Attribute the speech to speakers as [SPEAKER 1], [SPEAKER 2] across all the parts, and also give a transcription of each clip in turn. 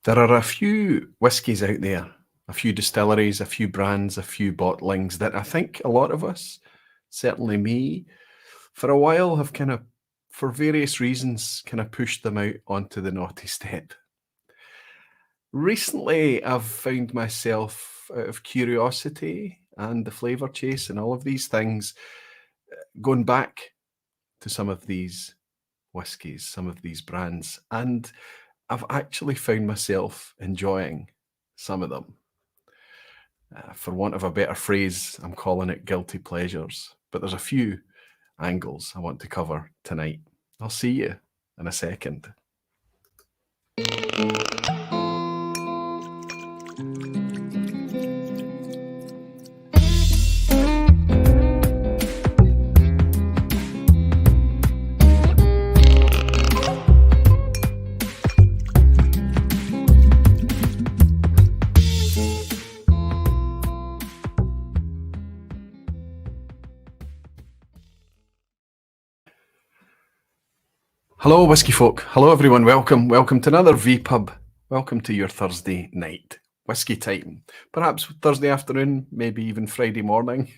[SPEAKER 1] There are a few whiskies out there, a few distilleries, a few brands, a few bottlings that I think a lot of us, certainly me, for a while have for various reasons, pushed them out onto the naughty step. Recently, I've found myself, out of curiosity and the flavour chase and all of these things, going back to some of these whiskies, some of these brands, and I've actually found myself enjoying some of them. For want of a better phrase, I'm calling it guilty pleasures. But there's a few angles I want to cover tonight. I'll see you in a second. Hello, whiskey folk. Hello, everyone. Welcome to another vPub. Welcome to your Thursday night whiskey time. Perhaps Thursday afternoon, maybe even Friday morning,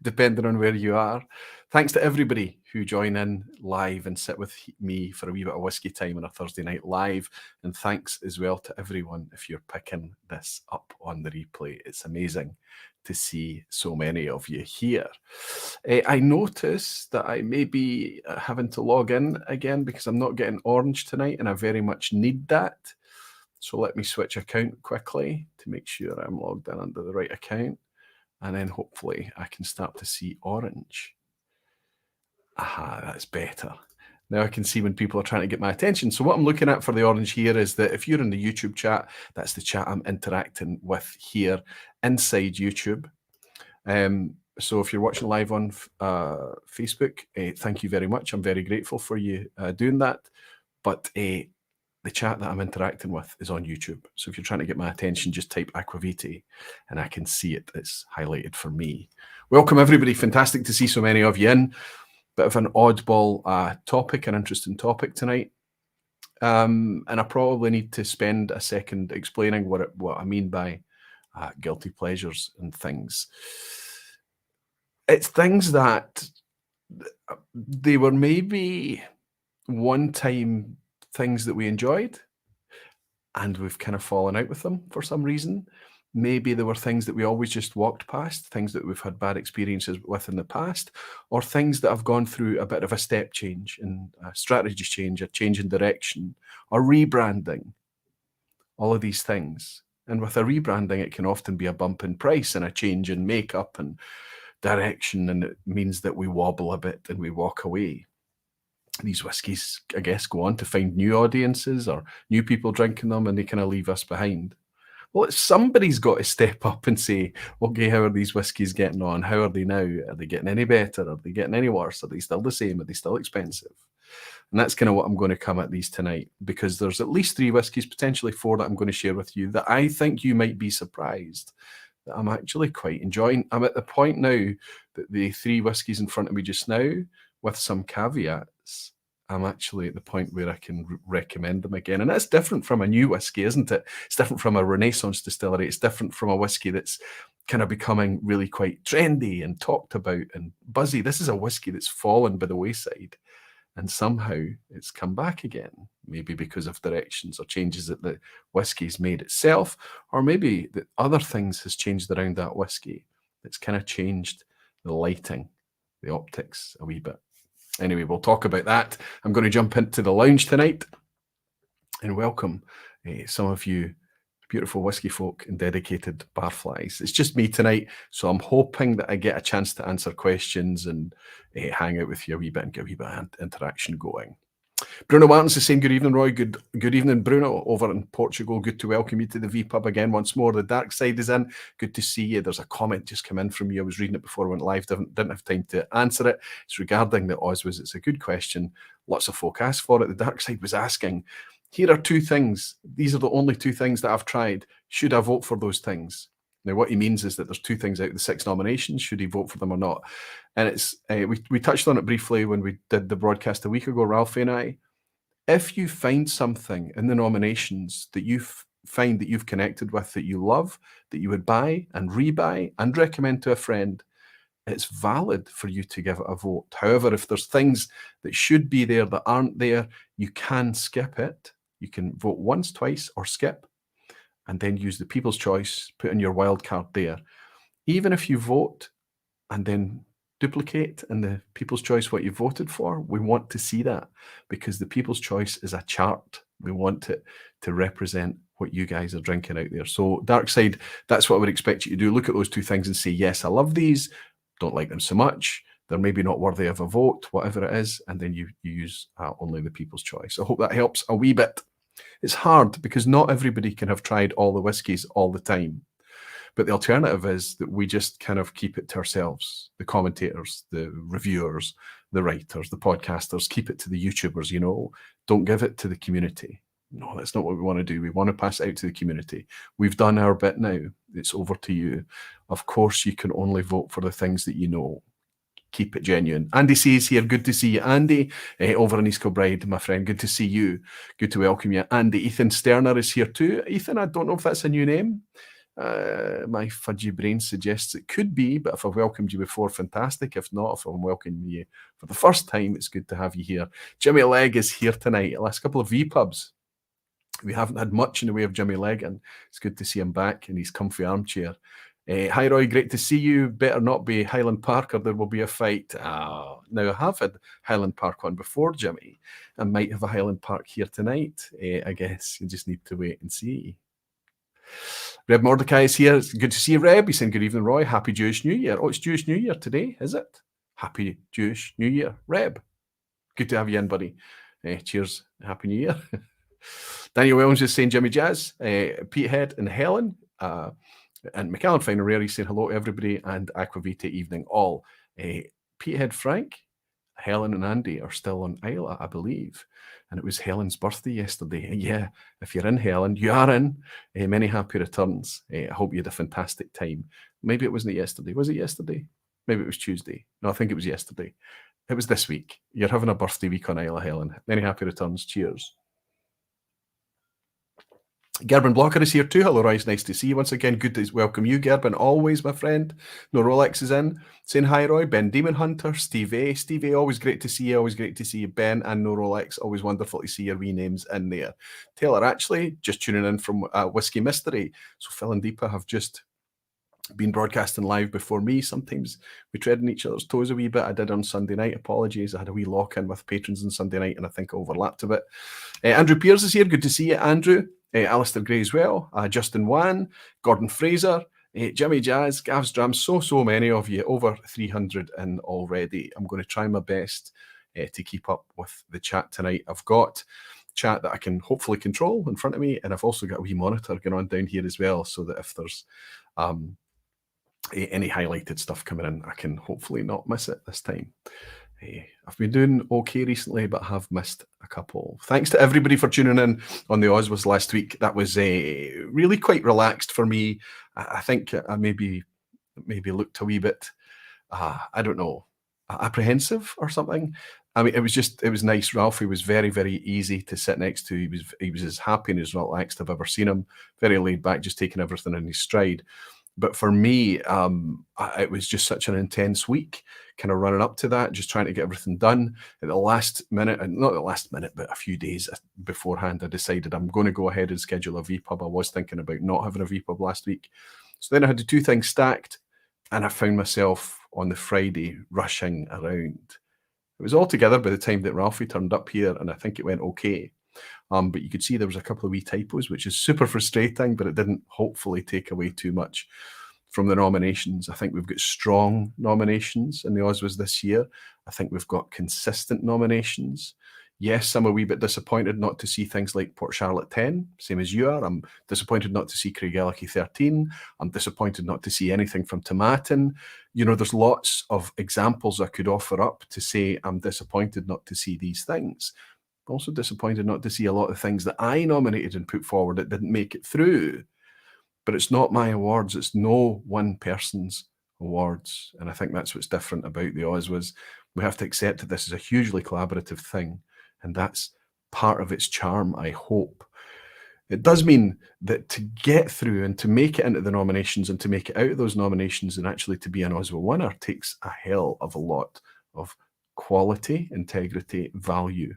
[SPEAKER 1] depending on where you are. Thanks to everybody who join in live and sit with me for a wee bit of whiskey time on a Thursday night live. And thanks as well to everyone if you're picking this up on the replay. It's amazing to see so many of you here. I notice that I may be having to log in again because I'm not getting orange tonight and I very much need that. So let me switch account quickly to make sure I'm logged in under the right account. And then hopefully I can start to see orange. Aha, that's better. Now I can see when people are trying to get my attention. So what I'm looking at for the orange here is that if you're in the YouTube chat, that's the chat I'm interacting with here inside YouTube. So if you're watching live on Facebook, thank you very much. I'm very grateful for you doing that. But the chat that I'm interacting with is on YouTube. So if you're trying to get my attention, just type Aquavitae and I can see it. It's highlighted for me. Welcome, everybody. Fantastic to see so many of you in. Bit of an oddball topic, an interesting topic tonight. And I probably need to spend a second explaining what I mean by guilty pleasures and things. It's things that they were maybe one-time things that we enjoyed and we've kind of fallen out with them for some reason. Maybe there were things that we always just walked past, things that we've had bad experiences with in the past, or things that have gone through a bit of a step change and a strategy change, a change in direction, or rebranding, all of these things. And with a rebranding, it can often be a bump in price and a change in makeup and direction, and it means that we wobble a bit and we walk away. These whiskies, I guess, go on to find new audiences or new people drinking them, and they kind of leave us behind. Well, somebody's got to step up and say, okay, how are these whiskies getting on? How are they now? Are they getting any better? Are they getting any worse? Are they still the same? Are they still expensive? And that's kind of what I'm going to come at these tonight, because there's at least 3 whiskies, potentially 4, that I'm going to share with you that I think you might be surprised that I'm actually quite enjoying. I'm at the point now that the 3 whiskies in front of me just now, with some caveats, I'm actually at the point where I can recommend them again. And that's different from a new whiskey, isn't it? It's different from a Renaissance distillery. It's different from a whiskey that's kind of becoming really quite trendy and talked about and buzzy. This is a whiskey that's fallen by the wayside. And somehow it's come back again, maybe because of directions or changes that the whiskey's made itself, or maybe that other things has changed around that whiskey. It's kind of changed the lighting, the optics a wee bit. Anyway, we'll talk about that. I'm going to jump into the lounge tonight and welcome some of you beautiful whiskey folk and dedicated barflies. It's just me tonight, so I'm hoping that I get a chance to answer questions and hang out with you a wee bit and get a wee bit of interaction going. Bruno Martin's is saying, good evening, Roy. Good evening, Bruno, over in Portugal. Good to welcome you to the vPub again once more. The dark side is in. Good to see you. There's a comment just come in from you. I was reading it before I went live. Didn't have time to answer it. It's regarding the OSWAs. It's a good question. Lots of folk asked for it. The dark side was asking, here are 2 things. These are the only 2 things that I've tried. Should I vote for those things? Now, what he means is that there's 2 things out of the 6 nominations. Should he vote for them or not? And it's we touched on it briefly when we did the broadcast a week ago, Ralphie and I. If you find something in the nominations that you find that you've connected with, that you love, that you would buy and rebuy and recommend to a friend, it's valid for you to give it a vote. However, if there's things that should be there that aren't there, you can skip it. You can vote once, twice, or skip, and then use the people's choice, put in your wild card there. Even if you vote and then duplicate in the people's choice what you voted for, we want to see that, because the people's choice is a chart. We want it to represent what you guys are drinking out there. So Dark Side, that's what I would expect you to do. Look at those two things and say, yes, I love these, don't like them so much, they're maybe not worthy of a vote, whatever it is, and then you use only the people's choice. I hope that helps a wee bit. It's hard because not everybody can have tried all the whiskies all the time. But the alternative is that we just kind of keep it to ourselves. The commentators, the reviewers, the writers, the podcasters, keep it to the YouTubers, you know. Don't give it to the community. No, that's not what we want to do. We want to pass it out to the community. We've done our bit now. It's over to you. Of course, you can only vote for the things that you know. Keep it genuine. Andy says here, good to see you, Andy, over in East Kilbride, my friend. Good to see you. Good to welcome you. Andy, Ethan Sterner is here too. Ethan, I don't know if that's a new name. My fudgy brain suggests it could be, but if I've welcomed you before, fantastic. If not, if I'm welcoming you for the first time, it's good to have you here. Jimmy Legg is here tonight. The last couple of vPubs, we haven't had much in the way of Jimmy Legg, and it's good to see him back in his comfy armchair. Hi, Roy, great to see you. Better not be Highland Park or there will be a fight. Now, I have had Highland Park on before, Jimmy. I might have a Highland Park here tonight. I guess you just need to wait and see. Reb Mordecai is here. It's good to see you, Reb. He's saying good evening, Roy. Happy Jewish New Year. Oh, it's Jewish New Year today, is it? Happy Jewish New Year, Reb. Good to have you in, buddy. Cheers. Happy New Year. Daniel Williams is saying Jimmy Jazz. Petehead and Helen. And McAllen Fine and Rare, he's saying hello to everybody and Aquavita evening all. Petehead Frank, Helen and Andy are still on Isla, I believe. And it was Helen's birthday yesterday. Yeah, if you're in Helen, you are in. Many happy returns. I hope you had a fantastic time. Maybe it wasn't yesterday. Was it yesterday? Maybe it was Tuesday. No, I think it was yesterday. It was this week. You're having a birthday week on Isla, Helen. Many happy returns. Cheers. Gerben Blocker is here too. Hello, Roy. It's nice to see you once again. Good to welcome you, Gerben. Always, my friend. No Rolex is in. Saying hi, Roy. Ben Demon Hunter. Steve A. Steve A, always great to see you. Always great to see you, Ben. And No Rolex. Always wonderful to see your wee names in there. Taylor, actually, just tuning in from Whiskey Mystery. So Phil and Deepa have just been broadcasting live before me. Sometimes we tread on each other's toes a wee bit. I did on Sunday night. Apologies. I had a wee lock-in with patrons on Sunday night, and I think I overlapped a bit. Andrew Pearce is here. Good to see you, Andrew. Alistair Gray as well. Justin Wan. Gordon Fraser. Jimmy Jazz. Gavs Drams. So many of you. Over 300 in already. I'm going to try my best to keep up with the chat tonight. I've got chat that I can hopefully control in front of me, and I've also got a wee monitor going on down here as well, so that if there's any highlighted stuff coming in, I can hopefully not miss it this time. I've been doing okay recently, but I have missed a couple. Thanks to everybody for tuning in on the OSWAs last week. That was really quite relaxed for me. I think I maybe looked a wee bit, I don't know, apprehensive or something. I mean, it was nice. Ralphie was very, very easy to sit next to. He was as happy and as relaxed I've ever seen him. Very laid back, just taking everything in his stride. But for me, it was just such an intense week, kind of running up to that, just trying to get everything done. At the last minute, and not the last minute, but a few days beforehand, I decided I'm going to go ahead and schedule a vPub. I was thinking about not having a vPub last week. So then I had the two things stacked, and I found myself on the Friday rushing around. It was all together by the time that Ralphie turned up here, and I think it went okay. But you could see there was a couple of wee typos, which is super frustrating, but it didn't hopefully take away too much from the nominations. I think we've got strong nominations in the OSWAs this year. I think we've got consistent nominations. Yes, I'm a wee bit disappointed not to see things like Port Charlotte 10, same as you are. I'm disappointed not to see Craigellachie 13. I'm disappointed not to see anything from Tomatin. You know, there's lots of examples I could offer up to say I'm disappointed not to see these things. Also disappointed not to see a lot of things that I nominated and put forward that didn't make it through. But it's not my awards. It's no one person's awards. And I think that's what's different about the OSWAs. We have to accept that this is a hugely collaborative thing. And that's part of its charm, I hope. It does mean that to get through and to make it into the nominations and to make it out of those nominations and actually to be an OSWA winner takes a hell of a lot of quality, integrity, value.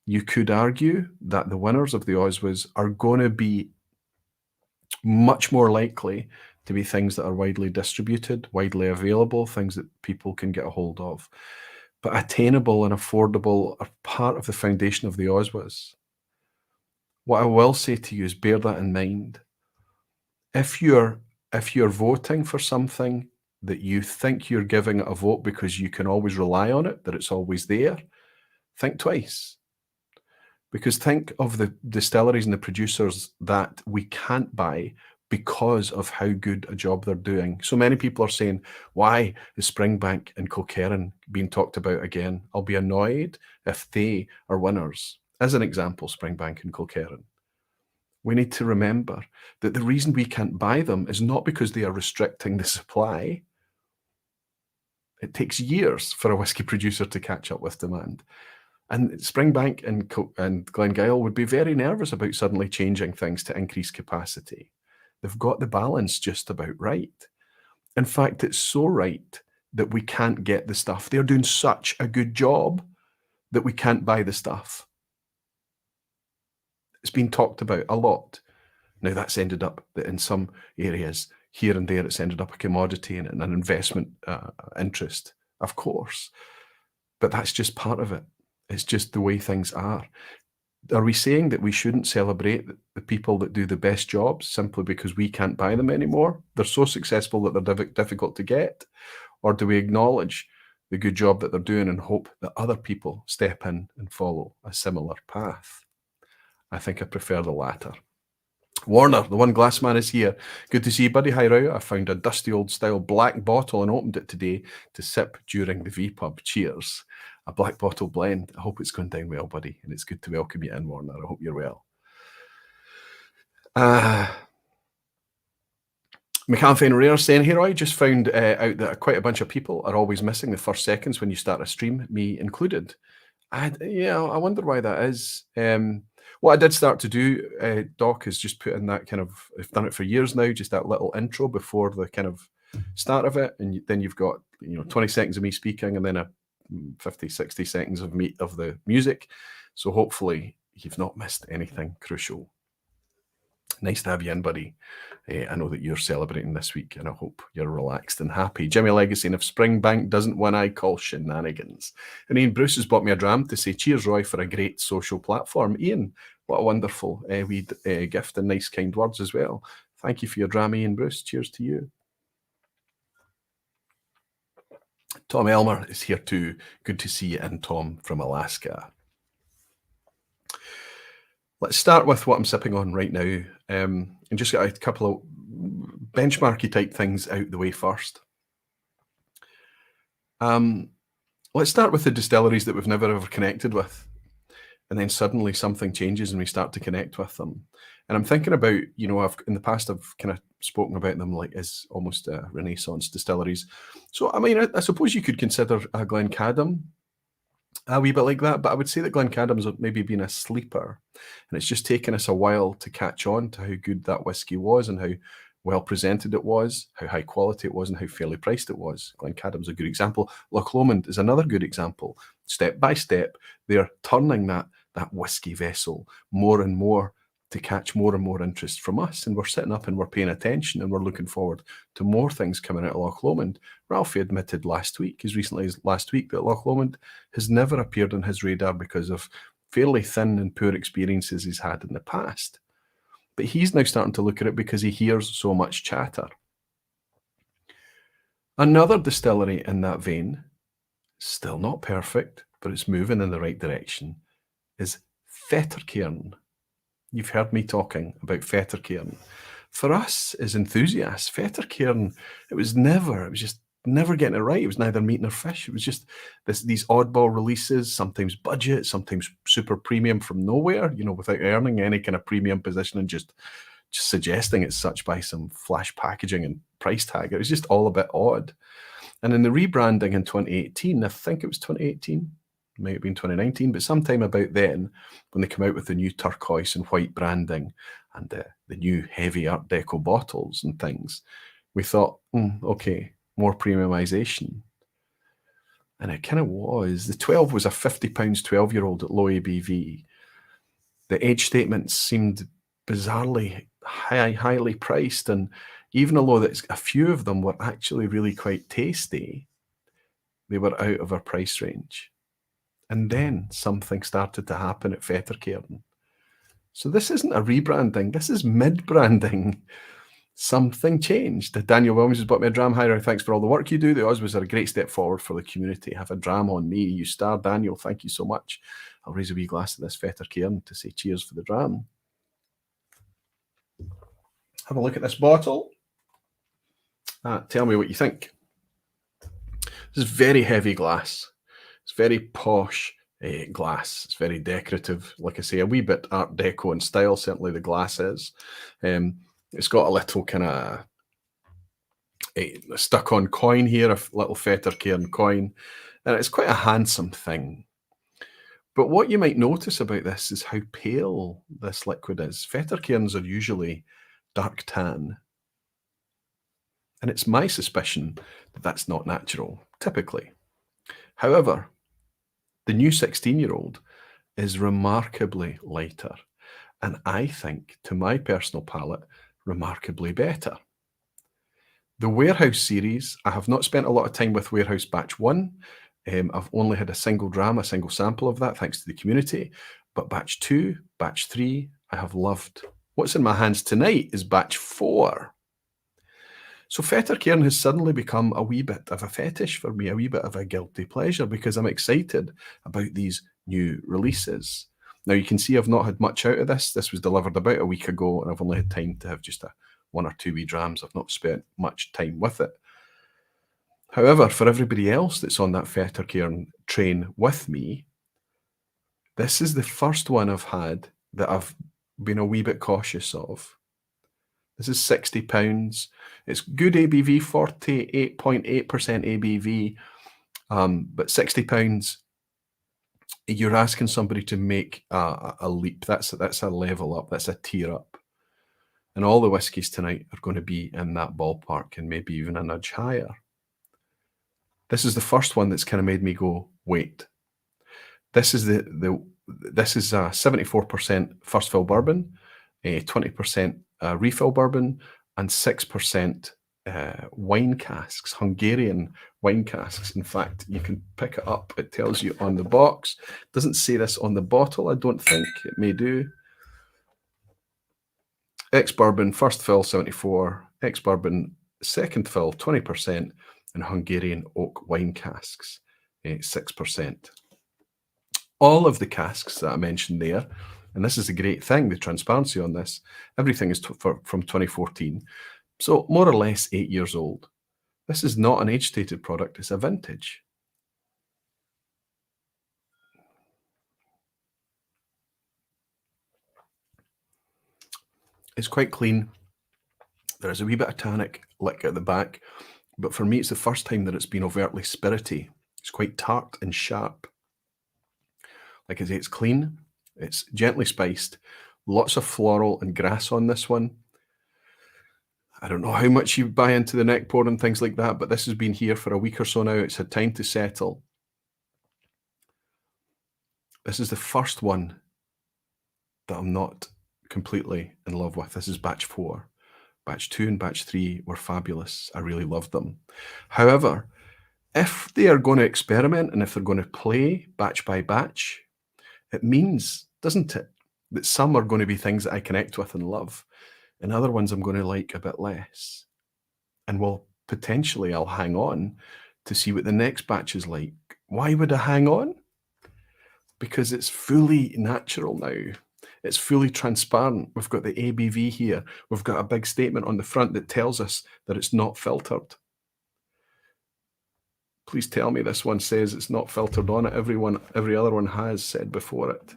[SPEAKER 1] You could argue that the winners of the OSWAs are going to be much more likely to be things that are widely distributed, widely available, things that people can get a hold of. But attainable and affordable are part of the foundation of the OSWAs. What I will say to you is bear that in mind. If you're voting for something that you think you're giving it a vote because you can always rely on it, that it's always there, think twice. Because think of the distilleries and the producers that we can't buy because of how good a job they're doing. So many people are saying, why is Springbank and Kilkerran being talked about again? I'll be annoyed if they are winners. As an example, Springbank and Kilkerran. We need to remember that the reason we can't buy them is not because they are restricting the supply. It takes years for a whisky producer to catch up with demand. And Springbank and Glengyle would be very nervous about suddenly changing things to increase capacity. They've got the balance just about right. In fact, it's so right that we can't get the stuff. They're doing such a good job that we can't buy the stuff. It's been talked about a lot. Now that's ended up that in some areas here and there, it's ended up a commodity and an investment interest, of course. But that's just part of it. It's just the way things are. Are we saying that we shouldn't celebrate the people that do the best jobs simply because we can't buy them anymore? They're so successful that they're difficult to get. Or do we acknowledge the good job that they're doing and hope that other people step in and follow a similar path? I think I prefer the latter. Warner, the one glass man, is here. Good to see you, buddy. Hi, Rao. I found a dusty old style black bottle and opened it today to sip during the vPub. Cheers. A black bottle blend. I hope it's going down well, buddy. And it's good to welcome you in, Warner. I hope you're well. McAlpine Rare saying, here, I just found out that quite a bunch of people are always missing the first seconds when you start a stream, me included. I wonder why that is. What I did start to do, Doc, is just put in that kind of, I've done it for years now, just that little intro before the kind of start of it. And then you've got, 20 seconds of me speaking and then a 50, 60 seconds of the music. So hopefully you've not missed anything crucial. Nice to have you in, buddy. I know that you're celebrating this week and I hope you're relaxed and happy. Jimmy Legacy, and if Springbank doesn't win, I call shenanigans. And Ian Bruce has bought me a dram to say, cheers, Roy, for a great social platform. Ian, what a wonderful wee gift and nice kind words as well. Thank you for your dram, Ian Bruce. Cheers to you. Tom Elmer is here too. Good to see you in, Tom, from Alaska. Let's start with what I'm sipping on right now, and just get a couple of benchmarky type things out the way first. Let's start with the distilleries that we've never ever connected with, and then suddenly something changes and we start to connect with them. And I'm thinking about, in the past I've kind of spoken about them like as almost Renaissance distilleries. So I mean, I suppose you could consider Glencadam a wee bit like that, but I would say that Glencadam's maybe been a sleeper, and it's just taken us a while to catch on to how good that whiskey was and how well presented it was, how high quality it was, and how fairly priced it was. Glencadam's a good example. Loch Lomond is another good example. Step by step, they're turning that whiskey vessel more and more to catch more and more interest from us, and we're sitting up and we're paying attention and we're looking forward to more things coming out of Loch Lomond. Ralphie admitted last week, as recently as last week, that Loch Lomond has never appeared on his radar because of fairly thin and poor experiences he's had in the past. But he's now starting to look at it because he hears so much chatter. Another distillery in that vein, still not perfect, but it's moving in the right direction, is Fettercairn. You've heard me talking about Fettercairn. For us as enthusiasts, Fettercairn, it was just never getting it right. It was neither meat nor fish. It was just these oddball releases, sometimes budget, sometimes super premium from nowhere, without earning any kind of premium position and just suggesting it's such by some flash packaging and price tag. It was just all a bit odd. And in the rebranding in 2018, I think it was 2018, might have been 2019, but sometime about then, when they come out with the new turquoise and white branding and the new heavy Art Deco bottles and things, we thought, okay, more premiumization. And it kind of was. The 12 was a £50 12-year-old at low ABV. The age statements seemed bizarrely highly priced, and even although a few of them were actually really quite tasty, they were out of our price range. And then something started to happen at Fettercairn. So this isn't a rebranding, this is mid-branding. Something changed. Daniel Williams has bought me a dram. Hi, thanks for all the work you do. The OSWAs are a great step forward for the community. Have a dram on me. You star, Daniel. Thank you so much. I'll raise a wee glass of this Fettercairn to say cheers for the dram. Have a look at this bottle. Tell me what you think. This is very heavy glass. It's very posh glass. It's very decorative. Like I say, a wee bit Art Deco in style. Certainly the glass is. It's got a little kind of stuck-on coin here, a little Fettercairn coin, and it's quite a handsome thing. But what you might notice about this is how pale this liquid is. Fettercairns are usually dark tan, and it's my suspicion that that's not natural, typically. However, the new 16-year-old is remarkably lighter, and I think, to my personal palate, remarkably better. The Warehouse series, I have not spent a lot of time with Warehouse Batch 1. I've only had a single dram, a single sample of that, thanks to the community. But Batch 2, Batch 3, I have loved. What's in my hands tonight is Batch 4. So Fettercairn has suddenly become a wee bit of a fetish for me, a wee bit of a guilty pleasure, because I'm excited about these new releases. Now, you can see I've not had much out of this. This was delivered about a week ago, and I've only had time to have just one or two wee drams. I've not spent much time with it. However, for everybody else that's on that Fettercairn train with me, this is the first one I've had that I've been a wee bit cautious of. This is £60. It's good ABV, 48.8% ABV, but £60, you're asking somebody to make a leap. That's a level up. That's a tier up. And all the whiskies tonight are going to be in that ballpark and maybe even a nudge higher. This is the first one that's kind of made me go, wait. This is this is 74% first fill bourbon, 20% refill bourbon, and 6% wine casks, Hungarian wine casks. In fact, you can pick it up. It tells you on the box. It doesn't say this on the bottle, I don't think. It may do. Ex-bourbon, first fill, 74. Ex-bourbon, second fill, 20%. And Hungarian oak wine casks, 6%. All of the casks that I mentioned there, and this is a great thing, the transparency on this, everything is from 2014. So more or less 8 years old. This is not an age-stated product, it's a vintage. It's quite clean. There's a wee bit of tannic lick at the back, but for me, it's the first time that it's been overtly spirity. It's quite tart and sharp. Like I say, it's clean, it's gently spiced, lots of floral and grass on this one. I don't know how much you buy into the neck pour and things like that, but this has been here for a week or so now. It's had time to settle. This is the first one that I'm not completely in love with. This is batch 4. Batch 2 and batch 3 were fabulous. I really loved them. However, if they are going to experiment and if they're going to play batch by batch, it means, doesn't it, that some are going to be things that I connect with and love, and other ones I'm going to like a bit less. And well, potentially I'll hang on to see what the next batch is like. Why would I hang on? Because it's fully natural now. It's fully transparent. We've got the ABV here. We've got a big statement on the front that tells us that it's not filtered. Please tell me this one says it's not filtered on it. Every other one has said before it.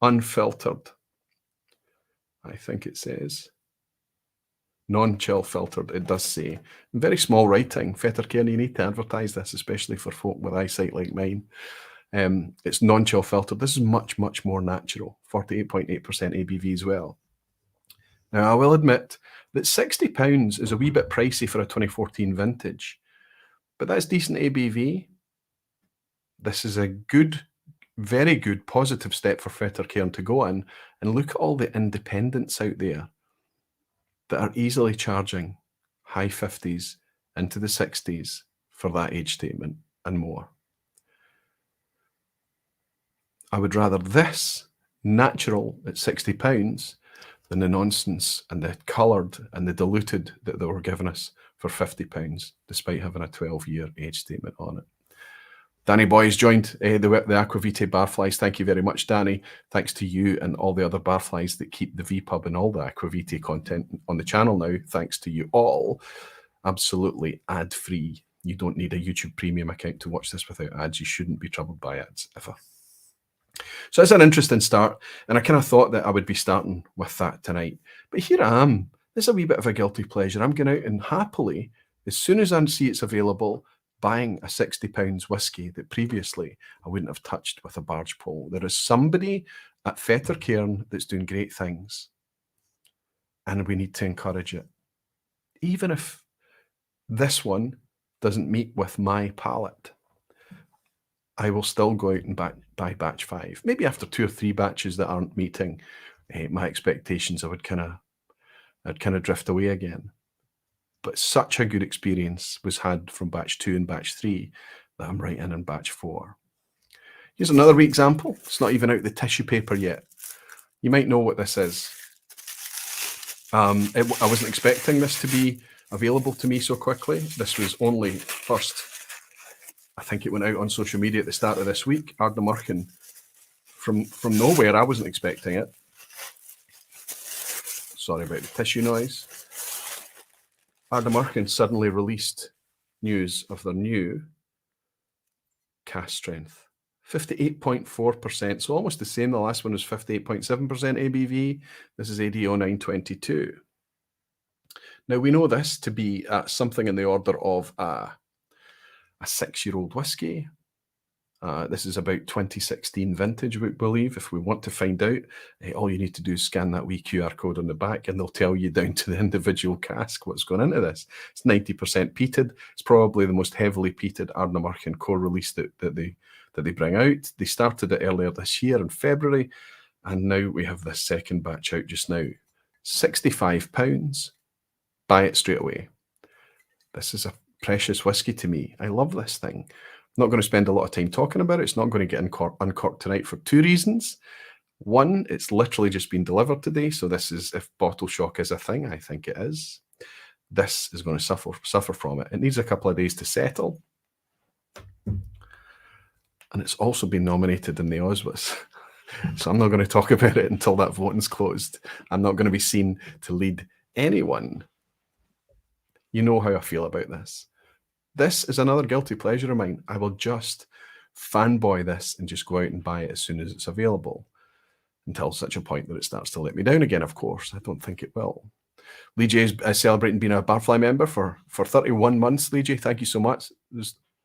[SPEAKER 1] Unfiltered. I think it says. Non-chill filtered, it does say. Very small writing. Fettercairn, you need to advertise this, especially for folk with eyesight like mine. It's non-chill filtered. This is much, much more natural, 48.8% ABV as well. Now, I will admit that £60 is a wee bit pricey for a 2014 vintage, but that's decent ABV. This is a good, very good, positive step for Fettercairn to go in, and look at all the independents out there that are easily charging high 50s into the 60s for that age statement and more. I would rather this natural at £60 than the nonsense and the coloured and the diluted that they were giving us for £50, despite having a 12-year age statement on it. Danny Boy's joined the Aquavitae Barflies. Thank you very much, Danny. Thanks to you and all the other barflies that keep the vPub and all the Aquavitae content on the channel now. Thanks to you all. Absolutely ad-free. You don't need a YouTube premium account to watch this without ads. You shouldn't be troubled by ads, ever. So it's an interesting start, and I kind of thought that I would be starting with that tonight. But here I am. This is a wee bit of a guilty pleasure. I'm going out and happily, as soon as I see it's available, buying a £60 whiskey that previously I wouldn't have touched with a barge pole. There is somebody at Fettercairn that's doing great things, and we need to encourage it. Even if this one doesn't meet with my palate, I will still go out and buy batch 5. Maybe after 2 or 3 batches that aren't meeting my expectations, I'd kind of drift away again. But such a good experience was had from batch 2 and batch 3 that I'm right in batch 4. Here's another wee example. It's not even out the tissue paper yet. You might know what this is. I wasn't expecting this to be available to me so quickly. This was only first, I think it went out on social media at the start of this week. Ardnamurchan from nowhere. I wasn't expecting it. Sorry about the tissue noise. Ardnamurchan suddenly released news of their new cask strength. 58.4%, so almost the same. The last one was 58.7% ABV. This is AD 0922. Now, we know this to be something in the order of a 6-year-old whiskey. This is about 2016 vintage, we believe. If we want to find out, all you need to do is scan that wee QR code on the back, and they'll tell you down to the individual cask what's going into this. It's 90% peated. It's probably the most heavily peated Ardnamurchan core release that they bring out. They started it earlier this year in February, and now we have this second batch out just now. £65. Buy it straight away. This is a precious whiskey to me. I love this thing. I'm not going to spend a lot of time talking about it. It's not going to get uncorked tonight for 2 reasons. One, it's literally just been delivered today, so this is, if bottle shock is a thing, I think it is. This is going to suffer from it. It needs a couple of days to settle. And it's also been nominated in the OSWAs. So I'm not going to talk about it until that voting's closed. I'm not going to be seen to lead anyone. You know how I feel about this. This is another guilty pleasure of mine. I will just fanboy this and just go out and buy it as soon as it's available, until such a point that it starts to let me down again, of course. I don't think it will. Lee J is celebrating being a Barfly member for 31 months. Lee J, thank you so much.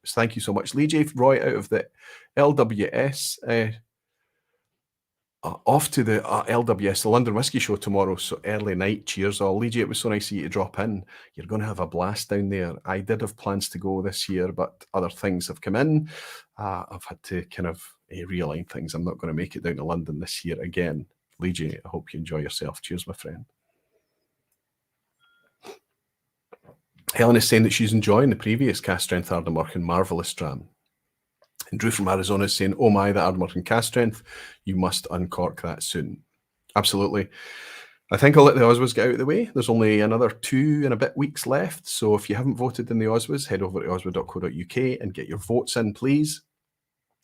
[SPEAKER 1] Thank you so much. Lee J, Roy out of the LWS, off to the LWS, the London Whisky Show tomorrow, so early night. Cheers all. Lee J, it was so nice of you to drop in. You're going to have a blast down there. I did have plans to go this year, but other things have come in. I've had to kind of realign things. I'm not going to make it down to London this year again. Lee J, I hope you enjoy yourself. Cheers, my friend. Helen is saying that she's enjoying the previous cask strength Ardnamurchan marvellous dram. And Drew from Arizona is saying, oh my, the Ardnamurchan cask strength, you must uncork that soon. Absolutely. I think I'll let the OSWAs get out of the way. There's only another 2 and a bit weeks left. So if you haven't voted in the OSWAs, head over to oswa.co.uk and get your votes in, please.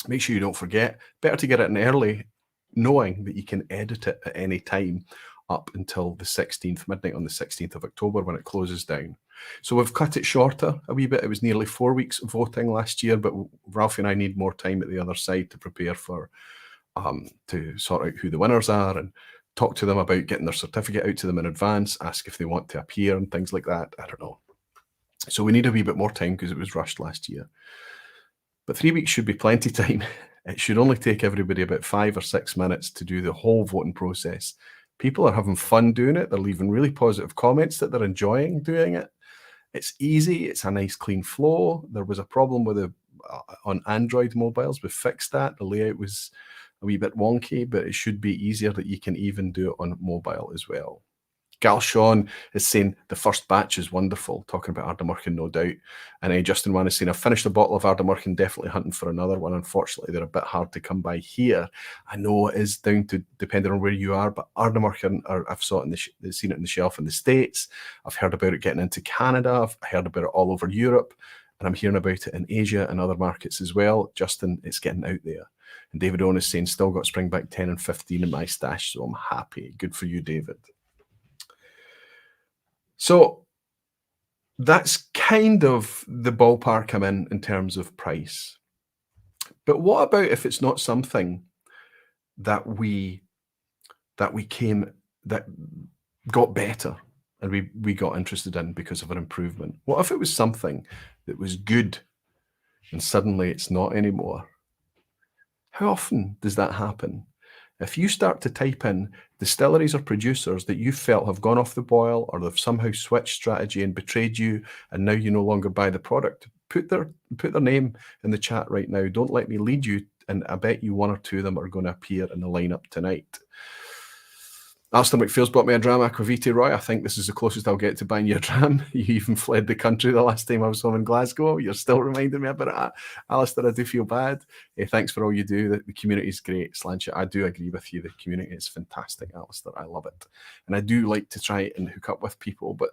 [SPEAKER 1] Make sure you don't forget. Better to get it in early, knowing that you can edit it at any time up until the 16th, midnight on the 16th of October when it closes down. So we've cut it shorter a wee bit. It was nearly 4 weeks of voting last year, but Ralphie and I need more time at the other side to prepare for, to sort out who the winners are and talk to them about getting their certificate out to them in advance, ask if they want to appear and things like that. I don't know. So we need a wee bit more time because it was rushed last year. But 3 weeks should be plenty time. It should only take everybody about 5 or 6 minutes to do the whole voting process. People are having fun doing it. They're leaving really positive comments that they're enjoying doing it. It's easy. It's a nice clean flow. There was a problem with on Android mobiles. We fixed that. The layout was a wee bit wonky, but it should be easier that you can even do it on mobile as well. Gal Sean is saying the first batch is wonderful, talking about Ardnamurchan, no doubt. And Justin Wan is saying, I've finished a bottle of Ardnamurchan, definitely hunting for another one. Unfortunately, they're a bit hard to come by here. I know it is down to depending on where you are, but Ardnamurchan, I've seen it in the shelf in the States. I've heard about it getting into Canada. I've heard about it all over Europe. And I'm hearing about it in Asia and other markets as well. Justin, it's getting out there. And David Owen is saying, still got Springback 10 and 15 in my stash, so I'm happy. Good for you, David. So that's kind of the ballpark I'm in terms of price. But what about if it's not something that got better and we got interested in because of an improvement? What if it was something that was good and suddenly it's not anymore? How often does that happen? If you start to type in distilleries or producers that you felt have gone off the boil or they've somehow switched strategy and betrayed you and now you no longer buy the product, put their name in the chat right now. Don't let me lead you, and I bet you one or two of them are going to appear in the lineup tonight. Alistair McPhail's bought me a dram Aquavite, Roy. I think this is the closest I'll get to buying your dram. You even fled the country the last time I was home in Glasgow. You're still reminding me about that. Alistair, I do feel bad. Thanks for all you do. The community is great. Slancha, I do agree with you. The community is fantastic, Alistair. I love it. And I do like to try and hook up with people. But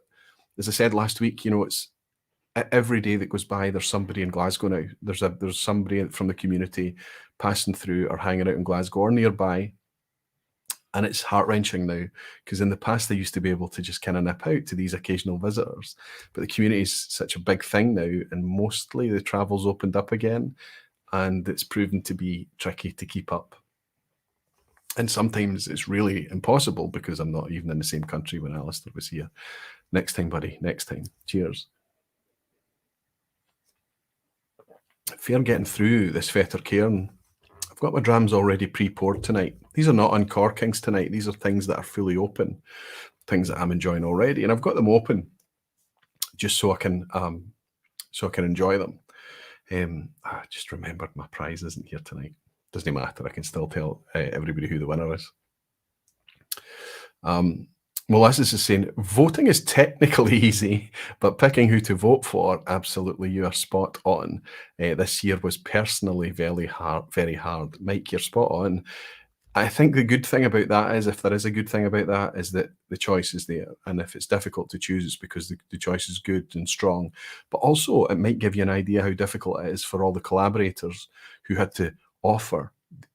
[SPEAKER 1] as I said last week, it's every day that goes by, there's somebody in Glasgow now. There's somebody from the community passing through or hanging out in Glasgow or nearby. And it's heart-wrenching now, because in the past they used to be able to just kind of nip out to these occasional visitors. But the community is such a big thing now, and mostly the travel's opened up again, and it's proven to be tricky to keep up. And sometimes it's really impossible because I'm not even in the same country when Alistair was here. Next time, buddy, next time. Cheers. Fair getting through this Fettercairn. I've got my drams already pre-poured tonight. These are not uncorkings tonight. These are things that are fully open, things that I'm enjoying already, and I've got them open just so I can enjoy them. I just remembered my prize isn't here tonight. Doesn't matter. I can still tell everybody who the winner is. Molasses is saying, voting is technically easy, but picking who to vote for, absolutely, you are spot on. This year was personally very hard. Mike, you're spot on. I think the good thing about that is, if there is a good thing about that, is that the choice is there. And if it's difficult to choose, it's because the choice is good and strong. But also, it might give you an idea how difficult it is for all the collaborators who had to offer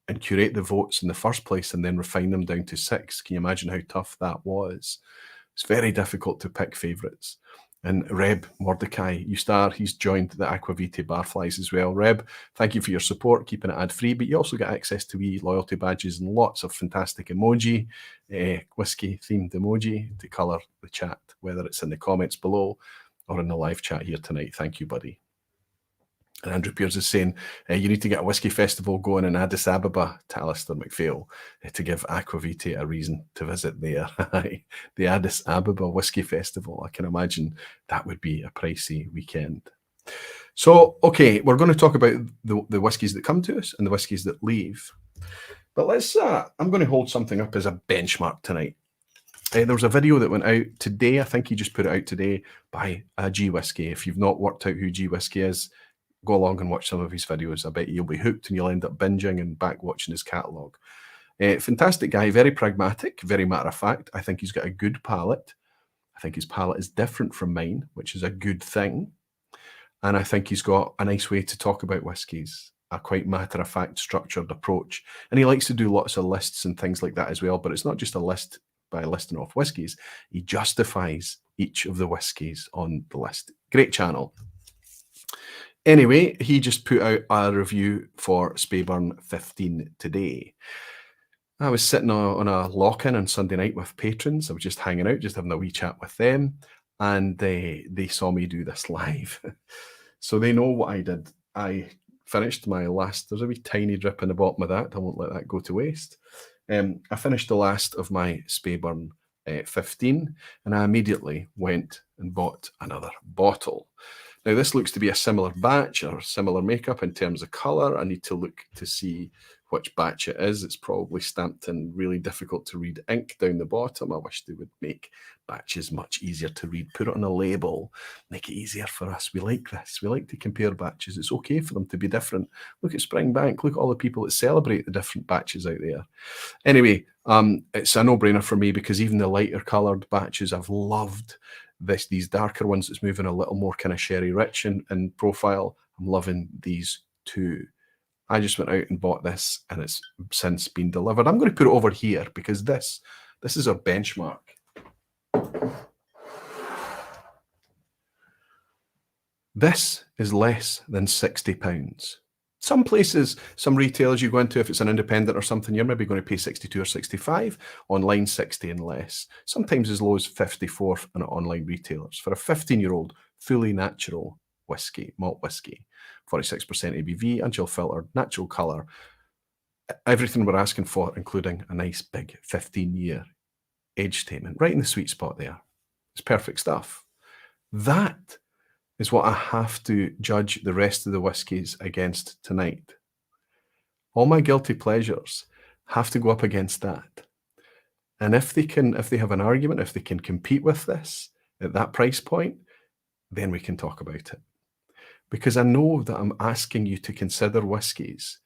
[SPEAKER 1] and curate the votes in the first place and then refine them down to 6. Can you imagine how tough that was? It's very difficult to pick favourites. And Reb Mordecai, he's joined the Aquavite Barflies as well. Reb, thank you for your support, keeping it ad-free, but you also get access to wee loyalty badges and lots of fantastic emoji, whiskey-themed emoji to colour the chat, whether it's in the comments below or in the live chat here tonight. Thank you, buddy. And Andrew Pierce is saying, you need to get a whiskey festival going in Addis Ababa to Alistair McPhail to give Aquavite a reason to visit there. The Addis Ababa Whiskey Festival. I can imagine that would be a pricey weekend. So, okay, we're going to talk about the whiskies that come to us and the whiskies that leave. But let's, I'm going to hold something up as a benchmark tonight. There was a video that went out today. I think he just put it out today by G Whiskey. If you've not worked out who G Whiskey is, go along and watch some of his videos. I bet you'll be hooked and you'll end up binging and back watching his catalogue. Fantastic guy, very pragmatic, very matter of fact. I think he's got a good palate. I think his palate is different from mine, which is a good thing. And I think he's got a nice way to talk about whiskies, a quite matter of fact, structured approach. And he likes to do lots of lists and things like that as well. But it's not just a list by listing off whiskies. He justifies each of the whiskies on the list. Great channel. Anyway, he just put out a review for Speyburn 15 today. I was sitting on a lock-in on Sunday night with patrons. I was just hanging out, just having a wee chat with them, and they saw me do this live. So they know what I did. I finished my last, there's a wee tiny drip in the bottom of that. I won't let that go to waste. I finished the last of my Speyburn 15, and I immediately went and bought another bottle. Now, this looks to be a similar batch or similar makeup in terms of colour. I need to look to see which batch it is. It's probably stamped in really difficult to read ink down the bottom. I wish they would make batches much easier to read. Put it on a label, make it easier for us. We like this. We like to compare batches. It's okay for them to be different. Look at Springbank. Look at all the people that celebrate the different batches out there. Anyway, it's a no-brainer for me because even the lighter coloured batches I've loved. These darker ones that's moving a little more kind of sherry rich in profile. I'm loving these too. I just went out and bought this and it's since been delivered. I'm going to put it over here because this is our benchmark. This is less than £60. Some places, some retailers you go into, if it's an independent or something, you're maybe going to pay 62 or 65, online 60 and less. Sometimes as low as 54 on online retailers. For a 15-year-old, fully natural whiskey, malt whiskey, 46% ABV, unchill filtered, natural colour, everything we're asking for, including a nice big 15-year age statement, right in the sweet spot there. It's perfect stuff. That is what I have to judge the rest of the whiskies against tonight. All my guilty pleasures have to go up against that. And if they have an argument, if they can compete with this at that price point, then we can talk about it. Because I know that I'm asking you to consider whiskies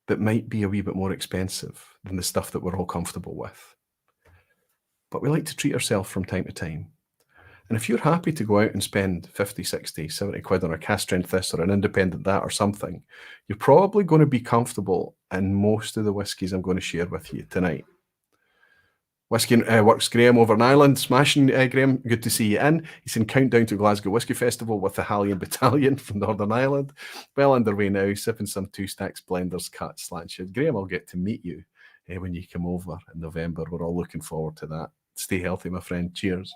[SPEAKER 1] that might be a wee bit more expensive than the stuff that we're all comfortable with. But we like to treat ourselves from time to time. And if you're happy to go out and spend 50, 60, 70 quid on a cask strength this or an independent that or something, you're probably going to be comfortable in most of the whiskies I'm going to share with you tonight. Whisky Works Graham over in Ireland. Smashing, Graham. Good to see you in. He's in countdown to Glasgow Whisky Festival with the Hallion Battalion from Northern Ireland. Well underway now, sipping some Two Stacks Blenders Cut Slanshid. Graham, I'll get to meet you when you come over in November. We're all looking forward to that. Stay healthy, my friend. Cheers.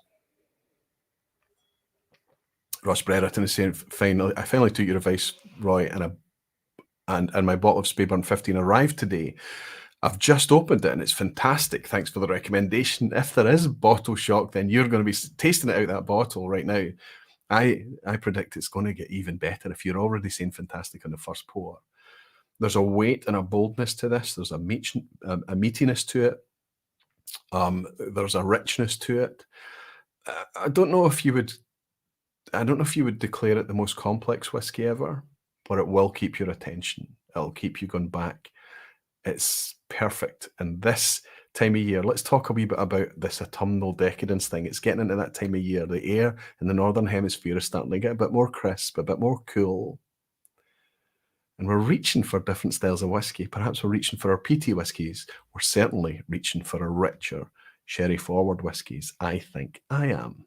[SPEAKER 1] Ross Brereton is saying, I finally took your advice, Roy, and my bottle of Speyburn 15 arrived today. I've just opened it and it's fantastic. Thanks for the recommendation. If there is bottle shock, then you're going to be tasting it out that bottle right now. I predict it's going to get even better if you're already saying fantastic on the first pour. There's a weight and a boldness to this. There's a meatiness to it. There's a richness to it. I don't know if you would declare it the most complex whiskey ever, but it will keep your attention. It'll keep you going back. It's perfect. And this time of year, let's talk a wee bit about this autumnal decadence thing. It's getting into that time of year. The air in the Northern Hemisphere is starting to get a bit more crisp, a bit more cool. And we're reaching for different styles of whiskey. Perhaps we're reaching for our peaty whiskies. We're certainly reaching for a richer, sherry-forward whiskies. I think I am.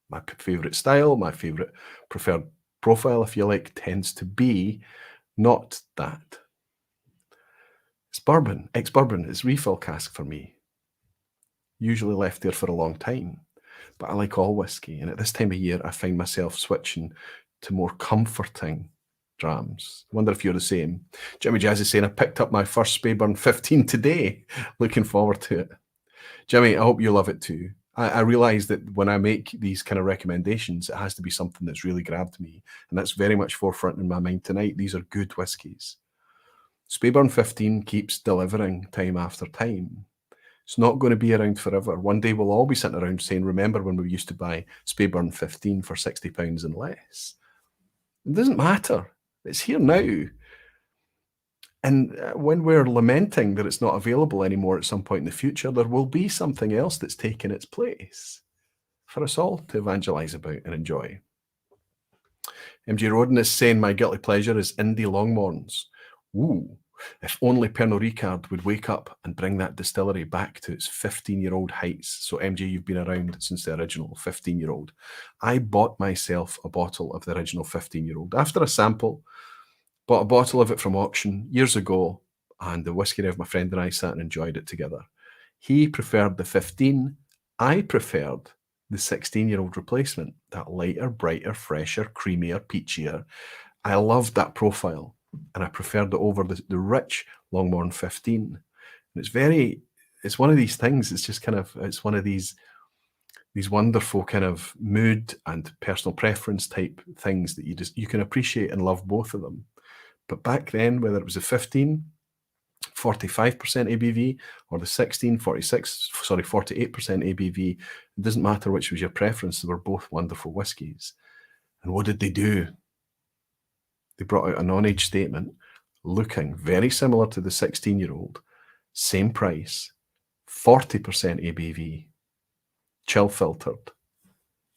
[SPEAKER 1] My favourite style, my favourite preferred profile, if you like, tends to be not that. It's bourbon, ex-bourbon, it's refill cask for me. Usually left there for a long time, but I like all whiskey. And at this time of year, I find myself switching to more comforting drams. I wonder if you're the same. Jimmy Jazz is saying, I picked up my first Speyburn 15 today. Looking forward to it. Jimmy, I hope you love it too. I realise that when I make these kind of recommendations, it has to be something that's really grabbed me. And that's very much forefront in my mind tonight. These are good whiskies. Speyburn 15 keeps delivering time after time. It's not going to be around forever. One day we'll all be sitting around saying, remember when we used to buy Speyburn 15 for £60 and less? It doesn't matter. It's here now. And when we're lamenting that it's not available anymore at some point in the future, there will be something else that's taken its place for us all to evangelise about and enjoy. MJ Roden is saying, my guilty pleasure is indie Longmorns. Ooh, if only Pernod Ricard would wake up and bring that distillery back to its 15-year-old heights. So MJ, you've been around since the original 15-year-old. I bought myself a bottle of the original 15-year-old. After a sample, bought a bottle of it from auction years ago, and the Whiskey Rev, my friend and I sat and enjoyed it together. He preferred the 15. I preferred the 16-year-old replacement, that lighter, brighter, fresher, creamier, peachier, I loved that profile, and I preferred it over the rich Longmorn 15. And it's one of these things. It's just kind of, it's one of these wonderful kind of mood and personal preference type things that you can appreciate and love both of them. But back then, whether it was a 15, 45% ABV, or the 16, 46, sorry, 48% ABV, it doesn't matter which was your preference. They were both wonderful whiskies. And what did they do? They brought out a non-age statement looking very similar to the 16-year-old, same price, 40% ABV, chill filtered.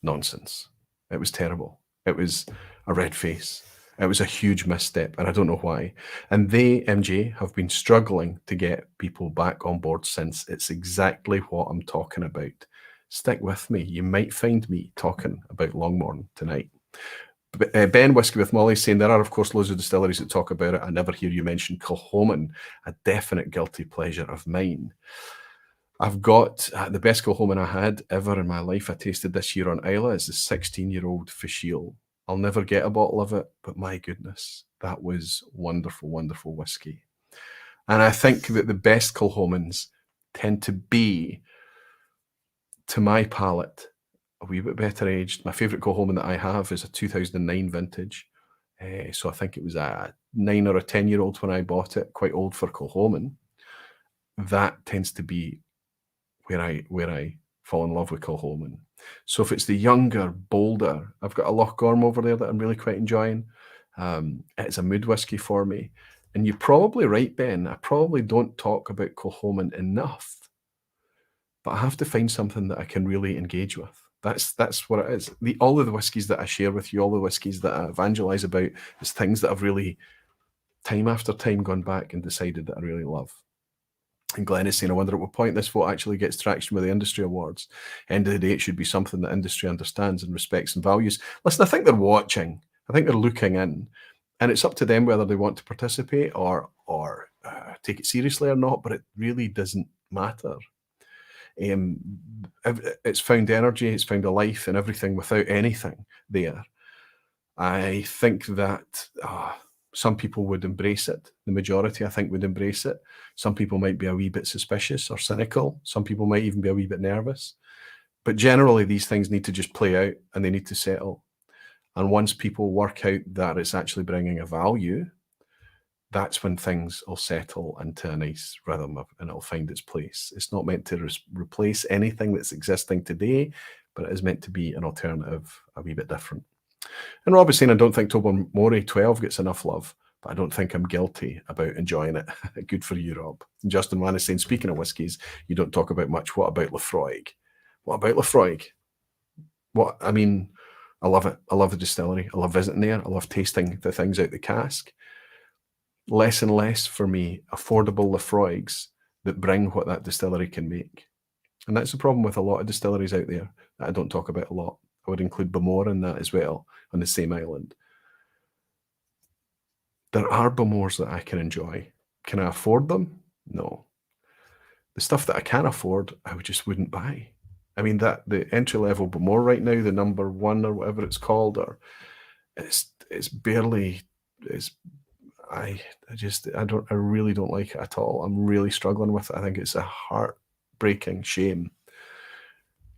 [SPEAKER 1] Nonsense. It was terrible. It was a red face. It was a huge misstep, and I don't know why. And they, MJ, have been struggling to get people back on board since. It's exactly what I'm talking about. Stick with me. You might find me talking about Longmorn tonight. Ben Whiskey with Molly saying there are, of course, loads of distilleries that talk about it. I never hear you mention Kilchoman, a definite guilty pleasure of mine. I've got the best Kilchoman I had ever in my life. I tasted this year on Isla. It's the 16-year-old Fashil. I'll never get a bottle of it, but my goodness, that was wonderful, wonderful whiskey. And I think that the best Kilchomans tend to be, to my palate, a wee bit better aged. My favourite Kilchoman that I have is a 2009 vintage. So I think it was a 9 or a 10-year-old when I bought it, quite old for Kilchoman. That tends to be where I fall in love with Kilchoman. So if it's the younger, bolder, I've got a Lochgorm over there that I'm really quite enjoying. It's a mood whiskey for me. And you're probably right, Ben. I probably don't talk about Kilchoman enough, but I have to find something that I can really engage with. That's what it is. All of the whiskies that I share with you, all the whiskies that I evangelize about, is things that I've really, time after time, gone back and decided that I really love. And Glenn is saying, I wonder at what point this vote actually gets traction with the industry awards. End of the day, it should be something that industry understands and respects and values. Listen, I think they're watching. I think they're looking in. And it's up to them whether they want to participate or take it seriously or not, but it really doesn't matter. It's found energy, it's found a life and everything without anything there. I think that some people would embrace it. The majority, I think, would embrace it. Some people might be a wee bit suspicious or cynical. Some people might even be a wee bit nervous. But generally, these things need to just play out and they need to settle. And once people work out that it's actually bringing a value, that's when things will settle into a nice rhythm and it'll find its place. It's not meant to replace anything that's existing today, but it is meant to be an alternative, a wee bit different. And Rob is saying, I don't think Tobermory 12 gets enough love, but I don't think I'm guilty about enjoying it. Good for you, Rob. And Justin Wan is saying, speaking of whiskies, you don't talk about much. What about Laphroaig? What about Laphroaig? What, I mean, I love it. I love the distillery. I love visiting there. I love tasting the things out the cask. Less and less for me, affordable Laphroaigs that bring what that distillery can make. And that's the problem with a lot of distilleries out there that I don't talk about a lot. I would include Bowmore in that as well, on the same island. There are Bowmores that I can enjoy. Can I afford them? No. The stuff that I can afford, I just wouldn't buy. I mean, that the entry-level Bowmore right now, the number 1 or whatever it's called, or it's barely, I really don't like it at all. I'm really struggling with it. I think it's a heartbreaking shame.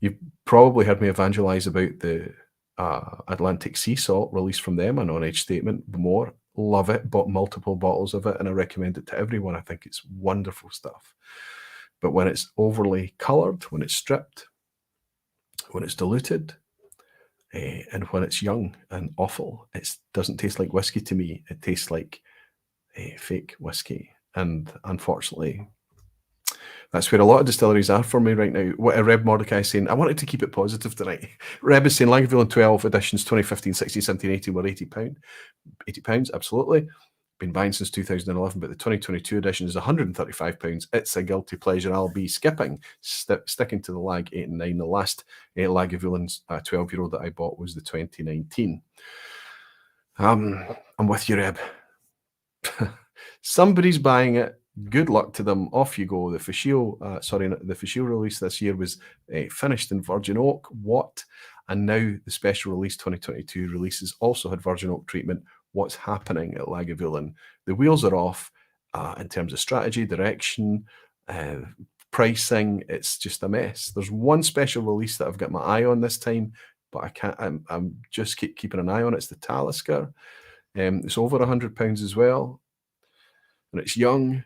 [SPEAKER 1] You've probably heard me evangelize about the Atlantic Sea Salt released from them, a non-age statement. Bowmore, love it, bought multiple bottles of it, and I recommend it to everyone. I think it's wonderful stuff. But when it's overly coloured, when it's stripped, when it's diluted, and when it's young and awful, it doesn't taste like whiskey to me. It tastes like fake whiskey. And unfortunately, that's where a lot of distilleries are for me right now. What Reb Mordecai is saying, I wanted to keep it positive tonight. Reb is saying Lagavulin 12 editions 2015, 16, 17, 18 were £80. £80, absolutely. Been buying since 2011, but the 2022 edition is £135. It's a guilty pleasure. I'll be skipping, sticking to the Lag 8 and 9. The last Lagavulin 12-year-old that I bought was the 2019. I'm with you, Reb. Somebody's buying it. Good luck to them. Off you go. The Fashil release this year was finished in virgin oak. What? And now the special release 2022 releases also had virgin oak treatment. what's happening at Lagavulin. The wheels are off in terms of strategy, direction, pricing. It's just a mess. There's one special release that I've got my eye on this time, but I can't. I'm just keeping an eye on it. It's the Talisker. It's over £100 as well, and it's young.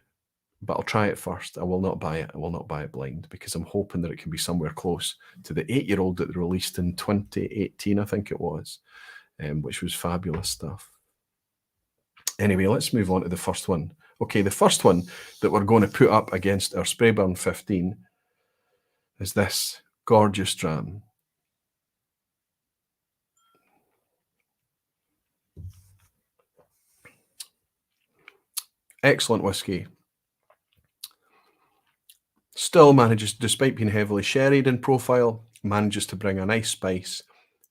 [SPEAKER 1] But I'll try it first. I will not buy it. I will not buy it blind because I'm hoping that it can be somewhere close to the 8-year-old that they released in 2018, I think it was, which was fabulous stuff. Anyway, let's move on to the first one. Okay, the first one that we're going to put up against our Speyburn 15 is this gorgeous dram. Excellent whiskey. Still manages, despite being heavily sherried in profile, manages to bring a nice spice.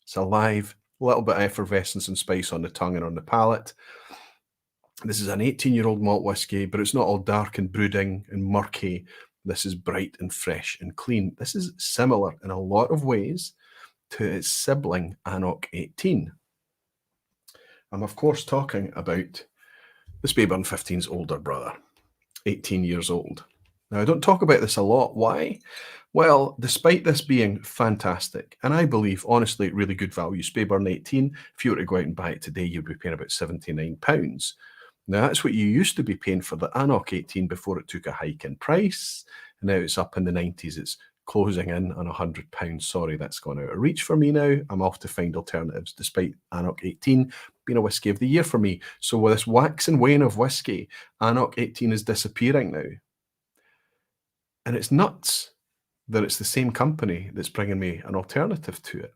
[SPEAKER 1] It's alive, a little bit of effervescence and spice on the tongue and on the palate. This is an 18-year-old malt whiskey, but it's not all dark and brooding and murky. This is bright and fresh and clean. This is similar in a lot of ways to its sibling, Annock 18. I'm, of course, talking about the Speyburn 15's older brother, 18 years old. Now, I don't talk about this a lot. Why? Well, despite this being fantastic, and I believe, honestly, really good value, Speyburn 18, if you were to go out and buy it today, you'd be paying about £79. Now, that's what you used to be paying for the Annock 18 before it took a hike in price. And now it's up in the 90s. It's closing in on £100. Sorry, that's gone out of reach for me now. I'm off to find alternatives, despite Annock 18 being a whiskey of the year for me. So with this wax and wane of whiskey, Annock 18 is disappearing now. And it's nuts that it's the same company that's bringing me an alternative to it.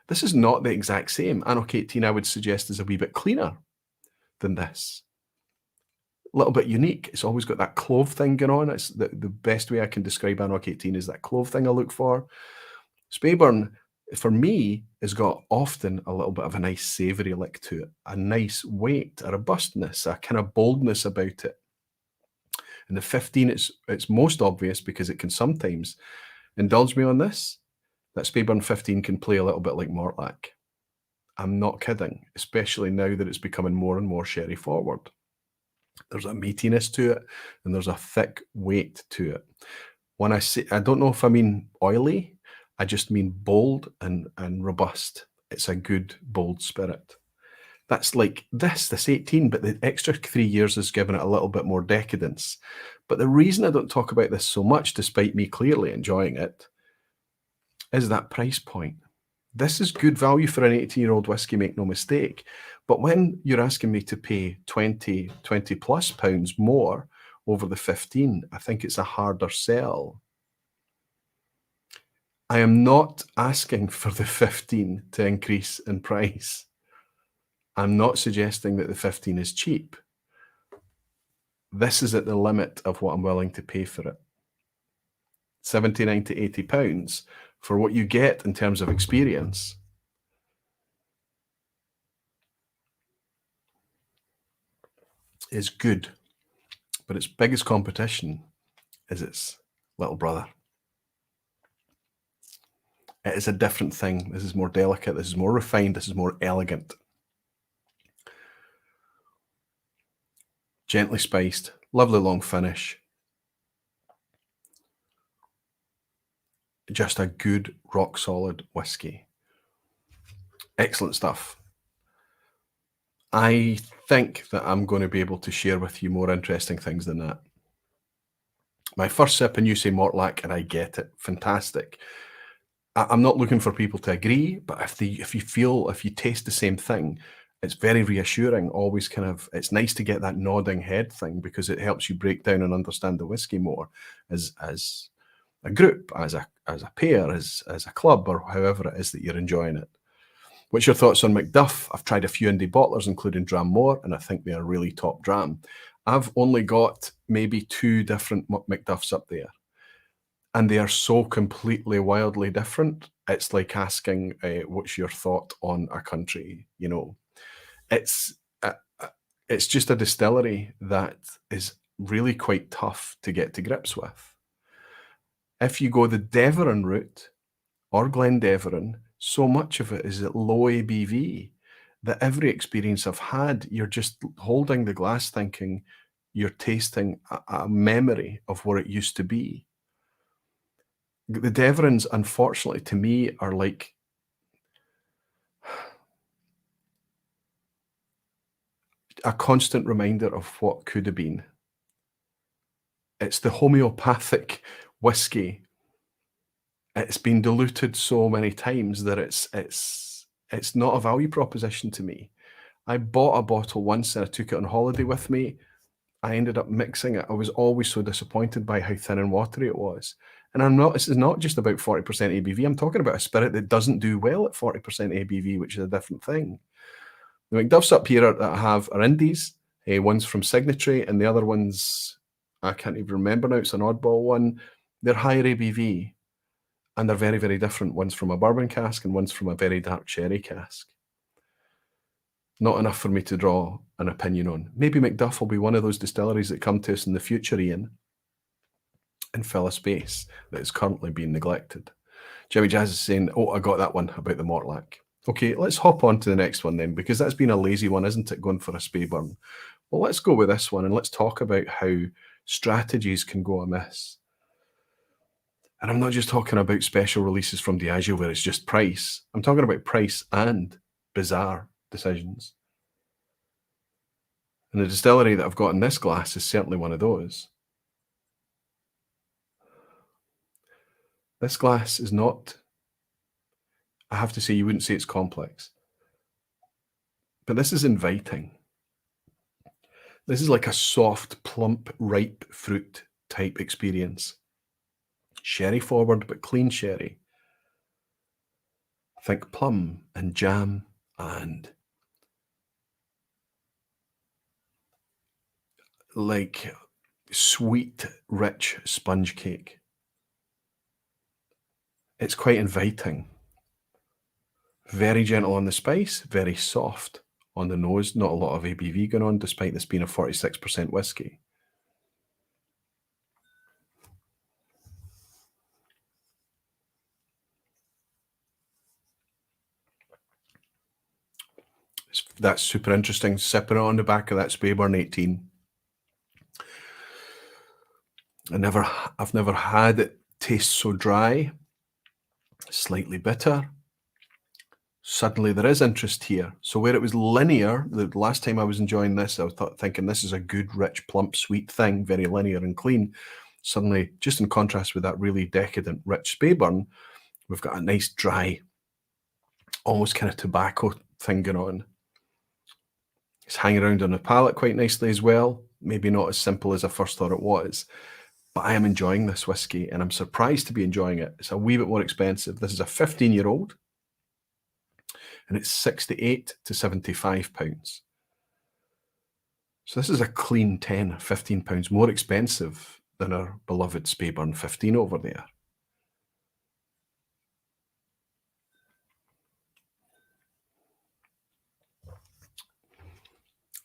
[SPEAKER 1] This is not the exact same. Annock 18, I would suggest, is a wee bit cleaner than this. A little bit unique. It's always got that clove thing going on. It's the best way I can describe Annock 18 is that clove thing I look for. Speyburn, for me, has got often a little bit of a nice savoury lick to it, a nice weight, a robustness, a kind of boldness about it. In the 15, it's most obvious because it can sometimes, indulge me on this, that Speyburn 15 can play a little bit like Mortlach. I'm not kidding, especially now that it's becoming more and more sherry forward. There's a meatiness to it, and there's a thick weight to it. When I say, I don't know if I mean oily, I just mean bold and robust. It's a good, bold spirit. That's like this 18, but the extra 3 years has given it a little bit more decadence. But the reason I don't talk about this so much, despite me clearly enjoying it, is that price point. This is good value for an 18-year-old whiskey, make no mistake. But when you're asking me to pay 20 plus pounds more over the 15, I think it's a harder sell. I am not asking for the 15 to increase in price. I'm not suggesting that the 15 is cheap. This is at the limit of what I'm willing to pay for it. 79 to 80 pounds for what you get in terms of experience. Is good, but its biggest competition is its little brother. It is a different thing. This is more delicate. This is more refined. This is more elegant. Gently spiced, lovely long finish. Just a good, rock solid whiskey. Excellent stuff. I think that I'm going to be able to share with you more interesting things than that. My first sip, and you say Mortlach, and I get it. Fantastic. I'm not looking for people to agree, but if you taste the same thing, it's very reassuring. Always it's nice to get that nodding head thing because it helps you break down and understand the whiskey more as a group, as a pair, as a club, or however it is that you're enjoying it. What's your thoughts on Macduff? I've tried a few indie bottlers, including Dramore, and I think they are really top dram. I've only got maybe 2 different Macduffs up there, and they are so completely, wildly different. It's like asking, what's your thought on a country? You know, it's just a distillery that is really quite tough to get to grips with. If you go the Deveron route or Glendeveron, so much of it is at low ABV that every experience I've had, you're just holding the glass thinking you're tasting a memory of what it used to be. The Deverins, unfortunately, to me, are like a constant reminder of what could have been. It's the homeopathic whiskey. It's been diluted so many times that it's not a value proposition to me. I bought a bottle once and I took it on holiday with me. I ended up mixing it. I was always so disappointed by how thin and watery it was. And this is not just about 40% ABV. I'm talking about a spirit that doesn't do well at 40% ABV, which is a different thing. The McDuffs up here that I have are indies. One's from Signatory and the other one's, I can't even remember now, it's an oddball one. They're higher ABV and they're very, very different. One's from a bourbon cask and one's from a very dark sherry cask. Not enough for me to draw an opinion on. Maybe McDuff will be one of those distilleries that come to us in the future, Ian, and fill a space that is currently being neglected. Jimmy Jazz is saying, oh, I got that one about the Mortlach. Okay, let's hop on to the next one then, because that's been a lazy one, isn't it, going for a Speyburn? Well, let's go with this one and let's talk about how strategies can go amiss. And I'm not just talking about special releases from Diageo where it's just price. I'm talking about price and bizarre decisions. And the distillery that I've got in this glass is certainly one of those. This glass is not, I have to say, you wouldn't say it's complex, but this is inviting. This is like a soft, plump, ripe fruit type experience. Sherry forward, but clean sherry. Think plum and jam and like sweet, rich sponge cake. It's quite inviting. Very gentle on the spice, very soft on the nose. Not a lot of ABV going on, despite this being a 46% whiskey. That's super interesting. Sipping it on the back of that Speyburn 18. I've never had it taste so dry, slightly bitter. Suddenly there is interest here. So where it was linear, the last time I was enjoying this, I was thinking this is a good, rich, plump, sweet thing, very linear and clean. Suddenly, just in contrast with that really decadent, rich Speyburn, we've got a nice, dry, almost kind of tobacco thing going on. It's hanging around on the palate quite nicely as well. Maybe not as simple as I first thought it was, but I am enjoying this whiskey and I'm surprised to be enjoying it. It's a wee bit more expensive. This is a 15-year-old and it's 68 to 75 pounds. So this is a clean 10, 15 pounds more expensive than our beloved Speyburn 15 over there.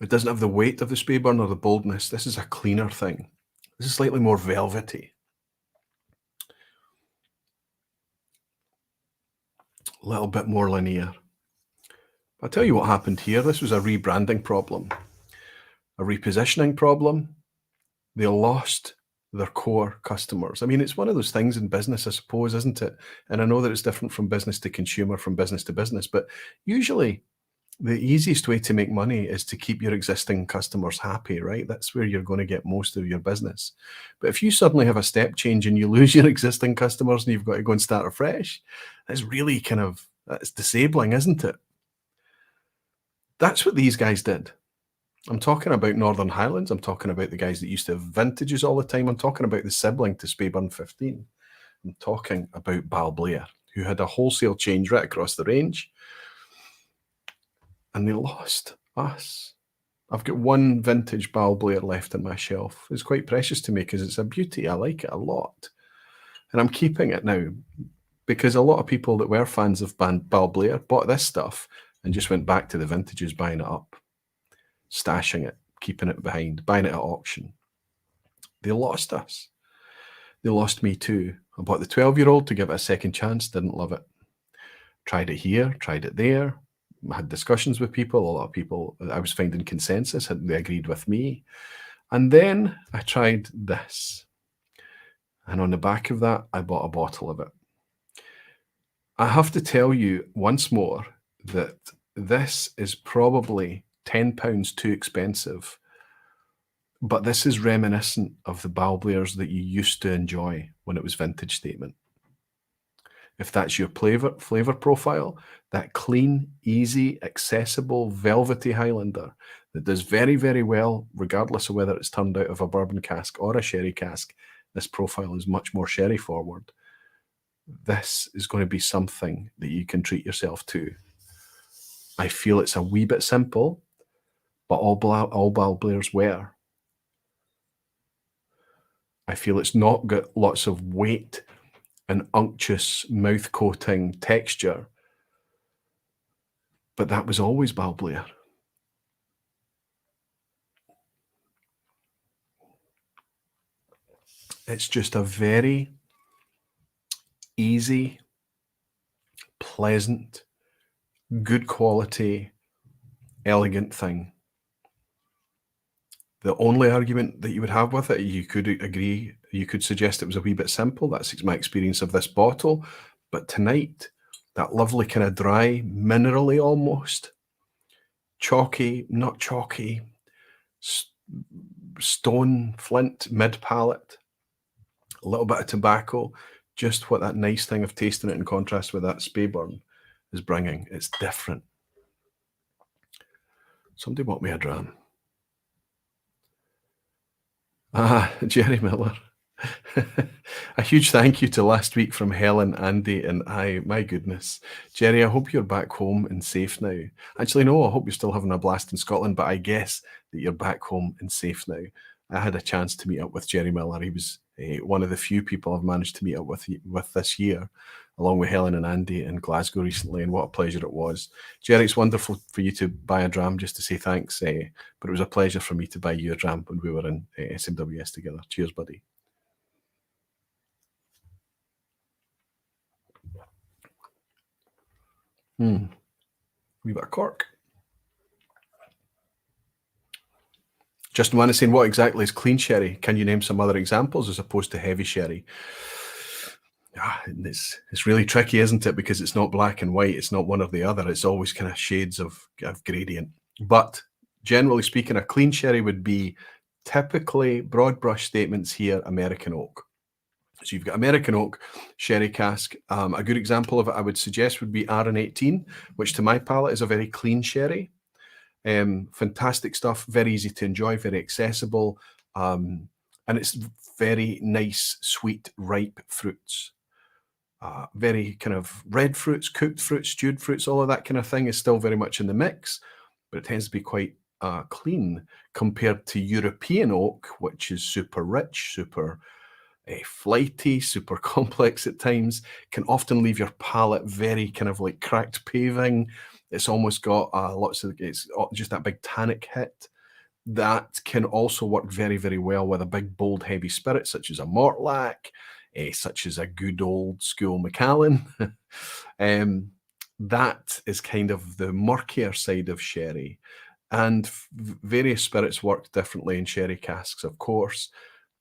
[SPEAKER 1] It doesn't have the weight of the Speyburn or the boldness. This is a cleaner thing. This is slightly more velvety. A little bit more linear. I'll tell you what happened here. This was a rebranding problem, a repositioning problem. They lost their core customers. I mean, it's one of those things in business, I suppose, isn't it? And I know that it's different from business to consumer, from business to business, but usually the easiest way to make money is to keep your existing customers happy, right? That's where you're going to get most of your business. But if you suddenly have a step change and you lose your existing customers and you've got to go and start afresh, that's really that's disabling, isn't it? That's what these guys did. I'm talking about Northern Highlands. I'm talking about the guys that used to have vintages all the time. I'm talking about the sibling to Speyburn 15. I'm talking about Balblair, who had a wholesale change right across the range. And they lost us. I've got one vintage Balblair left on my shelf. It's quite precious to me because it's a beauty. I like it a lot. And I'm keeping it now because a lot of people that were fans of Balblair bought this stuff and just went back to the vintages, buying it up, stashing it, keeping it behind, buying it at auction. They lost us. They lost me too. I bought the 12-year-old to give it a second chance, didn't love it. Tried it here, tried it there. I had discussions with people. A lot of people, I was finding consensus, they agreed with me. And then I tried this. And on the back of that, I bought a bottle of it. I have to tell you once more that this is probably £10 too expensive, but this is reminiscent of the Balblairs that you used to enjoy when it was vintage statement. If that's your flavor profile, that clean, easy, accessible, velvety Highlander that does very, very well, regardless of whether it's turned out of a bourbon cask or a sherry cask, this profile is much more sherry forward. This is going to be something that you can treat yourself to. I feel it's a wee bit simple, but all Balblairs were. I feel it's not got lots of weight and unctuous mouth coating texture, but that was always Balblair. It's just a very easy, pleasant, good quality, elegant thing. The only argument that you would have with it, you could agree, you could suggest it was a wee bit simple. That's my experience of this bottle. But tonight, that lovely kind of dry, minerally almost, chalky, not chalky, stone, flint, mid-palate, a little bit of tobacco, just what that nice thing of tasting it in contrast with that Speyburn is bringing. It's different. Somebody bought me a dram. Jerry Miller. A huge thank you to last week from Helen, Andy, and I. My goodness. Jerry, I hope you're back home and safe now. Actually, no, I hope you're still having a blast in Scotland, but I guess that you're back home and safe now. I had a chance to meet up with Jerry Miller. He was one of the few people I've managed to meet up with this year, along with Helen and Andy in Glasgow recently, and what a pleasure it was. Jerry, it's wonderful for you to buy a dram just to say thanks, but it was a pleasure for me to buy you a dram when we were in SMWS together. Cheers, buddy. Wee bit of cork. Justin Wan is saying, what exactly is clean sherry? Can you name some other examples as opposed to heavy sherry? It's really tricky, isn't it? Because it's not black and white. It's not one or the other. It's always kind of shades of gradient. But generally speaking, a clean sherry would be typically, broad brush statements here, American oak. So you've got American oak, sherry cask. A good example of it I would suggest would be RN18, which to my palate is a very clean sherry. Fantastic stuff, very easy to enjoy, very accessible, and it's very nice, sweet, ripe fruits. Very kind of red fruits, cooked fruits, stewed fruits, all of that kind of thing is still very much in the mix, but it tends to be quite clean compared to European oak, which is super rich, super flighty, super complex at times, can often leave your palate very kind of like cracked paving. It's almost got it's just that big tannic hit. That can also work very, very well with a big, bold, heavy spirit, such as a Mortlach, such as a good old school Macallan. That is kind of the murkier side of sherry. And various spirits work differently in sherry casks, of course,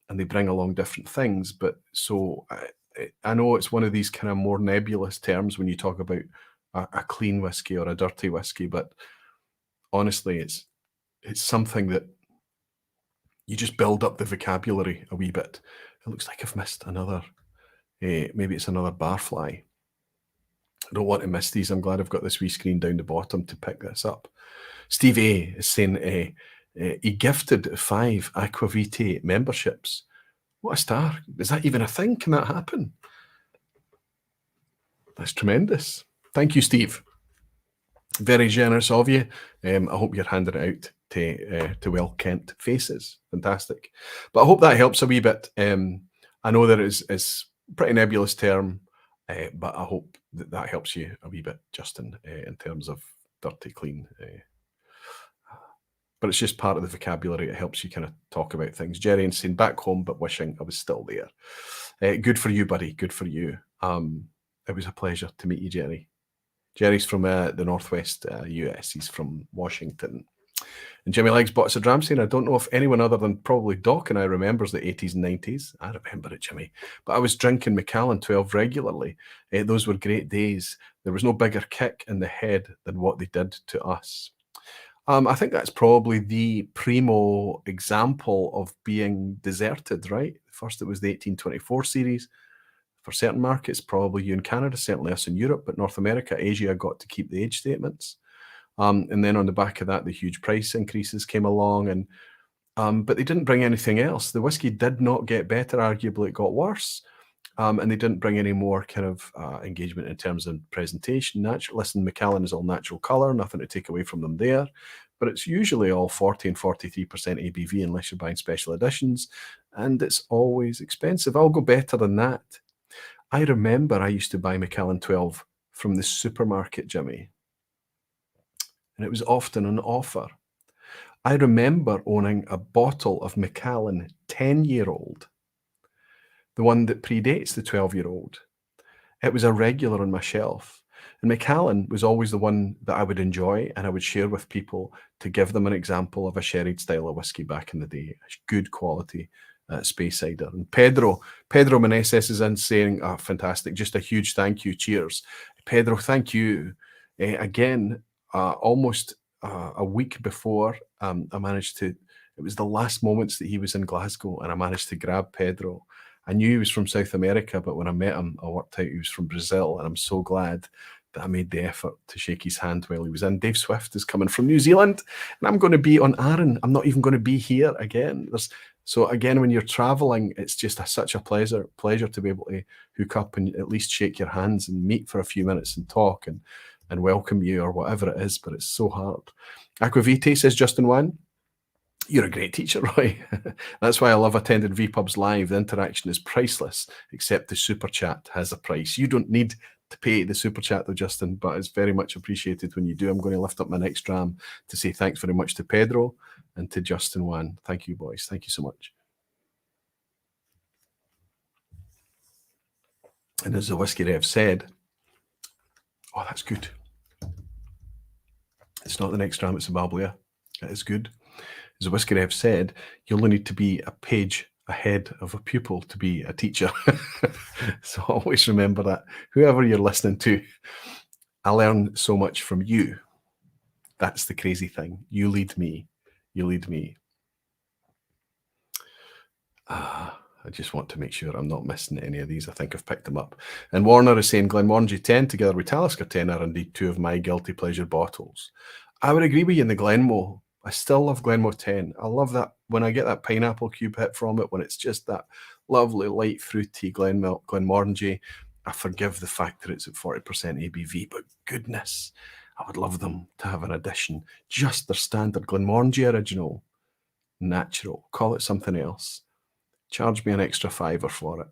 [SPEAKER 1] and they bring along different things. But so I know it's one of these kind of more nebulous terms when you talk about a clean whiskey or a dirty whiskey, but honestly, it's something that you just build up the vocabulary a wee bit. It looks like I've missed another, maybe it's another barfly. I don't want to miss these. I'm glad I've got this wee screen down the bottom to pick this up. Steve A is saying he gifted 5 Aquavitae memberships. What a star. Is that even a thing? Can that happen? That's tremendous. Thank you, Steve. Very generous of you. I hope you're handing it out to well-kent faces. Fantastic. But I hope that helps a wee bit. I know that it's a pretty nebulous term, but I hope that helps you a wee bit, Justin, in terms of dirty, clean. But it's just part of the vocabulary. It helps you kind of talk about things. Jerry and saying back home, but wishing I was still there. Good for you, buddy. Good for you. It was a pleasure to meet you, Jerry. Jerry's from the Northwest US. He's from Washington. And Jimmy likes bought us a dram saying, I don't know if anyone other than probably Doc and I remembers the 80s and 90s. I remember it, Jimmy. But I was drinking Macallan 12 regularly. Those were great days. There was no bigger kick in the head than what they did to us. I think that's probably the primo example of being deserted, right? First, it was the 1824 series. For certain markets, probably you in Canada, certainly us in Europe, but North America, Asia got to keep the age statements. And then on the back of that, the huge price increases came along, and but they didn't bring anything else. The whiskey did not get better. Arguably, it got worse. And they didn't bring any more kind of engagement in terms of presentation. Listen, Macallan is all natural colour, nothing to take away from them there. But it's usually all 40 and 43% ABV unless you're buying special editions. And it's always expensive. I'll go better than that. I remember I used to buy Macallan 12 from the supermarket, Jimmy. And it was often on offer. I remember owning a bottle of Macallan 10-year-old, the one that predates the 12-year-old. It was a regular on my shelf. And Macallan was always the one that I would enjoy and I would share with people to give them an example of a sherried style of whiskey back in the day. Good quality Speyside. And Pedro Meneses is in saying, oh, fantastic, just a huge thank you, cheers. Pedro, thank you. Again, almost a week before I managed to, it was the last moments that he was in Glasgow and I managed to grab Pedro. I knew he was from South America, but when I met him, I worked out he was from Brazil, and I'm so glad that I made the effort to shake his hand while he was in. Dave Swift is coming from New Zealand, and I'm going to be on Arran. I'm not even going to be here again. So again, when you're traveling, it's just such a pleasure to be able to hook up and at least shake your hands and meet for a few minutes and talk and welcome you or whatever it is, but it's so hard. Aquavite, says Justin Wan. You're a great teacher, Roy. That's why I love attending vPubs live. The interaction is priceless, except the super chat has a price. You don't need to pay the super chat though, Justin, but it's very much appreciated when you do. I'm going to lift up my next dram to say thanks very much to Pedro and to Justin Wan. Thank you, boys. Thank you so much. And as the Whiskey Rev said, oh, that's good. It's not the next dram, it's a Balblair. It is good. As the Whiskey Rev said, you only need to be a page ahead of a pupil to be a teacher. So always remember that. Whoever you're listening to, I learn so much from you. That's the crazy thing. You lead me. You lead me. I just want to make sure I'm not missing any of these. I think I've picked them up. And Warner is saying Glenmorangie G10 together with Talisker 10 are indeed two of my guilty pleasure bottles. I would agree with you in the Glenmoe. I still love Glenmoe 10. I love that when I get that pineapple cube hit from it, when it's just that lovely, light, fruity Glenmorangie. I forgive the fact that it's at 40% ABV, but goodness, I would love them to have an addition. Just their standard Glenmorangie original, natural, call it something else. Charge me an extra $5 for it.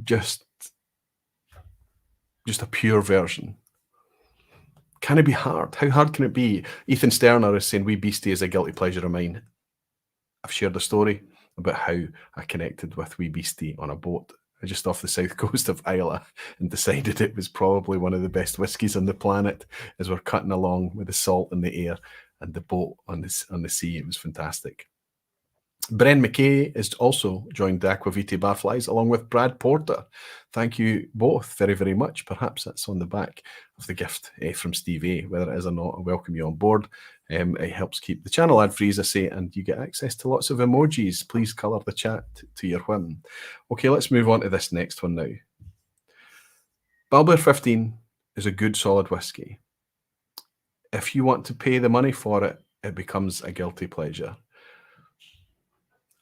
[SPEAKER 1] Just a pure version. Can it be hard? How hard can it be? Ethan Sterner is saying Wee Beastie is a guilty pleasure of mine. I've shared a story about how I connected with Wee Beastie on a boat just off the south coast of Islay and decided it was probably one of the best whiskies on the planet as we're cutting along with the salt in the air and the boat on the sea. It was fantastic. Bren McKay is also joined the Aquavite Barflies along with Brad Porter. Thank you both very, very much. Perhaps that's on the back of the gift from Steve A. Whether it is or not, I welcome you on board. It helps keep the channel ad-free, as I say, and you get access to lots of emojis. Please colour the chat to your whim. Okay, let's move on to this next one now. Balblair 15 is a good, solid whiskey. If you want to pay the money for it, it becomes a guilty pleasure.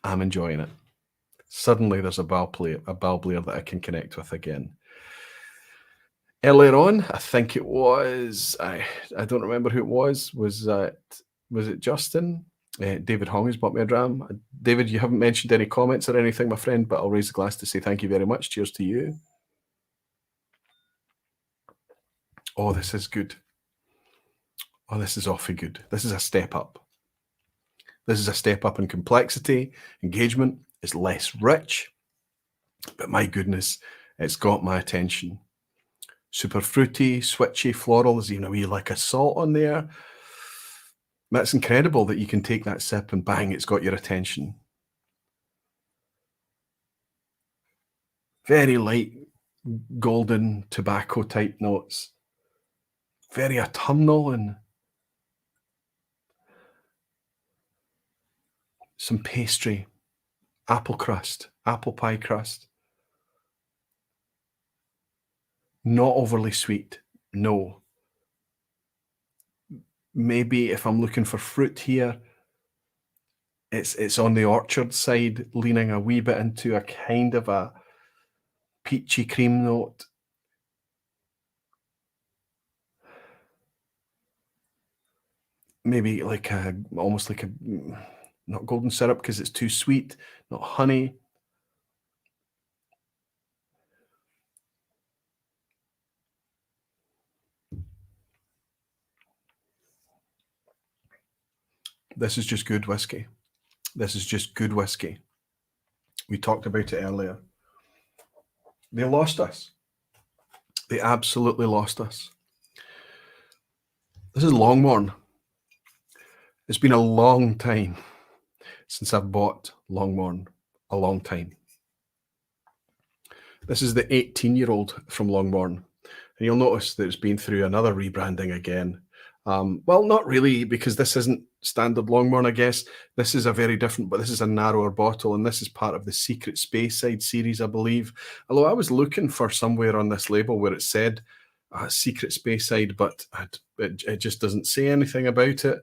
[SPEAKER 1] I'm enjoying it. Suddenly there's a Balblair that I can connect with again. Earlier on, I think it was, I don't remember who it was. Was it Justin? David Hong has bought me a dram. David, you haven't mentioned any comments or anything, my friend, but I'll raise the glass to say thank you very much. Cheers to you. Oh, this is good. Oh, this is awfully good. This is a step up. This is a step up in complexity, engagement. It's less rich, but my goodness, it's got my attention. Super fruity, switchy, floral. There's even a wee like a salt on there. That's incredible that you can take that sip and bang, it's got your attention. Very light, golden tobacco type notes. Very autumnal and some pastry, apple crust, apple pie crust. Not overly sweet, no. Maybe if I'm looking for fruit here, it's on the orchard side, leaning a wee bit into a kind of a peachy cream note. Maybe like almost like a, not golden syrup because it's too sweet, not honey. This is just good whiskey. This is just good whiskey. We talked about it earlier. They lost us. They absolutely lost us. This is Longmorn. It's been a long time since I've bought Longmorn. A long time. This is the 18-year-old from Longmorn. And you'll notice that it's been through another rebranding again. Well, not really, because this isn't standard Longmorn, I guess. This is a very different, but this is a narrower bottle, and this is part of the Secret Speyside series, I believe. Although I was looking for somewhere on this label where it said Secret Speyside, but it just doesn't say anything about it.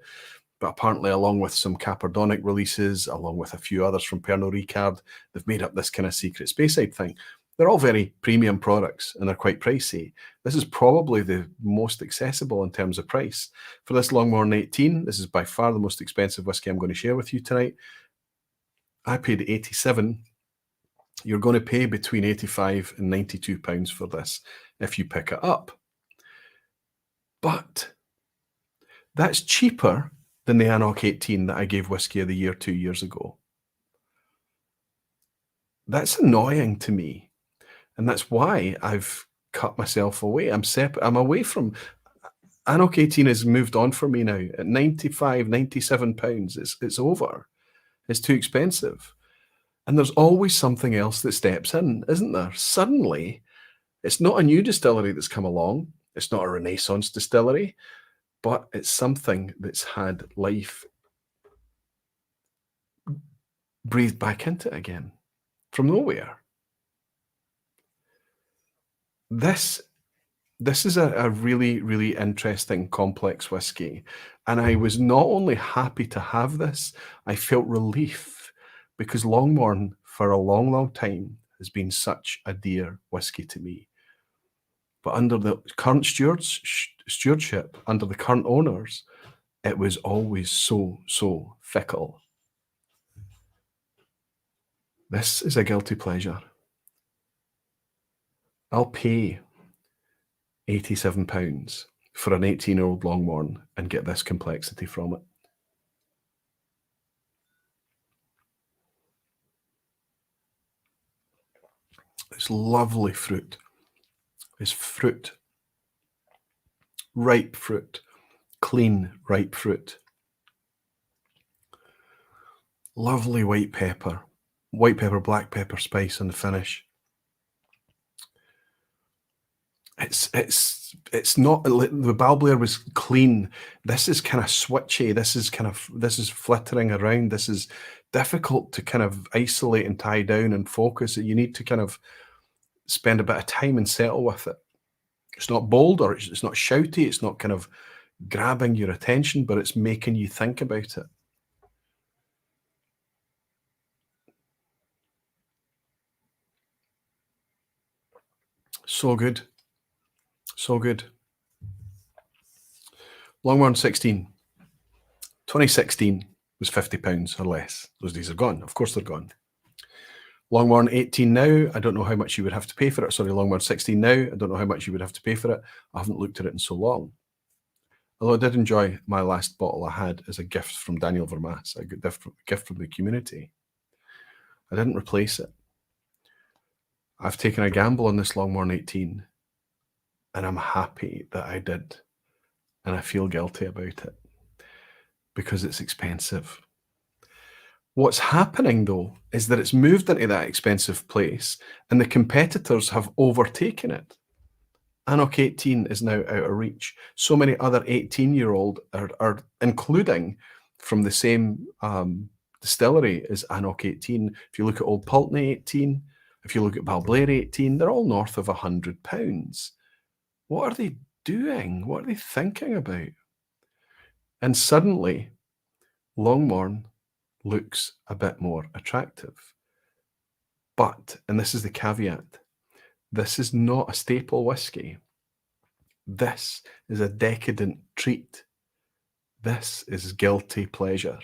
[SPEAKER 1] But apparently, along with some Capardonic releases, along with a few others from Pernod Ricard, they've made up this kind of Secret Speyside thing. They're all very premium products and they're quite pricey. This is probably the most accessible in terms of price. For this Longmorn 18, this is by far the most expensive whiskey I'm going to share with you tonight. I paid 87. You're going to pay between 85 and 92 pounds for this if you pick it up. But that's cheaper than the Anok 18 that I gave Whiskey of the Year 2 years ago. That's annoying to me. And that's why I've cut myself away. I'm away from... Anok 18 has moved on for me now. At 95, 97 pounds, it's over. It's too expensive. And there's always something else that steps in, isn't there? Suddenly, it's not a new distillery that's come along. It's not a Renaissance distillery, but it's something that's had life breathed back into it again from nowhere. This is a really, really interesting, complex whiskey. And I was not only happy to have this, I felt relief because Longmorn for a long, long time has been such a dear whiskey to me. But under the current stewardship, under the current owners, it was always so, so fickle. This is a guilty pleasure. I'll pay £87 for an 18-year-old Longmorn and get this complexity from it. It's lovely fruit. It's fruit. Ripe fruit. Clean, ripe fruit. Lovely white pepper. White pepper, black pepper spice on the finish. It's not, the Balblair was clean. This is kind of switchy. This is flittering around. This is difficult to kind of isolate and tie down and focus. You need to kind of spend a bit of time and settle with it. It's not bold or it's not shouty. It's not kind of grabbing your attention, but it's making you think about it. So good. So good. Longmorn 16. 2016 was £50 or less. Those days are gone. Of course they're gone. Longmorn 18 now, I don't know how much you would have to pay for it. Sorry, Longmorn 16 now, I don't know how much you would have to pay for it. I haven't looked at it in so long. Although I did enjoy my last bottle I had as a gift from Daniel Vermaas, a gift from the community. I didn't replace it. I've taken a gamble on this Longmorn 18. And I'm happy that I did. And I feel guilty about it because it's expensive. What's happening, though, is that it's moved into that expensive place and the competitors have overtaken it. Anok 18 is now out of reach. So many other 18-year-old are including from the same distillery as Anok 18. If you look at Old Pulteney 18, if you look at Balblair 18, they're all north of £100. What are they doing? What are they thinking about? And suddenly, Longmorn looks a bit more attractive. But, and this is the caveat, this is not a staple whiskey. This is a decadent treat. This is guilty pleasure.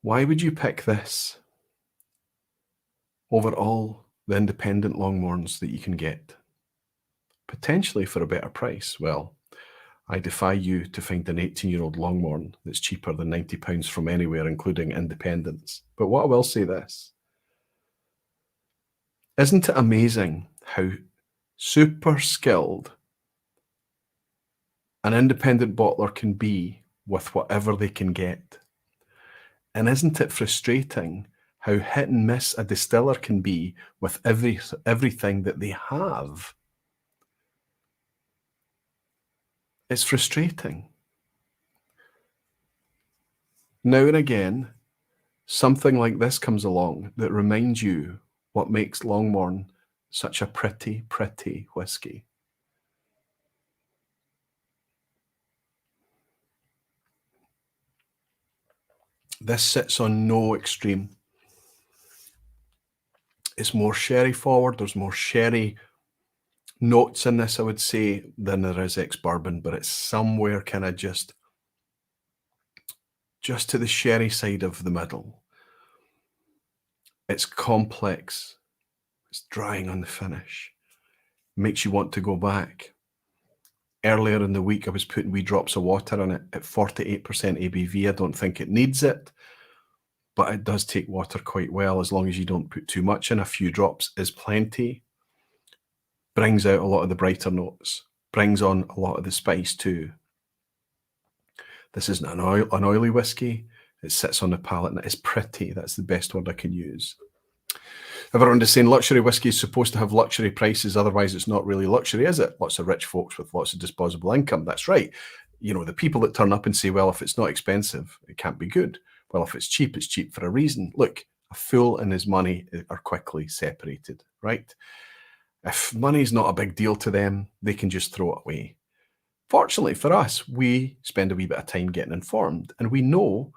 [SPEAKER 1] Why would you pick this over all the independent Longmorns that you can get? Potentially for a better price. Well, I defy you to find an 18-year-old Longmorn that's cheaper than £90 from anywhere, including independents. But what I will say this, isn't it amazing how super skilled an independent bottler can be with whatever they can get? And isn't it frustrating how hit and miss a distiller can be with everything that they have? It's frustrating. Now and again, something like this comes along that reminds you what makes Longmorn such a pretty, pretty whiskey. This sits on no extreme. It's more sherry forward. There's more sherry notes in this, I would say, than there is ex-bourbon, but it's somewhere kind of just to the sherry side of the middle. It's complex. It's drying on the finish. Makes you want to go back. Earlier in the week, I was putting wee drops of water in it at 48% ABV. I don't think it needs it, but it does take water quite well as long as you don't put too much in. A few drops is plenty. Brings out a lot of the brighter notes. Brings on a lot of the spice too. This isn't an oily whiskey. It sits on the palate and it is pretty. That's the best word I can use. Everyone is saying luxury whiskey is supposed to have luxury prices, otherwise it's not really luxury, is it? Lots of rich folks with lots of disposable income. That's right. You know, the people that turn up and say, well, if it's not expensive, it can't be good. Well, if it's cheap for a reason. Look, a fool and his money are quickly separated, right? If money's not a big deal to them, they can just throw it away. Fortunately for us, we spend a wee bit of time getting informed, and we know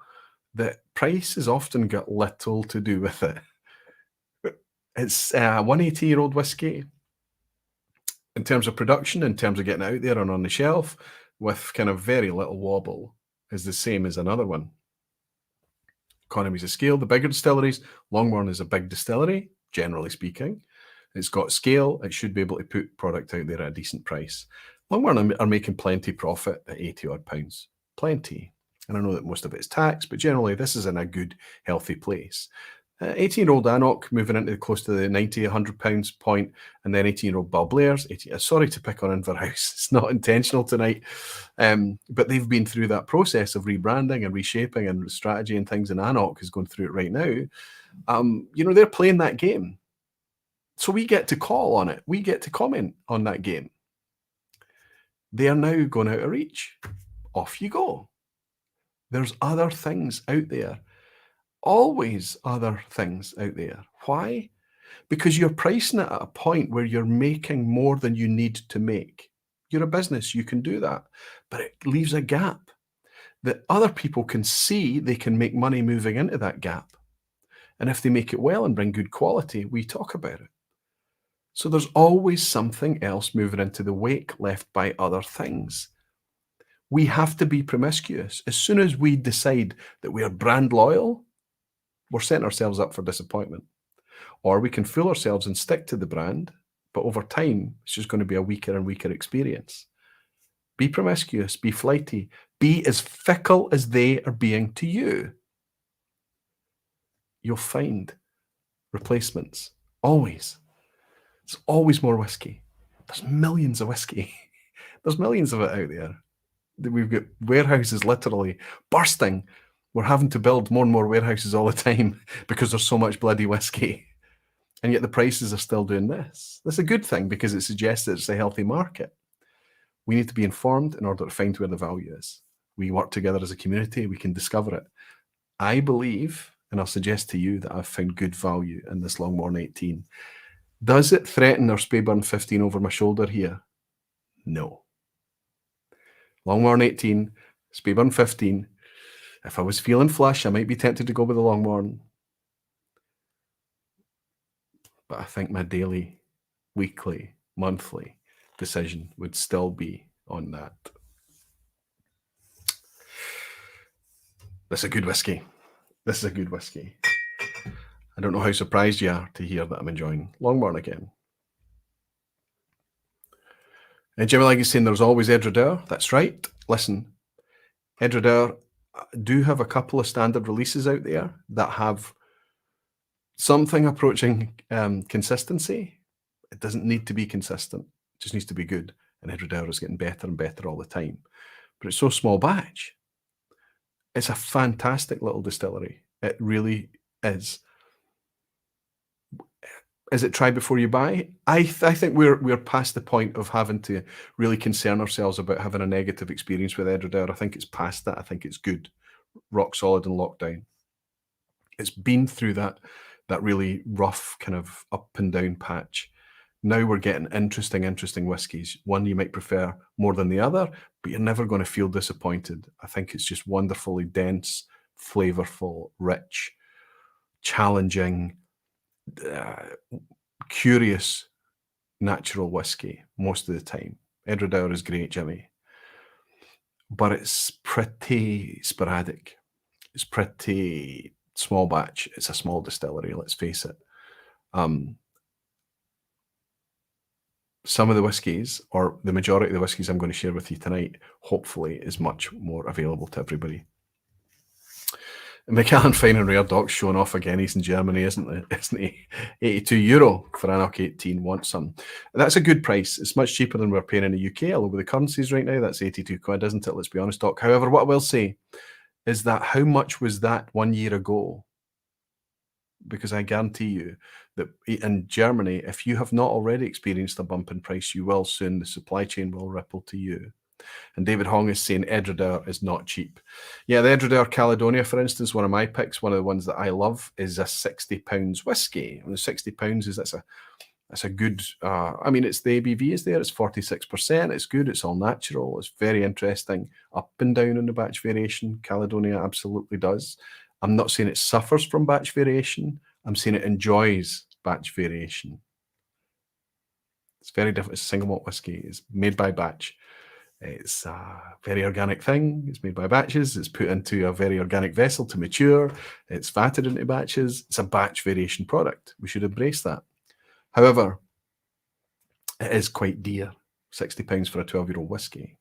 [SPEAKER 1] that price has often got little to do with it. It's a 180-year-old whiskey in terms of production, in terms of getting out there and on the shelf, with kind of very little wobble, is the same as another one. Economies of scale, the bigger distilleries. Longmorn is a big distillery, generally speaking. It's got scale. It should be able to put product out there at a decent price. Longmorn are making plenty profit at 80 odd pounds. Plenty. And I know that most of it is tax, but generally this is in a good, healthy place. 18-year-old Anok moving into close to the 90, 100 pounds point, and then 18-year-old Balblairs. Sorry to pick on Inverhouse. It's not intentional tonight. But they've been through that process of rebranding and reshaping and strategy and things, and Anok is going through it right now. You know, they're playing that game. So we get to call on it. We get to comment on that game. They are now going out of reach. Off you go. There's other things out there. Always other things out there. Why? Because you're pricing it at a point where you're making more than you need to make. You're a business, you can do that. But it leaves a gap that other people can see they can make money moving into that gap. And if they make it well and bring good quality, we talk about it. So there's always something else moving into the wake left by other things. We have to be promiscuous. As soon as we decide that we are brand loyal, we're setting ourselves up for disappointment. Or we can fool ourselves and stick to the brand, but over time, it's just going to be a weaker and weaker experience. Be promiscuous, be flighty, be as fickle as they are being to you. You'll find replacements, always. There's always more whiskey. There's millions of whiskey. There's millions of it out there. We've got warehouses literally bursting. We're having to build more and more warehouses all the time because there's so much bloody whiskey. And yet the prices are still doing this. That's a good thing because it suggests that it's a healthy market. We need to be informed in order to find where the value is. We work together as a community, we can discover it. I believe, and I'll suggest to you, that I've found good value in this Longmorn 18. Does it threaten our Speyburn 15 over my shoulder here? No. Longmorn 18, Speyburn 15. If I was feeling flush, I might be tempted to go with the Longmorn. But I think my daily, weekly, monthly decision would still be on that. This is a good whiskey. This is a good whiskey. I don't know how surprised you are to hear that I'm enjoying Longmorn again. And Jimmy Legge is saying there's always Ardnamurchan. That's right. Listen, Ardnamurchan do have a couple of standard releases out there that have something approaching consistency. It doesn't need to be consistent. It just needs to be good. And Ardnamurchan is getting better and better all the time. But it's so small batch. It's a fantastic little distillery. It really is. Is it try before you buy? I think we're past the point of having to really concern ourselves about having a negative experience with Ardnamurchan. I think it's past that. I think it's good, rock solid and locked down. It's been through that really rough kind of up and down patch. Now we're getting interesting whiskies. One you might prefer more than the other, but you're never going to feel disappointed. I think it's just wonderfully dense, flavorful, rich, challenging, curious, natural whiskey most of the time. Ardnamurchan is great, Jimmy, but it's pretty sporadic. It's pretty small batch. It's a small distillery, let's face it. Some of the whiskies, or the majority of the whiskies I'm going to share with you tonight, hopefully is much more available to everybody. Macallan Fine and Rare Doc's showing off again. He's in Germany, isn't he? €82 for Anarch 18. Want some? That's a good price. It's much cheaper than we're paying in the UK. Although with the currencies right now, that's 82 quid, isn't it? Let's be honest, Doc. However, what I will say is that how much was that 1 year ago? Because I guarantee you that in Germany, if you have not already experienced a bump in price, you will soon. The supply chain will ripple to you. And David Hong is saying Ardnamurchan is not cheap. Yeah, the Ardnamurchan Caledonia, for instance, one of my picks, one of the ones that I love, is a £60 whiskey. And the £60 is that's a good. I mean, it's the ABV is there. It's 46%. It's good. It's all natural. It's very interesting. Up and down in the batch variation. Caledonia absolutely does. I'm not saying it suffers from batch variation. I'm saying it enjoys batch variation. It's very different. It's single malt whiskey. It's made by batch. It's a very organic thing. It's made by batches. It's put into a very organic vessel to mature. It's fatted into batches. It's a batch variation product. We should embrace that. However, it is quite dear, £60 for a 12-year-old whiskey.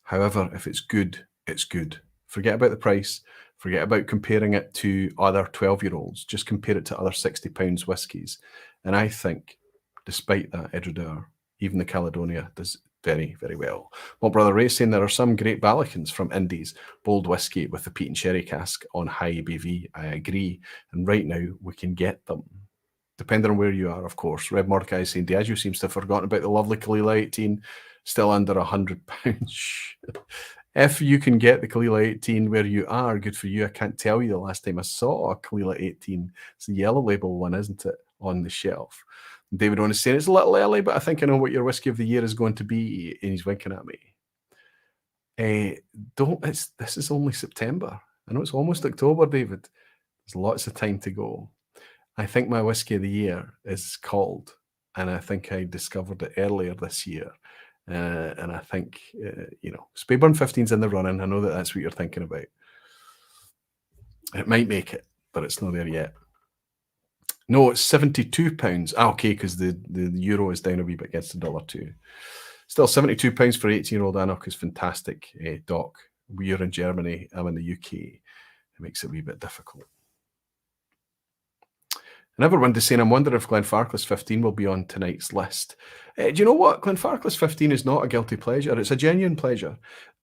[SPEAKER 1] However, if it's good, it's good. Forget about the price. Forget about comparing it to other 12-year-olds. Just compare it to other £60 whiskies. And I think, despite that, Ardnamurchan, even the Caledonia, does very, very well. Well, Brother Ray saying there are some great Ballycans from Indies, bold whiskey with the peat and sherry cask on high ABV. I agree. And right now, we can get them. Depending on where you are, of course. Red Mordecai is saying Diageo seems to have forgotten about the lovely Kalila 18, still under £100. If you can get the Kalila 18 where you are, good for you. I can't tell you the last time I saw a Kalila 18. It's the yellow label one, isn't it, on the shelf? David Owen is saying it's a little early, but I think I know what your whiskey of the year is going to be, and he's winking at me. This is only September. I know it's almost October, David. There's lots of time to go. I think my whiskey of the year is called, and I think I discovered it earlier this year. And I think, Speyburn 15's in the running. I know that that's what you're thinking about. It might make it, but it's not there yet. No, it's £72. Okay, because the euro is down a wee bit against the $1 Still, £72 for 18-year-old Anarch is fantastic, Doc. We're in Germany. I'm in the UK. It makes it a wee bit difficult. And everyone is saying, I'm wondering if Glenfarclas 15 will be on tonight's list. Do you know what? Glenfarclas 15 is not a guilty pleasure. It's a genuine pleasure.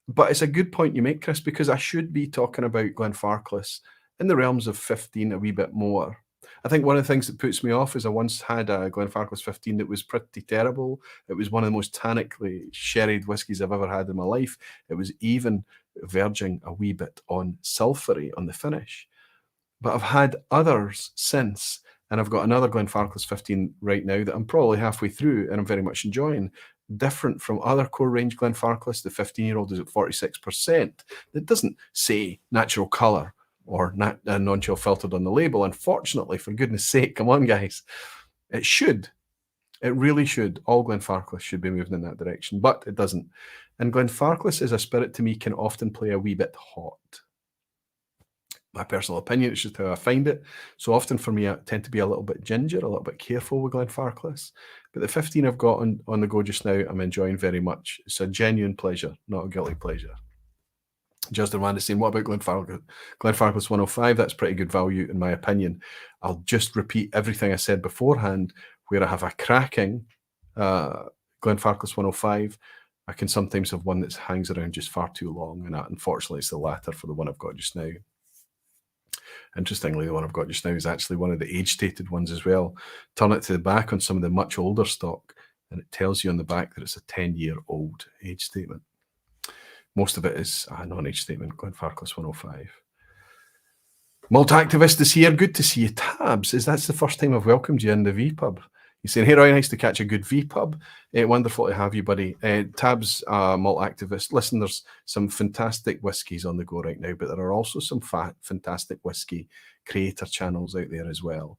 [SPEAKER 1] But it's a good point you make, Chris, because I should be talking about Glenfarclas in the realms of 15 a wee bit more. I think one of the things that puts me off is I once had a Glenfarclas 15 that was pretty terrible. It was one of the most tannically sherried whiskies I've ever had in my life. It was even verging a wee bit on sulphury on the finish. But I've had others since, and I've got another Glenfarclas 15 right now that I'm probably halfway through and I'm very much enjoying. Different from other core range Glenfarclas, the 15-year-old is at 46%. That doesn't say natural colour or non-chill filtered on the label. Unfortunately, for goodness sake, come on, guys. It should. It really should. All Glenfarclas should be moving in that direction, but it doesn't. And Glenfarclas as a spirit to me can often play a wee bit hot. My personal opinion, it's just how I find it. So often for me, I tend to be a little bit ginger, a little bit careful with Glenfarclas. But the 15 I've got on the go just now, I'm enjoying very much. It's a genuine pleasure, not a guilty pleasure. Justin Rand is saying, what about Glenfarclas 105? That's pretty good value in my opinion. I'll just repeat everything I said beforehand, where I have a cracking Glenfarclas 105. I can sometimes have one that hangs around just far too long, and that, unfortunately, it's the latter for the one I've got just now. Interestingly, the one I've got just now is actually one of the age-stated ones as well. Turn it to the back on some of the much older stock, and it tells you on the back that it's a 10-year-old age statement. Most of it is a non-age statement, Glenfarclas 105. Malt Activist is here. Good to see you. Tabs, that's the first time I've welcomed you in the vPub. You're saying, hey, Roy, nice to catch a good vPub. Wonderful to have you, buddy. Tabs, Malt Activist. Listen, there's some fantastic whiskies on the go right now, but there are also some fantastic whiskey creator channels out there as well.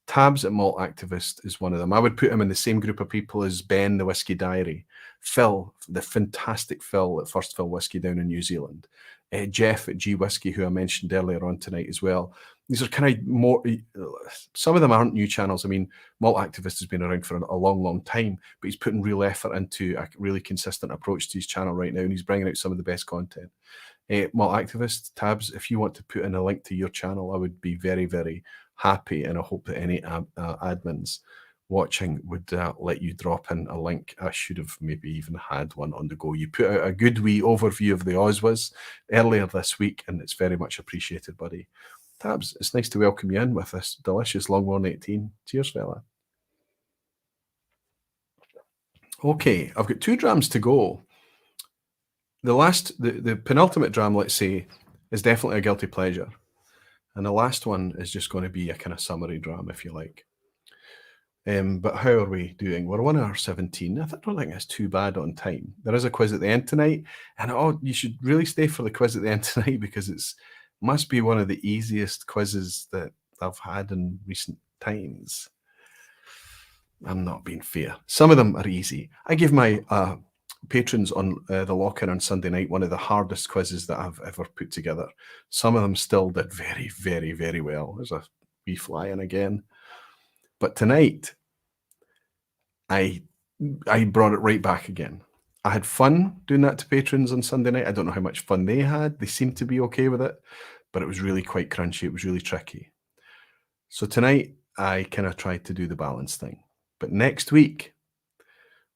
[SPEAKER 1] Tabs at Malt Activist is one of them. I would put him in the same group of people as Ben, the Whiskey Diary, Phil, the fantastic Phil at First Fill Whiskey down in New Zealand, Jeff at G Whiskey, who I mentioned earlier on tonight as well. These are kind of more, some of them aren't new channels. I mean, Malt Activist has been around for a long, long time, but he's putting real effort into a really consistent approach to his channel right now, and he's bringing out some of the best content. Malt Activist, Tabs, if you want to put in a link to your channel, I would be very, very happy, and I hope that any admins watching would let you drop in a link. I should have maybe even had one on the go. You put out a good wee overview of the OSWAs earlier this week, and it's very much appreciated, buddy. Tabs, it's nice to welcome you in with this delicious Longmorn 18. Cheers, fella. Okay, I've got 2 drams to go. The penultimate dram, let's say, is definitely a guilty pleasure. And the last one is just going to be a kind of summary dram, if you like. But how are we doing? We're 1 hour 17. I don't think that's too bad on time. There is a quiz at the end tonight. And you should really stay for the quiz at the end tonight, because it's must be one of the easiest quizzes that I've had in recent times. I'm not being fair. Some of them are easy. I give my patrons on the lock-in on Sunday night one of the hardest quizzes that I've ever put together. Some of them still did very, very, very well. There's a wee fly in again. But tonight, I brought it right back again. I had fun doing that to patrons on Sunday night. I don't know how much fun they had. They seemed to be okay with it, but it was really quite crunchy. It was really tricky. So tonight, I kind of tried to do the balance thing. But next week,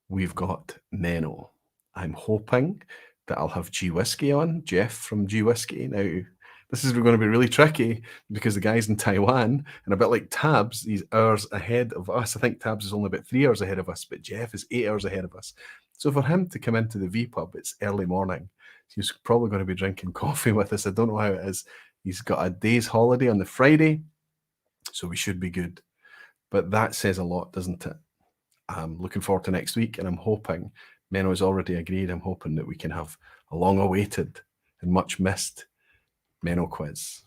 [SPEAKER 1] we've got Menno. I'm hoping that I'll have G Whiskey on, Jeff from G Whiskey. Now, this is going to be really tricky because the guy's in Taiwan, and a bit like Tabs, he's hours ahead of us. I think Tabs is only about 3 hours ahead of us, but Jeff is 8 hours ahead of us. So for him to come into the vPub, it's early morning. He's probably going to be drinking coffee with us. I don't know how it is. He's got a day's holiday on the Friday, so we should be good. But that says a lot, doesn't it? I'm looking forward to next week, and I'm hoping, Menno has already agreed, I'm hoping that we can have a long-awaited and much-missed Menno quiz.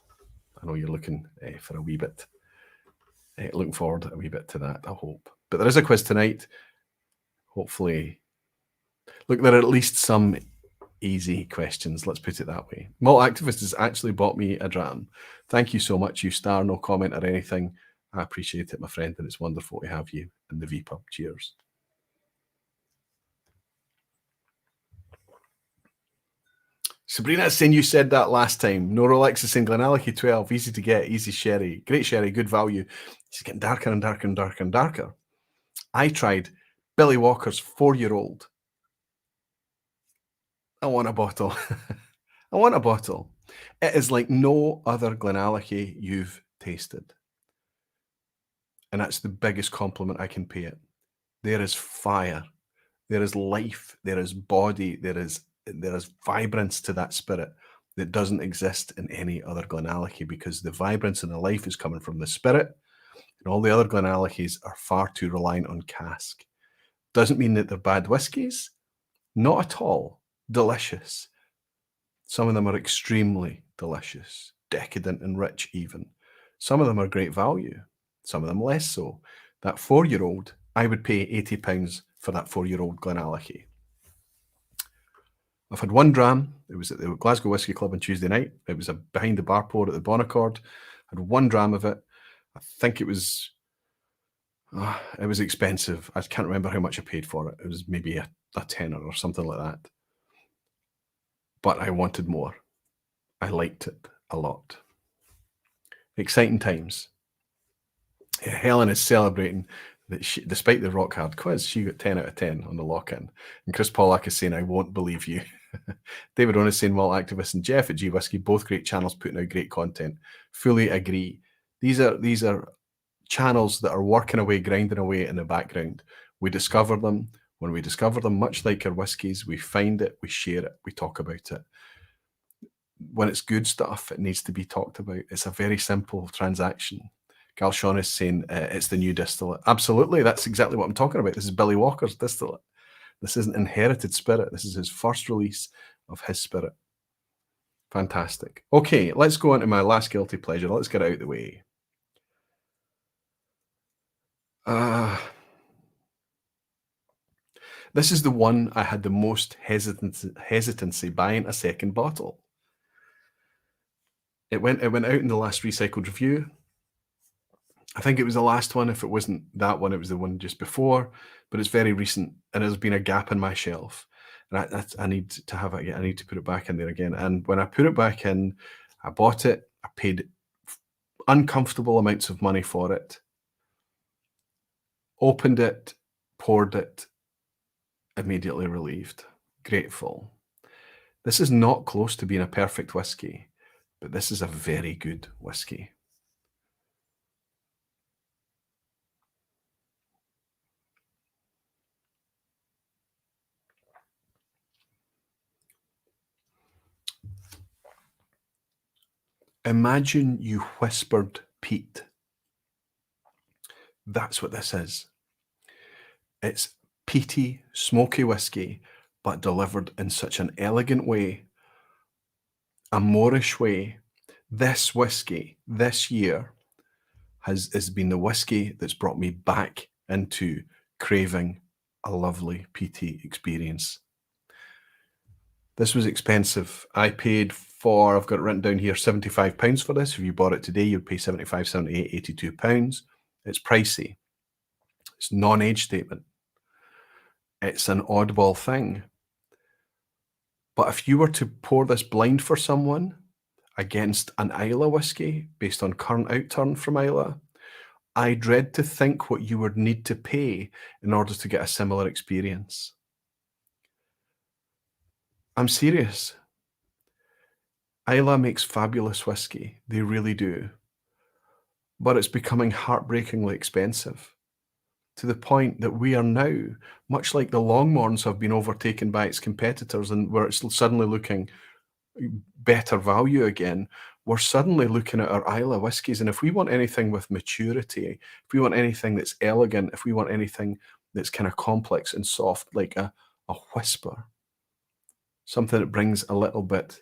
[SPEAKER 1] I know you're looking for a wee bit, looking forward a wee bit to that, I hope. But there is a quiz tonight. Hopefully, look, there are at least some easy questions, let's put it that way. Malt Activist has actually bought me a dram. Thank you so much, you star, no comment or anything. I appreciate it, my friend, and it's wonderful to have you in the vPub. Cheers. Sabrina's saying you said that last time. No Rolexis in Glenallachie 12, easy to get, easy sherry, great sherry, good value. It's getting darker and darker and darker and darker. I tried Billy Walker's 4-year-old. I want a bottle. I want a bottle. It is like no other Glenallachie you've tasted. And that's the biggest compliment I can pay it. There is fire. There is life. There is body. There is vibrance to that spirit that doesn't exist in any other Glenallachie, because the vibrance and the life is coming from the spirit, and all the other Glenallachies are far too reliant on cask. Doesn't mean that they're bad whiskies. Not at all. Delicious. Some of them are extremely delicious, decadent and rich even. Some of them are great value. Some of them less so. That 4-year-old, I would pay £80 for that 4-year-old Glenallachie. I've had 1 dram. It was at the Glasgow Whisky Club on Tuesday night. It was behind the bar pour at the Bonaccord. I had 1 dram of it. I think it was expensive. I can't remember how much I paid for it. It was maybe a tenner or something like that. But I wanted more. I liked it a lot. Exciting times. Yeah, Helen is celebrating that despite the rock hard quiz, she got 10 out of 10 on the lock-in. And Chris Pollack is saying, I won't believe you. David Owen is saying, Malt Activist and Jeff at G Whisky, both great channels putting out great content. Fully agree. These are channels that are working away, grinding away in the background. We discover them. When we discover them, much like our whiskies, we find it, we share it, we talk about it. When it's good stuff, it needs to be talked about. It's a very simple transaction. Gal Sean is saying it's the new distillate. Absolutely, that's exactly what I'm talking about. This is Billy Walker's distillate. This isn't inherited spirit. This is his first release of his spirit. Fantastic. Okay, let's go on to my last guilty pleasure. Let's get it out of the way. This is the one I had the most hesitancy buying a second bottle. It went out in the last recycled review. I think it was the last one. If it wasn't that one, it was the one just before, but it's very recent and there's been a gap in my shelf. And I need to have it again. I need to put it back in there again. And when I put it back in, I bought it. I paid uncomfortable amounts of money for it. Opened it, poured it, immediately relieved, grateful. This is not close to being a perfect whiskey, but this is a very good whiskey. Imagine you whispered peat. That's what this is. It's peaty, smoky whiskey, but delivered in such an elegant way, a Moorish way. This whiskey this year has been the whiskey that's brought me back into craving a lovely peaty experience. This was expensive. I paid for, I've got it written down here, £75 for this. If you bought it today, you'd pay 75, 78, £82. It's pricey. It's non-age statement. It's an oddball thing. But if you were to pour this blind for someone against an Islay whiskey based on current outturn from Islay, I dread to think what you would need to pay in order to get a similar experience. I'm serious. Islay makes fabulous whiskey. They really do. But it's becoming heartbreakingly expensive, to the point that we are now, much like the Longmorns have been overtaken by its competitors and where it's suddenly looking better value again, we're suddenly looking at our Islay whiskies. And if we want anything with maturity, if we want anything that's elegant, if we want anything that's kind of complex and soft, like a whisper, something that brings a little bit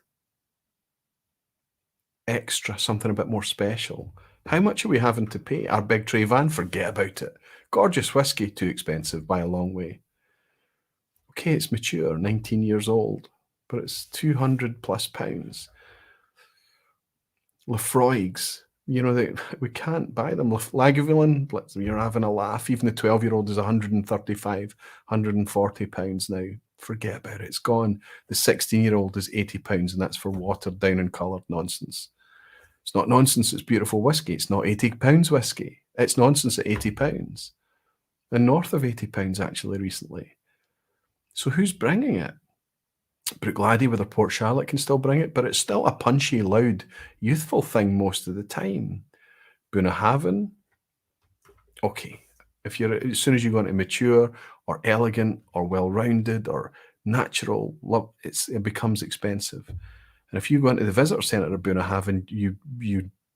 [SPEAKER 1] extra, something a bit more special, how much are we having to pay? Our big tray van, forget about it. Gorgeous whiskey, too expensive by a long way. Okay, it's mature, 19 years old, but it's £200+ Lafroigs, you know, we can't buy them. Lagavulin, you're having a laugh. Even the 12-year-old is £135, £140 now. Forget about it. It's gone. The 16-year-old is £80, and that's for watered down and coloured nonsense. It's not nonsense. It's beautiful whiskey. It's not £80 whiskey. It's nonsense at £80. And north of £80 actually recently. So who's bringing it? Bruichladdich with a Port Charlotte can still bring it, but it's still a punchy, loud, youthful thing most of the time. Bunnahabhain, okay. If you're, as soon as you go into mature or elegant or well-rounded or natural, it becomes expensive. And if you go into the visitor centre of Bunnahabhain, you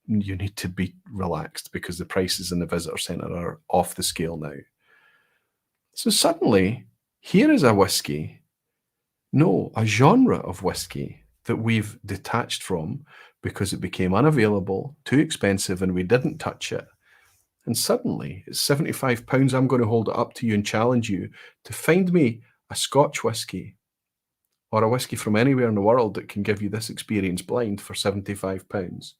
[SPEAKER 1] need to be relaxed because the prices in the visitor centre are off the scale now. So suddenly, here is a whiskey, no, a genre of whiskey that we've detached from because it became unavailable, too expensive, and we didn't touch it. And suddenly, it's £75. I'm going to hold it up to you and challenge you to find me a Scotch whiskey or a whiskey from anywhere in the world that can give you this experience blind for £75.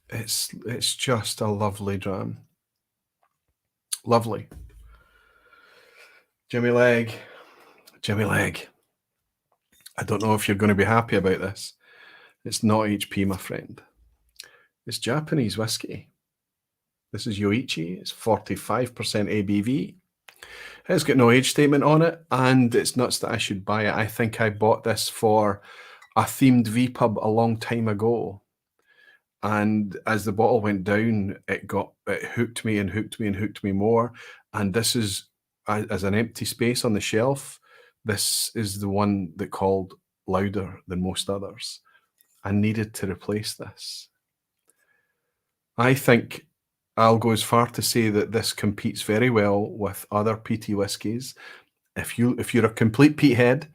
[SPEAKER 1] It's just a lovely dram. Lovely. Jimmy Legg. I don't know if you're going to be happy about this. It's not HP, my friend. It's Japanese whiskey. This is Yoichi. It's 45% ABV. It's got no age statement on it, and it's nuts that I should buy it. I think I bought this for a themed vPub a long time ago. And as the bottle went down, it hooked me and hooked me and hooked me more. And this is, as an empty space on the shelf, this is the one that called louder than most others. I needed to replace this. I think I'll go as far to say that this competes very well with other peaty whiskies. If you're a complete peat head,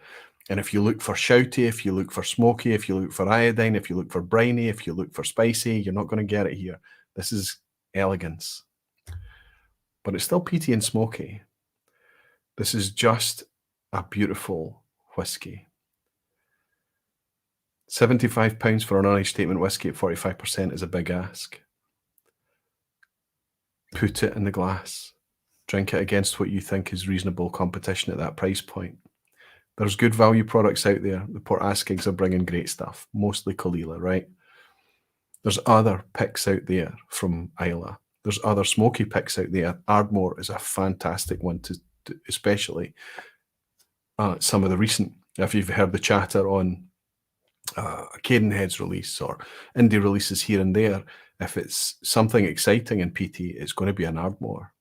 [SPEAKER 1] and if you look for shouty, if you look for smoky, if you look for iodine, if you look for briny, if you look for spicy, you're not going to get it here. This is elegance. But it's still peaty and smoky. This is just a beautiful whiskey. £75 for an honest statement whiskey at 45% is a big ask. Put it in the glass. Drink it against what you think is reasonable competition at that price point. There's good value products out there. The Port Askegs are bringing great stuff, mostly Caol Ila, right? There's other picks out there from Islay. There's other smoky picks out there. Ardmore is a fantastic one, especially some of the recent, if you've heard the chatter on Cadenhead's release or indie releases here and there, if it's something exciting and peaty, it's going to be an Ardmore.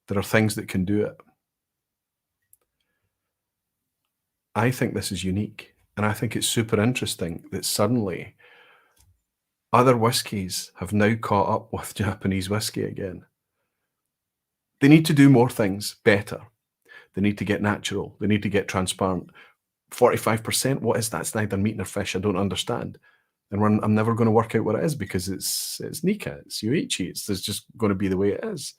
[SPEAKER 1] There are things that can do it. I think this is unique, and I think it's super interesting that suddenly other whiskies have now caught up with Japanese whiskey again. They need to do more things better. They need to get natural. They need to get transparent. 45%, what is that? It's neither meat nor fish. I don't understand. And I'm never going to work out what it is because it's Nika, it's Yoichi. It's just going to be the way it is.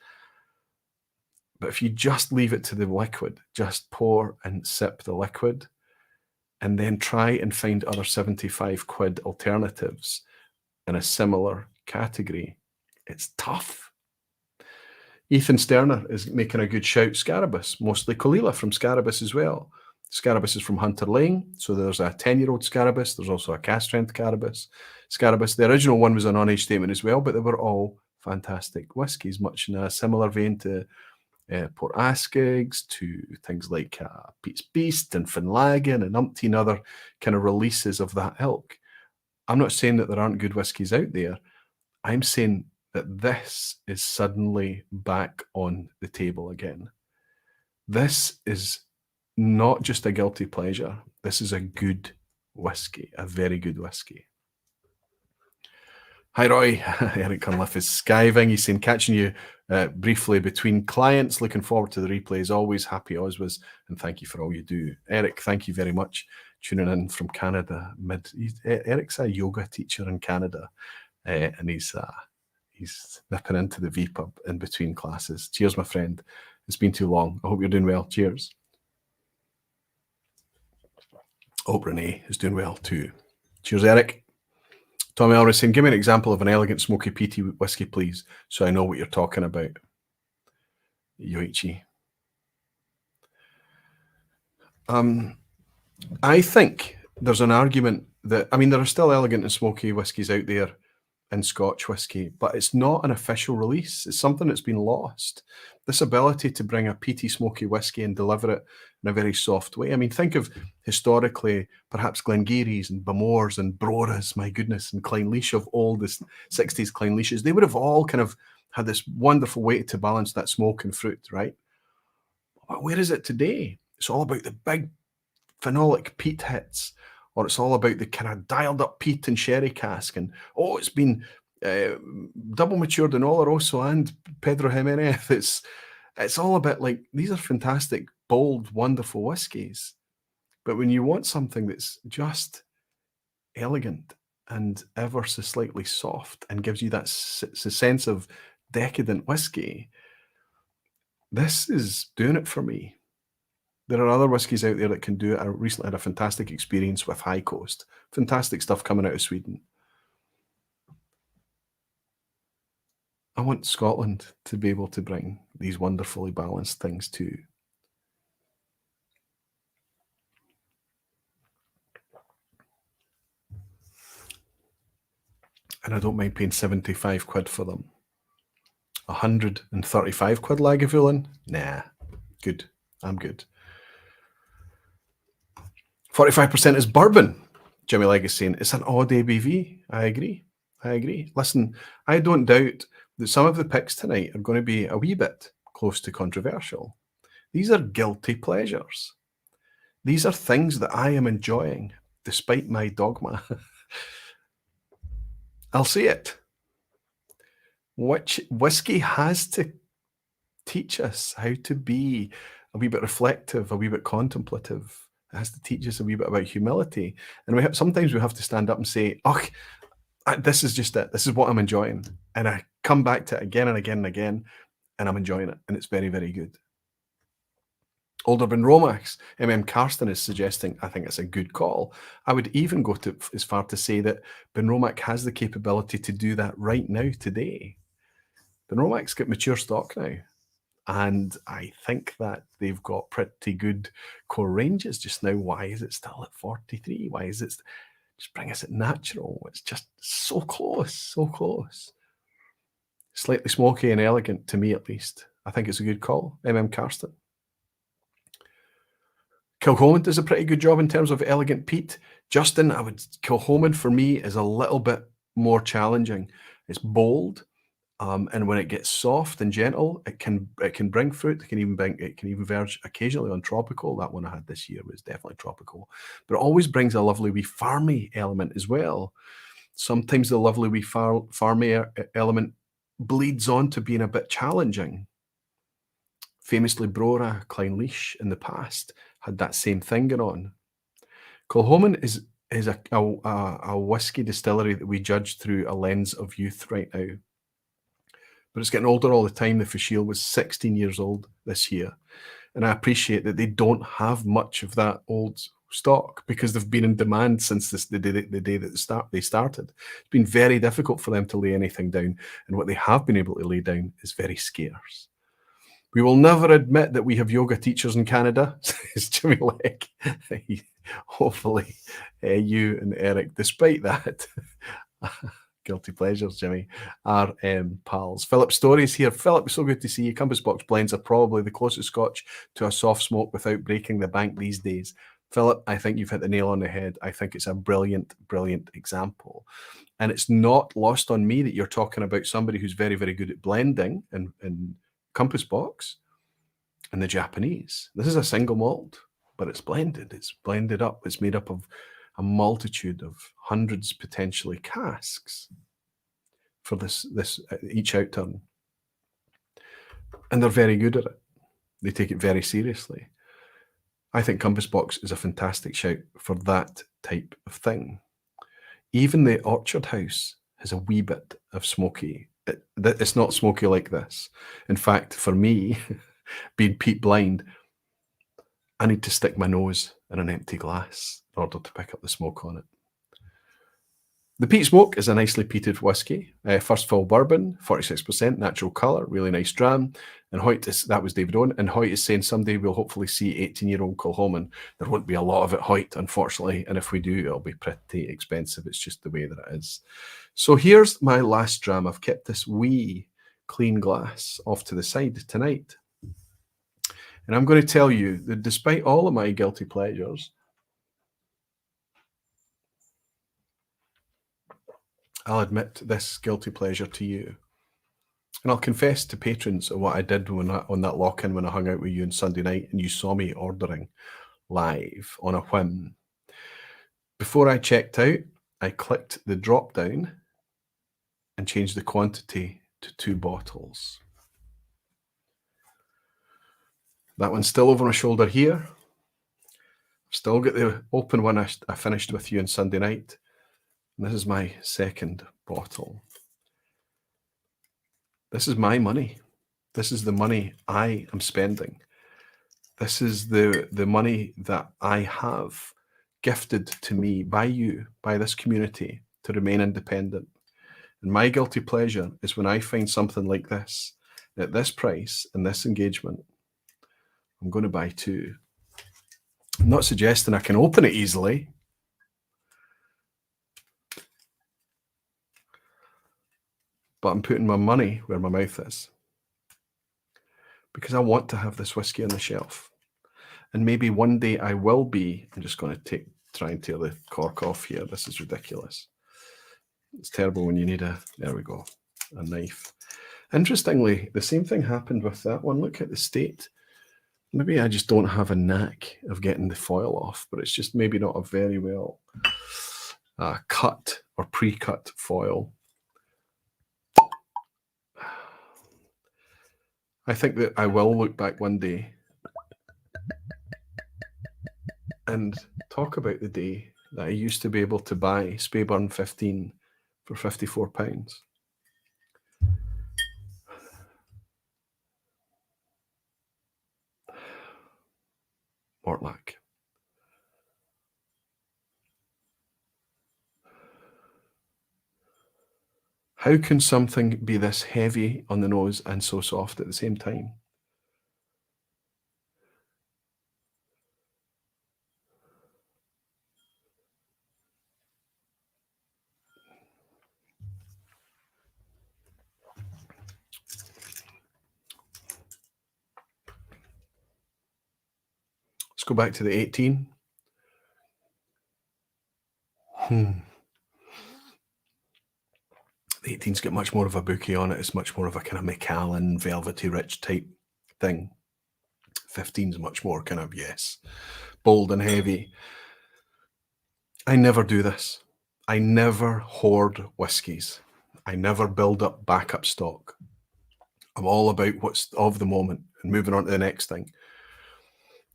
[SPEAKER 1] But if you just leave it to the liquid, just pour and sip the liquid, and then try and find other 75 quid alternatives in a similar category, it's tough. Ethan Sterner is making a good shout. Scarabus, mostly Caol Ila from Scarabus as well. Scarabus is from Hunter Lane, so there's a 10-year-old Scarabus. There's also a cask strength Scarabus. The original one was an on-age statement as well, but they were all fantastic whiskies, much in a similar vein to Port Askegs, to things like Pete's Beast and Finlagan and umpteen other kind of releases of that ilk. I'm not saying that there aren't good whiskies out there. I'm saying that this is suddenly back on the table again. This is not just a guilty pleasure. This is a good whiskey, a very good whiskey. Hi, Roy. Eric Cunliffe is skiving. He's saying, catching you briefly between clients. Looking forward to the replays. Always happy OSWAs, and thank you for all you do. Eric, thank you very much. Tuning in from Canada. Eric's a yoga teacher in Canada, and he's nipping into the vPub in between classes. Cheers, my friend. It's been too long. I hope you're doing well. Cheers. I hope Renee is doing well too. Cheers, Eric. Tommy Elris saying, give me an example of an elegant smoky peaty whiskey, please, so I know what you're talking about. Yoichi. I think there's an argument that, I mean, there are still elegant and smoky whiskies out there in Scotch whisky, but it's not an official release. It's something that's been lost. This ability to bring a peaty, smoky whiskey and deliver it in a very soft way. I mean, think of historically, perhaps Glengarry's and Bamores and Broras, my goodness, and Clynelish of all the 60s Clynlishes. They would have all kind of had this wonderful way to balance that smoke and fruit, right? But where is it today? It's all about the big phenolic peat hits, or it's all about the kind of dialed up peat and sherry cask, and it's been double matured in Oloroso and Pedro Jimenez. It's all about, like, these are fantastic, bold, wonderful whiskies, but when you want something that's just elegant and ever so slightly soft and gives you that sense of decadent whiskey, this is doing it for me. There are other whiskies out there that can do it. I recently had a fantastic experience with High Coast. Fantastic stuff coming out of Sweden. I want Scotland to be able to bring these wonderfully balanced things too. And I don't mind paying 75 quid for them. 135 quid Lagavulin? Nah, good. I'm good. 45% is bourbon. Jimmy Leg is saying it's an odd ABV. I agree. Listen, I don't doubt that some of the picks tonight are going to be a wee bit close to controversial. These are guilty pleasures. These are things that I am enjoying despite my dogma. I'll say it. Whiskey has to teach us how to be a wee bit reflective, a wee bit contemplative. It has to teach us a wee bit about humility. And sometimes we have to stand up and say, this is just it. This is what I'm enjoying. And I come back to it again and again and again, and I'm enjoying it. And it's very, very good. Alderman Romax, Karsten is suggesting, I think it's a good call. I would even go as far to say that Benromac has the capability to do that right now, today. Benromac's got mature stock now. And I think that they've got pretty good core ranges just now. Why is it still at 43? Why is it just bring us at natural? It's just so close, so close. Slightly smoky and elegant to me, at least. I think it's a good call. Karsten. Kilchoman does a pretty good job in terms of elegant peat. Justin, Kilchoman for me is a little bit more challenging. It's bold. And when it gets soft and gentle, it can bring fruit. It can even verge occasionally on tropical. That one I had this year was definitely tropical, but it always brings a lovely wee farmy element as well. Sometimes the lovely wee farmy element bleeds on to being a bit challenging. Famously, Brora, Clynelish in the past had that same thing going on. Kilchoman is a whiskey distillery that we judge through a lens of youth right now. But it's getting older all the time. The Fashil was 16 years old this year. And I appreciate that they don't have much of that old stock because they've been in demand since the day that they started. It's been very difficult for them to lay anything down. And what they have been able to lay down is very scarce. We will never admit that we have yoga teachers in Canada, says Jimmy Legg. Hopefully you and Eric, despite that, guilty pleasures, Jimmy, are pals. Philip Stories here. Philip, so good to see you. Compass Box blends are probably the closest Scotch to a soft smoke without breaking the bank these days. Philip, I think you've hit the nail on the head. I think it's a brilliant, brilliant example. And it's not lost on me that you're talking about somebody who's very, very good at blending in Compass Box and the Japanese. This is a single malt, but it's blended. It's blended up. It's made up of a multitude of hundreds, potentially, casks for this each outturn. And they're very good at it. They take it very seriously. I think Compass Box is a fantastic shout for that type of thing. Even the Orchard House has a wee bit of smoky. It's not smoky like this. In fact, for me, being peat blind, I need to stick my nose in an empty glass in order to pick up the smoke on it. The peat smoke is a nicely peated whiskey. First fill bourbon, 46%, natural colour, really nice dram. And Hoyt is, that was David Owen, and Hoyt is saying someday we'll hopefully see 18-year-old Kilhoman. There won't be a lot of it, Hoyt, unfortunately, and if we do, it'll be pretty expensive. It's just the way that it is. So here's my last dram. I've kept this wee clean glass off to the side tonight. And I'm going to tell you that despite all of my guilty pleasures, I'll admit this guilty pleasure to you. And I'll confess to patrons of what I did on that lock-in when I hung out with you on Sunday night and you saw me ordering live on a whim. Before I checked out, I clicked the drop down and changed the quantity to 2 bottles. That one's still over my shoulder here. Still got the open one I finished with you on Sunday night. And this is my second bottle. This is my money. This is the money I am spending. This is the money that I have gifted to me by you, by this community, to remain independent. And my guilty pleasure is when I find something like this, at this price and this engagement, I'm going to buy 2. I'm not suggesting I can open it easily. But I'm putting my money where my mouth is. Because I want to have this whiskey on the shelf. And maybe one day I will be, I'm just going to try and tear the cork off here. This is ridiculous. It's terrible when you need there we go, a knife. Interestingly, the same thing happened with that one. Look at the state. Maybe I just don't have a knack of getting the foil off, but it's just maybe not a very well cut or pre-cut foil. I think that I will look back one day and talk about the day that I used to be able to buy Speyburn 15 for £54. Mortlach. How can something be this heavy on the nose and so soft at the same time? Let's go back to the 18. The 18's got much more of a bouquet on it. It's much more of a kind of Macallan, velvety, rich type thing. 15's much more kind of, yes, bold and heavy. I never do this. I never hoard whiskies. I never build up backup stock. I'm all about what's of the moment and moving on to the next thing.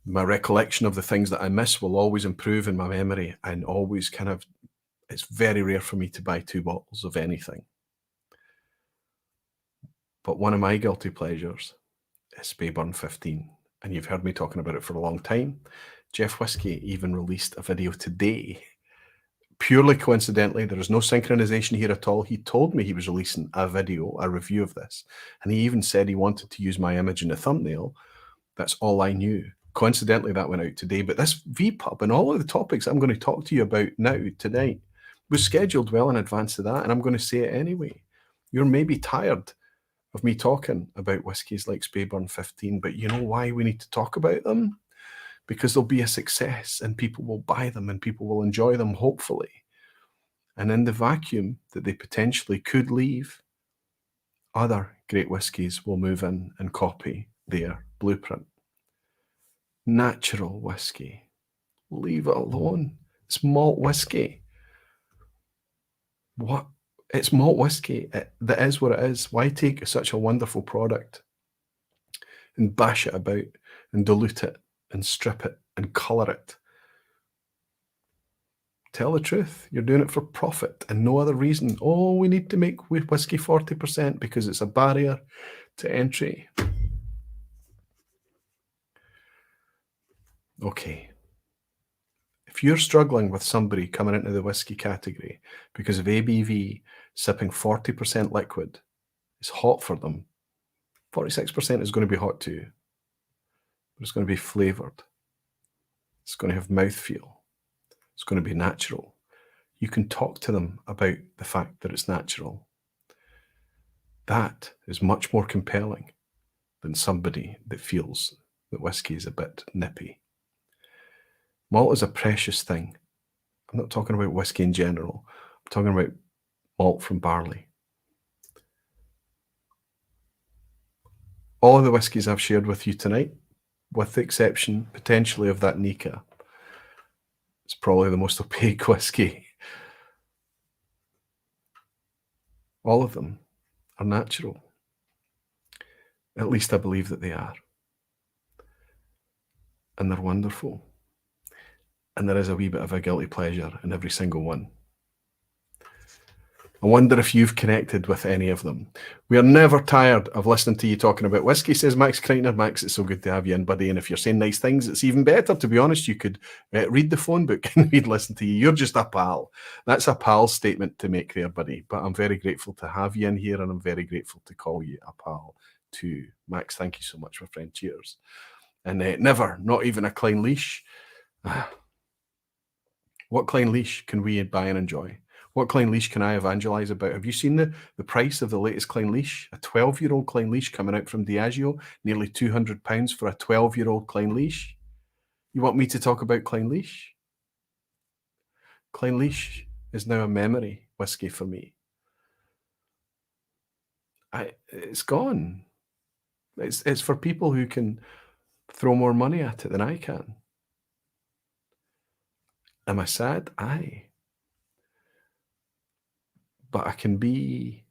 [SPEAKER 1] My recollection of the things that I miss will always improve in my memory, and always kind of, it's very rare for me to buy 2 bottles of anything. But one of my guilty pleasures is Speyburn 15. And you've heard me talking about it for a long time. Jeff Whisky even released a video today. Purely coincidentally, there is no synchronization here at all. He told me he was releasing a video, a review of this. And he even said he wanted to use my image in the thumbnail. That's all I knew. Coincidentally, that went out today. But this vPub and all of the topics I'm going to talk to you about now, tonight, was scheduled well in advance of that. And I'm going to say it anyway. You're maybe tired of me talking about whiskies like Speyburn 15, but you know why we need to talk about them? Because they'll be a success and people will buy them and people will enjoy them, hopefully. And in the vacuum that they potentially could leave, other great whiskies will move in and copy their blueprint. Natural whiskey. Leave it alone. It's malt whiskey. What? It's malt whiskey. That is what it is. Why take such a wonderful product and bash it about and dilute it and strip it and colour it? Tell the truth. You're doing it for profit and no other reason. Oh, we need to make whiskey 40% because it's a barrier to entry. Okay. If you're struggling with somebody coming into the whiskey category because of ABV, sipping 40% liquid, it's hot for them. 46% is going to be hot too, but it's going to be flavoured. It's going to have mouthfeel. It's going to be natural. You can talk to them about the fact that it's natural. That is much more compelling than somebody that feels that whiskey is a bit nippy. Malt is a precious thing. I'm not talking about whiskey in general. I'm talking about malt from barley. All of the whiskies I've shared with you tonight, with the exception potentially of that Nika, it's probably the most opaque whiskey. All of them are natural. At least I believe that they are. And they're wonderful. And there is a wee bit of a guilty pleasure in every single one. I wonder if you've connected with any of them. We are never tired of listening to you talking about whiskey, says Max Kreitner. Max, it's so good to have you in, buddy. And if you're saying nice things, it's even better. To be honest, you could read the phone book and we'd listen to you. You're just a pal. That's a pal statement to make there, buddy. But I'm very grateful to have you in here, and I'm very grateful to call you a pal too. Max, thank you so much, my friend. Cheers. And never, not even a Klein Leash. What Klein Leash can we buy and enjoy? What Klein Leash can I evangelize about? Have you seen the price of the latest Klein Leash? A 12-year-old Klein Leash coming out from Diageo, nearly £200 for a 12-year-old Klein Leash. You want me to talk about Klein Leash? Klein Leash is now a memory whiskey for me. It's gone. It's for people who can throw more money at it than I can. Am I sad? Aye. But I can be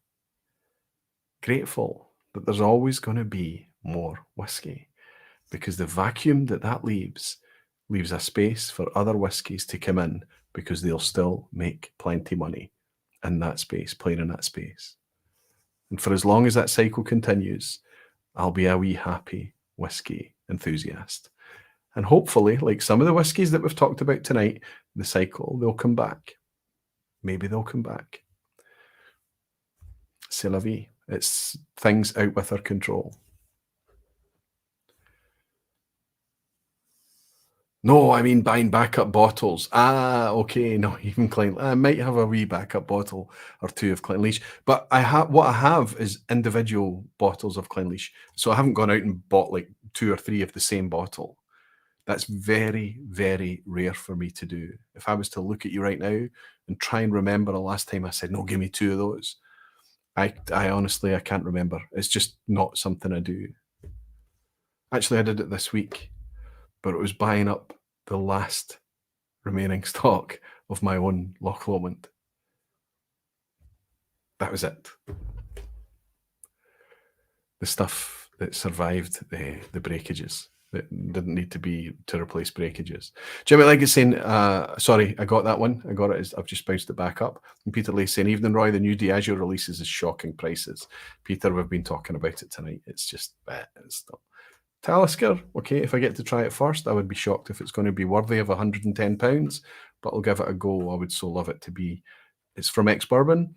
[SPEAKER 1] grateful that there's always going to be more whiskey, because the vacuum that leaves a space for other whiskies to come in, because they'll still make plenty money in that space, playing in that space. And for as long as that cycle continues, I'll be a wee happy whiskey enthusiast. And hopefully, like some of the whiskies that we've talked about tonight, the cycle, they'll come back. Maybe they'll come back. C'est la vie. It's things out with our control. No, I mean buying backup bottles. Okay, no, even Klein. I might have a wee backup bottle or two of Klein Leash, but what I have is individual bottles of Klein Leash. So I haven't gone out and bought like 2 or 3 of the same bottle. That's very, very rare for me to do. If I was to look at you right now and try and remember the last time I said, no, give me 2 of those, I honestly, I can't remember. It's just not something I do. Actually, I did it this week, but it was buying up the last remaining stock of my own Loch Lomond. That was it. The stuff that survived the breakages. That didn't need to replace breakages. Jimmy Legg is saying, sorry, I got that one. I got it. I've just bounced it back up. And Peter Lee saying, evening, Roy, the new Diageo releases is shocking prices. Peter, we've been talking about it tonight. It's just, it's not. Talisker, okay, if I get to try it first, I would be shocked if it's going to be worthy of £110, but I'll give it a go. I would so love it to be. It's from ex-bourbon.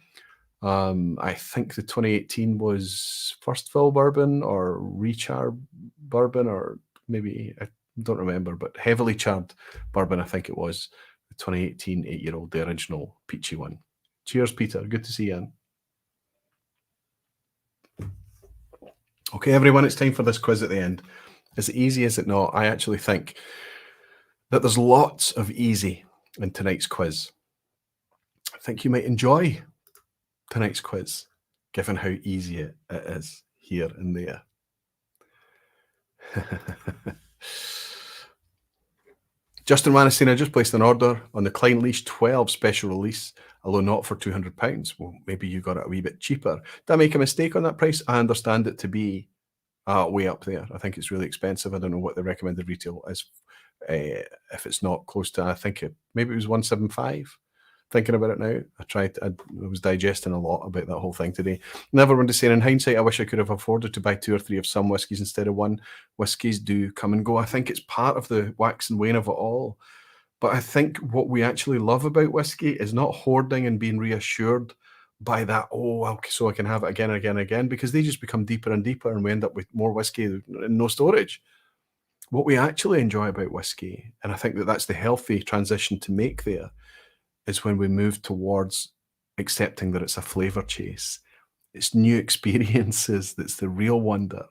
[SPEAKER 1] I think the 2018 was first fill bourbon or rechar bourbon, or maybe, I don't remember, but heavily charred bourbon, I think it was. The 2018 8-year-old, the original peachy one. Cheers, Peter. Good to see you. Okay, everyone, it's time for this quiz at the end. As easy as it not, I actually think that there's lots of easy in tonight's quiz. I think you might enjoy tonight's quiz, given how easy it is here and there. Justin Wanniston, I just placed an order on the Klein Leash 12 special release, although not for £200. Well, maybe you got it a wee bit cheaper. Did I make a mistake on that price? I understand it to be way up there. I think it's really expensive. I don't know what the recommended retail is. If it's not close to, I think maybe it was 175. Thinking about it now, I was digesting a lot about that whole thing today. Never want to say, in hindsight, I wish I could have afforded to buy 2 or 3 of some whiskies instead of one. Whiskies do come and go. I think it's part of the wax and wane of it all. But I think what we actually love about whiskey is not hoarding and being reassured by that, oh, okay, so I can have it again and again and again, because they just become deeper and deeper and we end up with more whiskey and no storage. What we actually enjoy about whiskey, and I think that that's the healthy transition to make there, is when we move towards accepting that it's a flavour chase. It's new experiences that's the real wonder.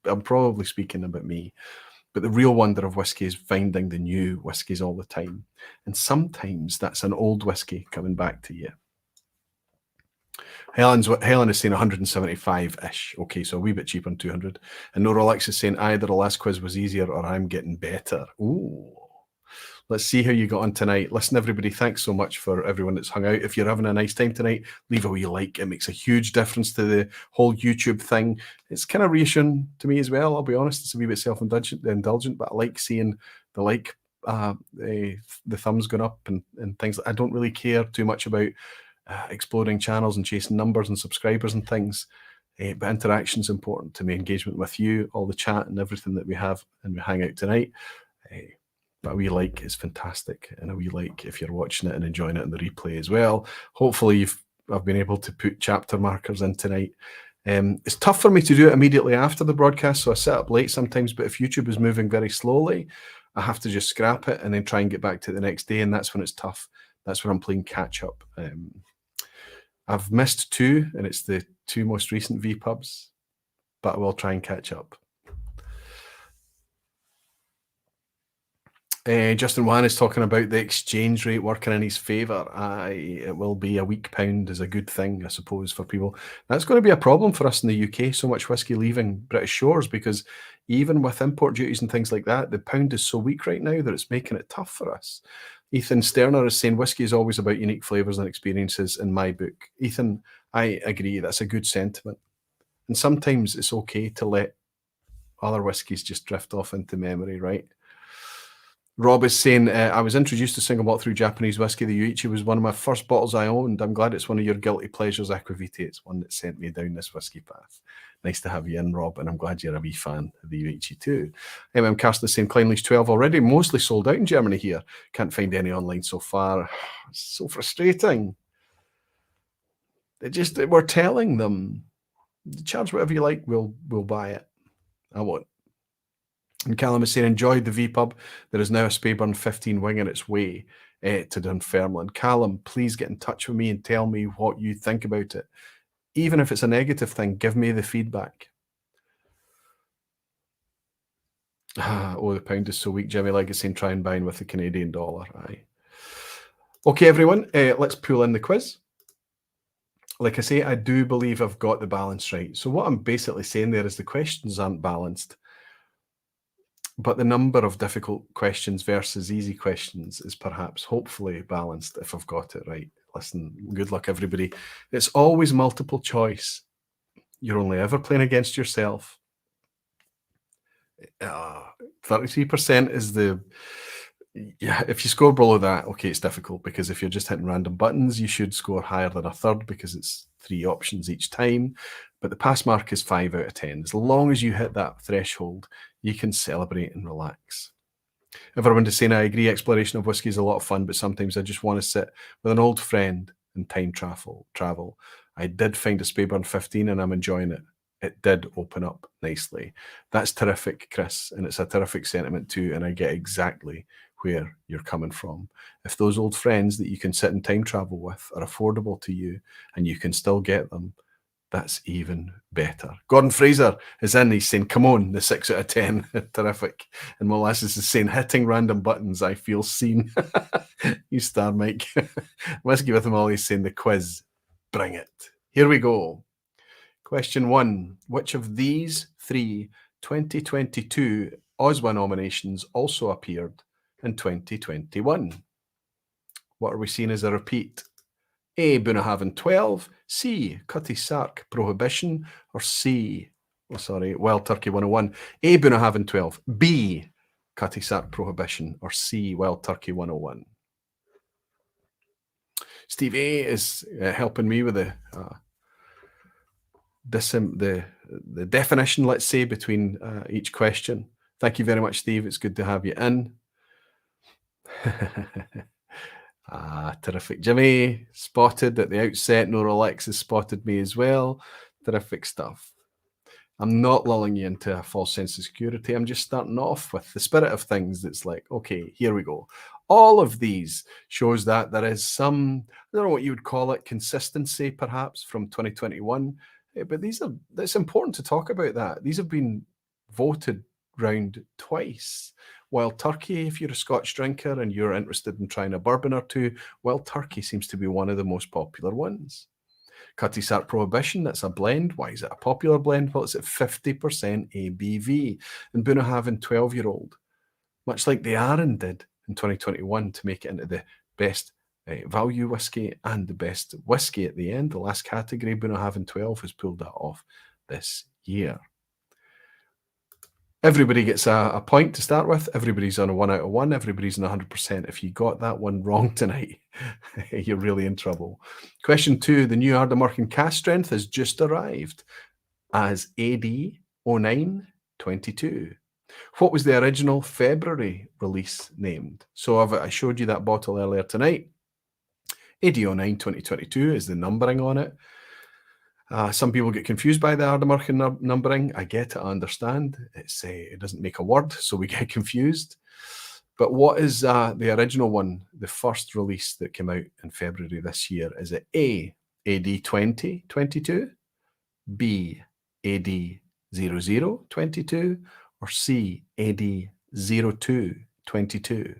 [SPEAKER 1] I'm probably speaking about me, but the real wonder of whiskey is finding the new whiskies all the time. And sometimes that's an old whiskey coming back to you. Helen is saying 175-ish. Okay, so a wee bit cheaper than 200. And Nora Alex is saying either the last quiz was easier or I'm getting better. Ooh. Let's see how you got on tonight. Listen, everybody, thanks so much for everyone that's hung out. If you're having a nice time tonight, leave a wee like. It makes a huge difference to the whole YouTube thing. It's kind of reassuring to me as well, I'll be honest. It's a wee bit self-indulgent, but I like seeing the the thumbs going up and things. I don't really care too much about exploding channels and chasing numbers and subscribers and things. But interaction's important to me, engagement with you, all the chat and everything that we have and we hang out tonight. But a wee like is fantastic, and a wee like if you're watching it and enjoying it in the replay as well. Hopefully I've been able to put chapter markers in tonight. It's tough for me to do it immediately after the broadcast, so I sit up late sometimes, but if YouTube is moving very slowly, I have to just scrap it and then try and get back to it the next day, and that's when it's tough. That's when I'm playing catch up. I've missed 2, and it's the 2 most recent vPubs, but I will try and catch up. Justin Wan is talking about the exchange rate working in his favour. It will be a weak pound is a good thing, I suppose, for people. That's going to be a problem for us in the UK, so much whiskey leaving British shores, because even with import duties and things like that, the pound is so weak right now that it's making it tough for us. Ethan Sterner is saying whiskey is always about unique flavours and experiences in my book. Ethan, I agree. That's a good sentiment. And sometimes it's okay to let other whiskies just drift off into memory, right? Rob is saying, I was introduced to single malt through Japanese whiskey. The Yoichi was one of my first bottles I owned. I'm glad it's one of your guilty pleasures, Aquavite. It's one that sent me down this whiskey path. Nice to have you in, Rob, and I'm glad you're a wee fan of the Yoichi too. I'm Carsten is saying Kleinlich 12 already, mostly sold out in Germany here. Can't find any online so far. It's so frustrating. We're telling them, charge whatever you like, we'll buy it. I won't. And Callum is saying, enjoyed the vPub. There is now a Speyburn 15 winging its way to Dunfermline. Callum, please get in touch with me and tell me what you think about it. Even if it's a negative thing, give me the feedback. Oh, the pound is so weak. Jimmy Legg is saying, try and buying with the Canadian dollar. Aye. Okay, everyone, let's pull in the quiz. Like I say, I do believe I've got the balance right. So what I'm basically saying there is the questions aren't balanced, but the number of difficult questions versus easy questions is perhaps hopefully balanced if I've got it right. Listen, good luck, everybody. It's always multiple choice. You're only ever playing against yourself. 33% is the... Yeah, if you score below that, okay, it's difficult, because if you're just hitting random buttons, you should score higher than a third because it's 3 options each time. But the pass mark is 5 out of 10. As long as you hit that threshold, you can celebrate and relax. Everyone is saying, I agree, exploration of whiskey is a lot of fun, but sometimes I just want to sit with an old friend and time travel. I did find a Speyburn 15 and I'm enjoying it. It did open up nicely. That's terrific, Chris, and it's a terrific sentiment too, and I get exactly where you're coming from. If those old friends that you can sit and time travel with are affordable to you and you can still get them, that's even better. Gordon Fraser is in. He's saying, come on, the 6 out of 10. Terrific. And Molasses is saying, hitting random buttons, I feel seen. You star, Mike. Whiskey with them all, he's saying, the quiz, bring it. Here we go. Question 1. Which of these 3 2022 OSWA nominations also appeared in 2021? What are we seeing as a repeat? A. Bunnahabhain 12, C. Cutty Sark Prohibition, or C. Wild Turkey 101. A. Bunnahabhain 12, B. Cutty Sark Prohibition, or C. Wild Turkey 101. Steve A is helping me with the definition, let's say, between each question. Thank you very much, Steve. It's good to have you in. Terrific. Jimmy spotted at the outset. No Rolex has spotted me as well. Terrific stuff. I'm not lulling you into a false sense of security. I'm just starting off with the spirit of things that's like, okay, here we go. All of these shows that there is some, I don't know what you would call it, consistency perhaps from 2021. But it's important to talk about that. These have been voted round twice. Wild Turkey, if you're a Scotch drinker and you're interested in trying a bourbon or two, Wild Turkey seems to be one of the most popular ones. Cutty Sark Prohibition, that's a blend. Why is it a popular blend? Well, it's at 50% ABV. And Bunnahabhain 12-year-old, much like the Arran did in 2021 to make it into the best value whiskey and the best whiskey at the end. The last category, Bunnahabhain 12, has pulled that off this year. Everybody gets a point to start with. Everybody's on a 1 out of 1. Everybody's on 100%. If you got that one wrong tonight, you're really in trouble. Question 2, the new Ardnamurchan cask strength has just arrived as AD 0922. What was the original February release named? So I showed you that bottle earlier tonight. AD 09 2022 is the numbering on it. Some people get confused by the Ardnamurchan numbering. I get it, I understand. It doesn't make a word, so we get confused. But what is the original one, the first release that came out in February this year? Is it A, AD 2022, B, AD 0022, or C, AD 0222?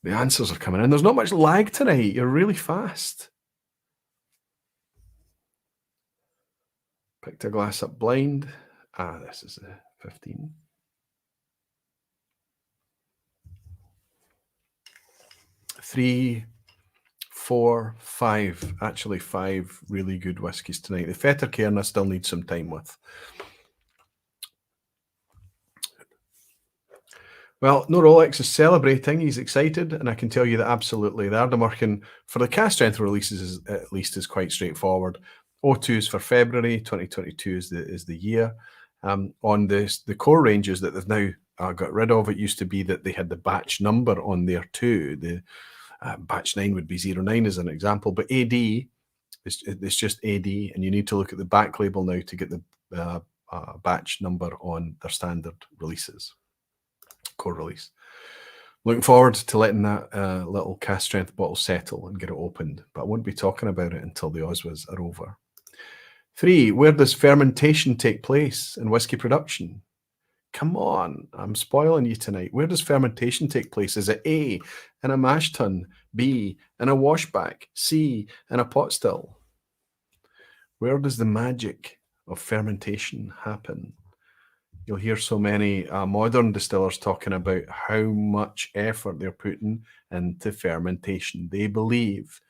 [SPEAKER 1] The answers are coming in. There's not much lag tonight. You're really fast. Picked a glass up blind. This is a 15. 3, 4, 5. Actually, 5 really good whiskies tonight. The Fettercairn I still need some time with. Well, No Rolex is celebrating. He's excited, and I can tell you that absolutely the Ardnamurchan for the cask strength releases at least is quite straightforward. 02 is for February, 2022 is the year. On the core ranges that they've now got rid of, it used to be that they had the batch number on there too. The batch 9 would be 09 as an example, but AD it's just AD, and you need to look at the back label now to get the batch number on their standard releases, core release. Looking forward to letting that little cask strength bottle settle and get it opened, but I won't be talking about it until the OSWAs are over. 3, where does fermentation take place in whiskey production? Come on, I'm spoiling you tonight. Where does fermentation take place? Is it A, in a mash tun, B, in a washback, C, in a pot still? Where does the magic of fermentation happen? You'll hear so many modern distillers talking about how much effort they're putting into fermentation. They believe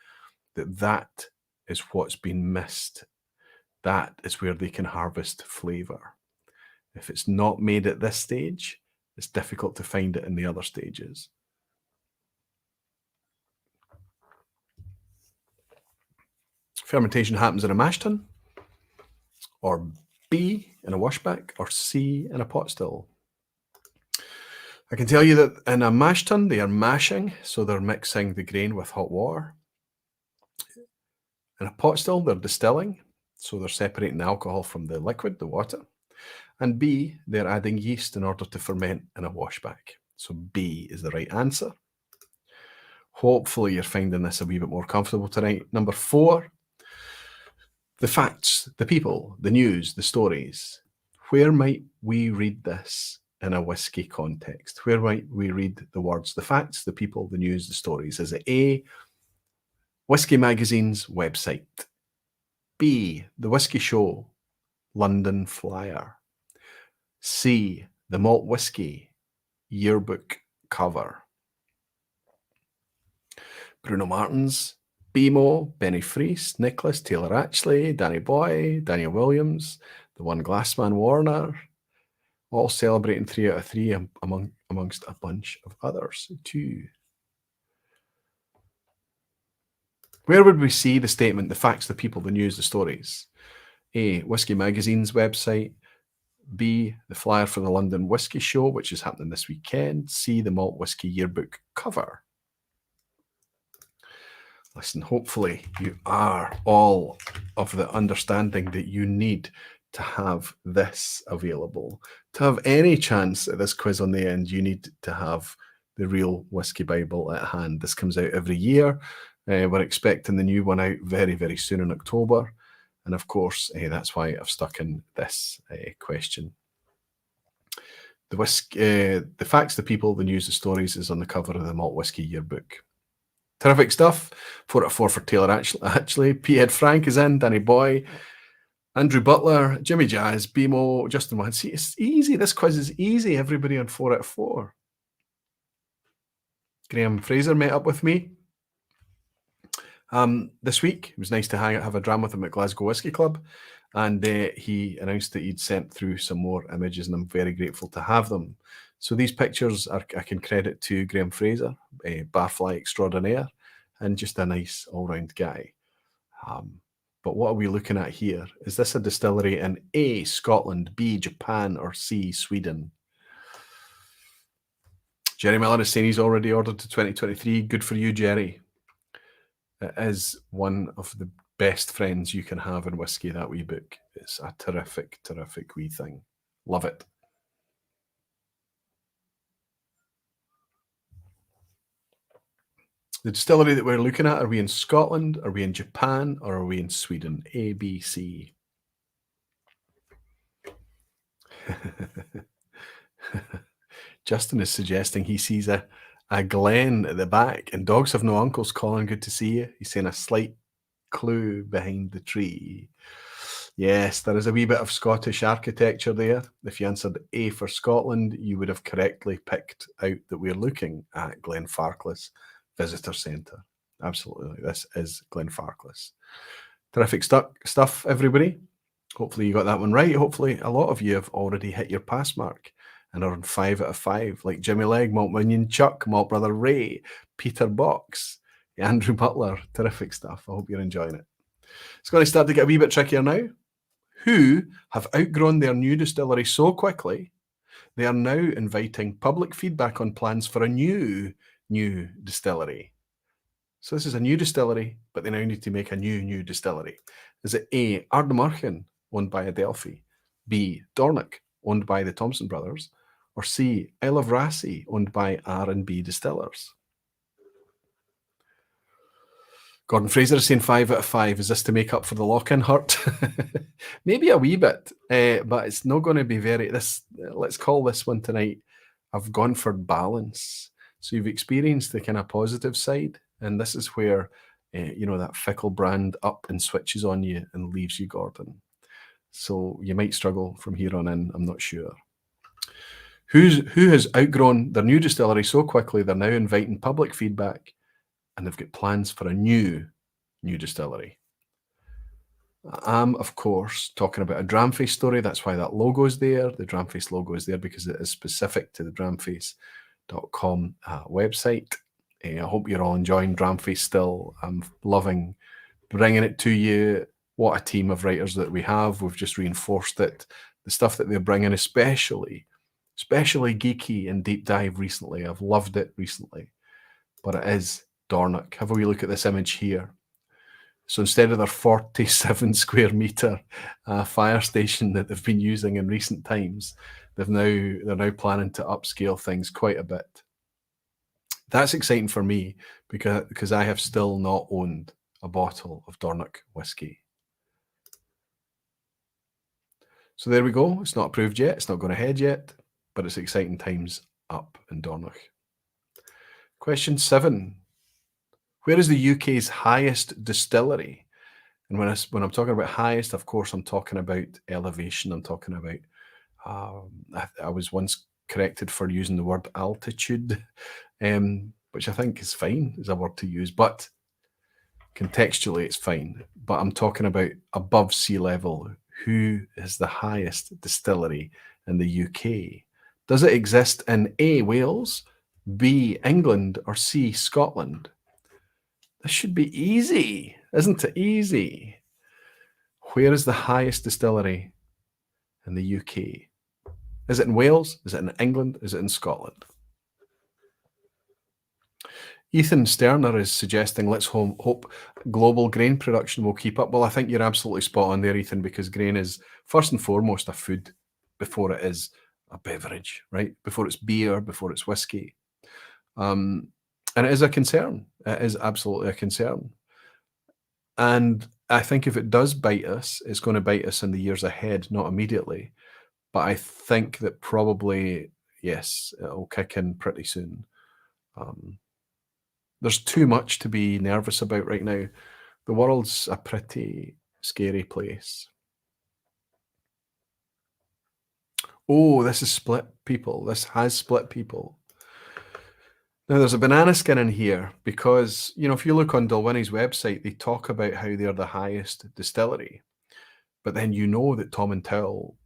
[SPEAKER 1] that that is what's been missed. That is where they can harvest flavour. If it's not made at this stage, it's difficult to find it in the other stages. Fermentation happens in a mash tun, or B, in a washback, or C, in a pot still. I can tell you that in a mash tun, they are mashing, so they're mixing the grain with hot water. In a pot still, they're distilling, so they're separating the alcohol from the liquid, the water. And B, they're adding yeast in order to ferment in a washback. So B is the right answer. Hopefully you're finding this a wee bit more comfortable tonight. Number 4, the facts, the people, the news, the stories. Where might we read this in a whiskey context? Where might we read the words, the facts, the people, the news, the stories? Is it A, Whiskey Magazine's website? B, the Whiskey Show, London Flyer? C, the Malt Whiskey yearbook cover? Bruno Martins, BMO, Benny Fries, Nicholas, Taylor Atchley, Danny Boy, Daniel Williams, the One Glassman Warner, all celebrating 3 out of 3 amongst a bunch of others too. Where would we see the statement, the facts, the people, the news, the stories? A, Whiskey Magazine's website, B, the flyer for the London Whisky Show, which is happening this weekend. C, the Malt Whisky Yearbook cover. Listen, hopefully you are all of the understanding that you need to have this available. To have any chance at this quiz on the end, you need to have the real Whiskey Bible at hand. This comes out every year. We're expecting the new one out very, very soon in October. And of course, that's why I've stuck in this question. The facts, the people, the news, the stories is on the cover of the Malt Whisky Yearbook. Terrific stuff. 4 out of 4 for Taylor, actually. P-Head Frank is in, Danny Boy, Andrew Butler, Jimmy Jazz, BMO, Justin Wan. See, it's easy. This quiz is easy. Everybody on 4 out of 4. Graham Fraser met up with me this week. It was nice to have a dram with him at Glasgow Whisky Club. And he announced that he'd sent through some more images, and I'm very grateful to have them. So these pictures I can credit to Graham Fraser, barfly extraordinaire, and just a nice all-round guy. But what are we looking at here? Is this a distillery in A, Scotland, B, Japan, or C, Sweden? Jerry Miller is saying he's already ordered to 2023. Good for you, Jerry. It is one of the best friends you can have in whiskey, that wee book. It's a terrific, terrific wee thing. Love it. The distillery that we're looking at, are we in Scotland, are we in Japan, or are we in Sweden? A, B, C. Justin is suggesting he sees a Glen at the back, and dogs have no uncles. Colin, good to see you. He's saying a slight clue behind the tree. Yes, there is a wee bit of Scottish architecture there. If you answered A for Scotland, you would have correctly picked out that we're looking at Glenfarclas Visitor Centre. Absolutely, this is Glenfarclas. Terrific stuff, everybody. Hopefully you got that one right. Hopefully a lot of you have already hit your pass mark and are on 5 out of 5, like Jimmy Legg, Malt Minion Chuck, Malt Brother Ray, Peter Box, Andrew Butler. Terrific stuff. I hope you're enjoying it. It's going to start to get a wee bit trickier now. Who have outgrown their new distillery so quickly, they are now inviting public feedback on plans for a new distillery. So this is a new distillery, but they now need to make a new distillery. Is it A, Ardnamurchan, owned by Adelphi, B, Dornoch, owned by the Thompson brothers, or C, Isle of Rassay, owned by R&B Distillers? Gordon Fraser is saying 5 out of 5. Is this to make up for the lock-in hurt? Maybe a wee bit, but it's not going to be very... Let's call this one tonight, I've gone for balance. So you've experienced the kind of positive side, and this is where, that fickle brand up and switches on you and leaves you, Gordon. So you might struggle from here on in, I'm not sure. Who has outgrown their new distillery so quickly they're now inviting public feedback, and they've got plans for a new distillery? I'm, of course, talking about a Dramface story. That's why that logo is there. The Dramface logo is there because it is specific to the dramface.com website. I hope you're all enjoying Dramface still. I'm loving bringing it to you. What a team of writers that we have. We've just reinforced it. The stuff that they're bringing, especially geeky and deep dive recently. I've loved it recently. But it is Dornoch. Have a wee look at this image here. So instead of their 47 square meter fire station that they've been using in recent times, they're now planning to upscale things quite a bit. That's exciting for me because I have still not owned a bottle of Dornoch whiskey. So there we go. It's not approved yet. It's not going ahead yet, but it's exciting times up in Dornoch. Question 7. Where is the UK's highest distillery? And when I'm talking about highest, of course, I'm talking about elevation. I'm talking about, I was once corrected for using the word altitude, which I think is fine, is a word to use, but contextually it's fine. But I'm talking about above sea level. Who is the highest distillery in the UK? Does it exist in A, Wales, B, England, or C, Scotland? This should be easy, isn't it? Easy. Where is the highest distillery in the UK? Is it in Wales? Is it in England? Is it in Scotland? Ethan Sterner is suggesting, let's hope global grain production will keep up. Well, I think you're absolutely spot on there, Ethan, because grain is first and foremost a food before it is a beverage, right? Before it's beer, before it's whiskey. And it is a concern. It is absolutely a concern. And I think if it does bite us, it's going to bite us in the years ahead, not immediately. But I think that probably, yes, it'll kick in pretty soon. There's too much to be nervous about right now. The world's a pretty scary place. Oh, this is split people. This has split people. Now, there's a banana skin in here because, you know, if you look on Dalwhinnie's website, they talk about how they're the highest distillery. But then you know that Tom and Towel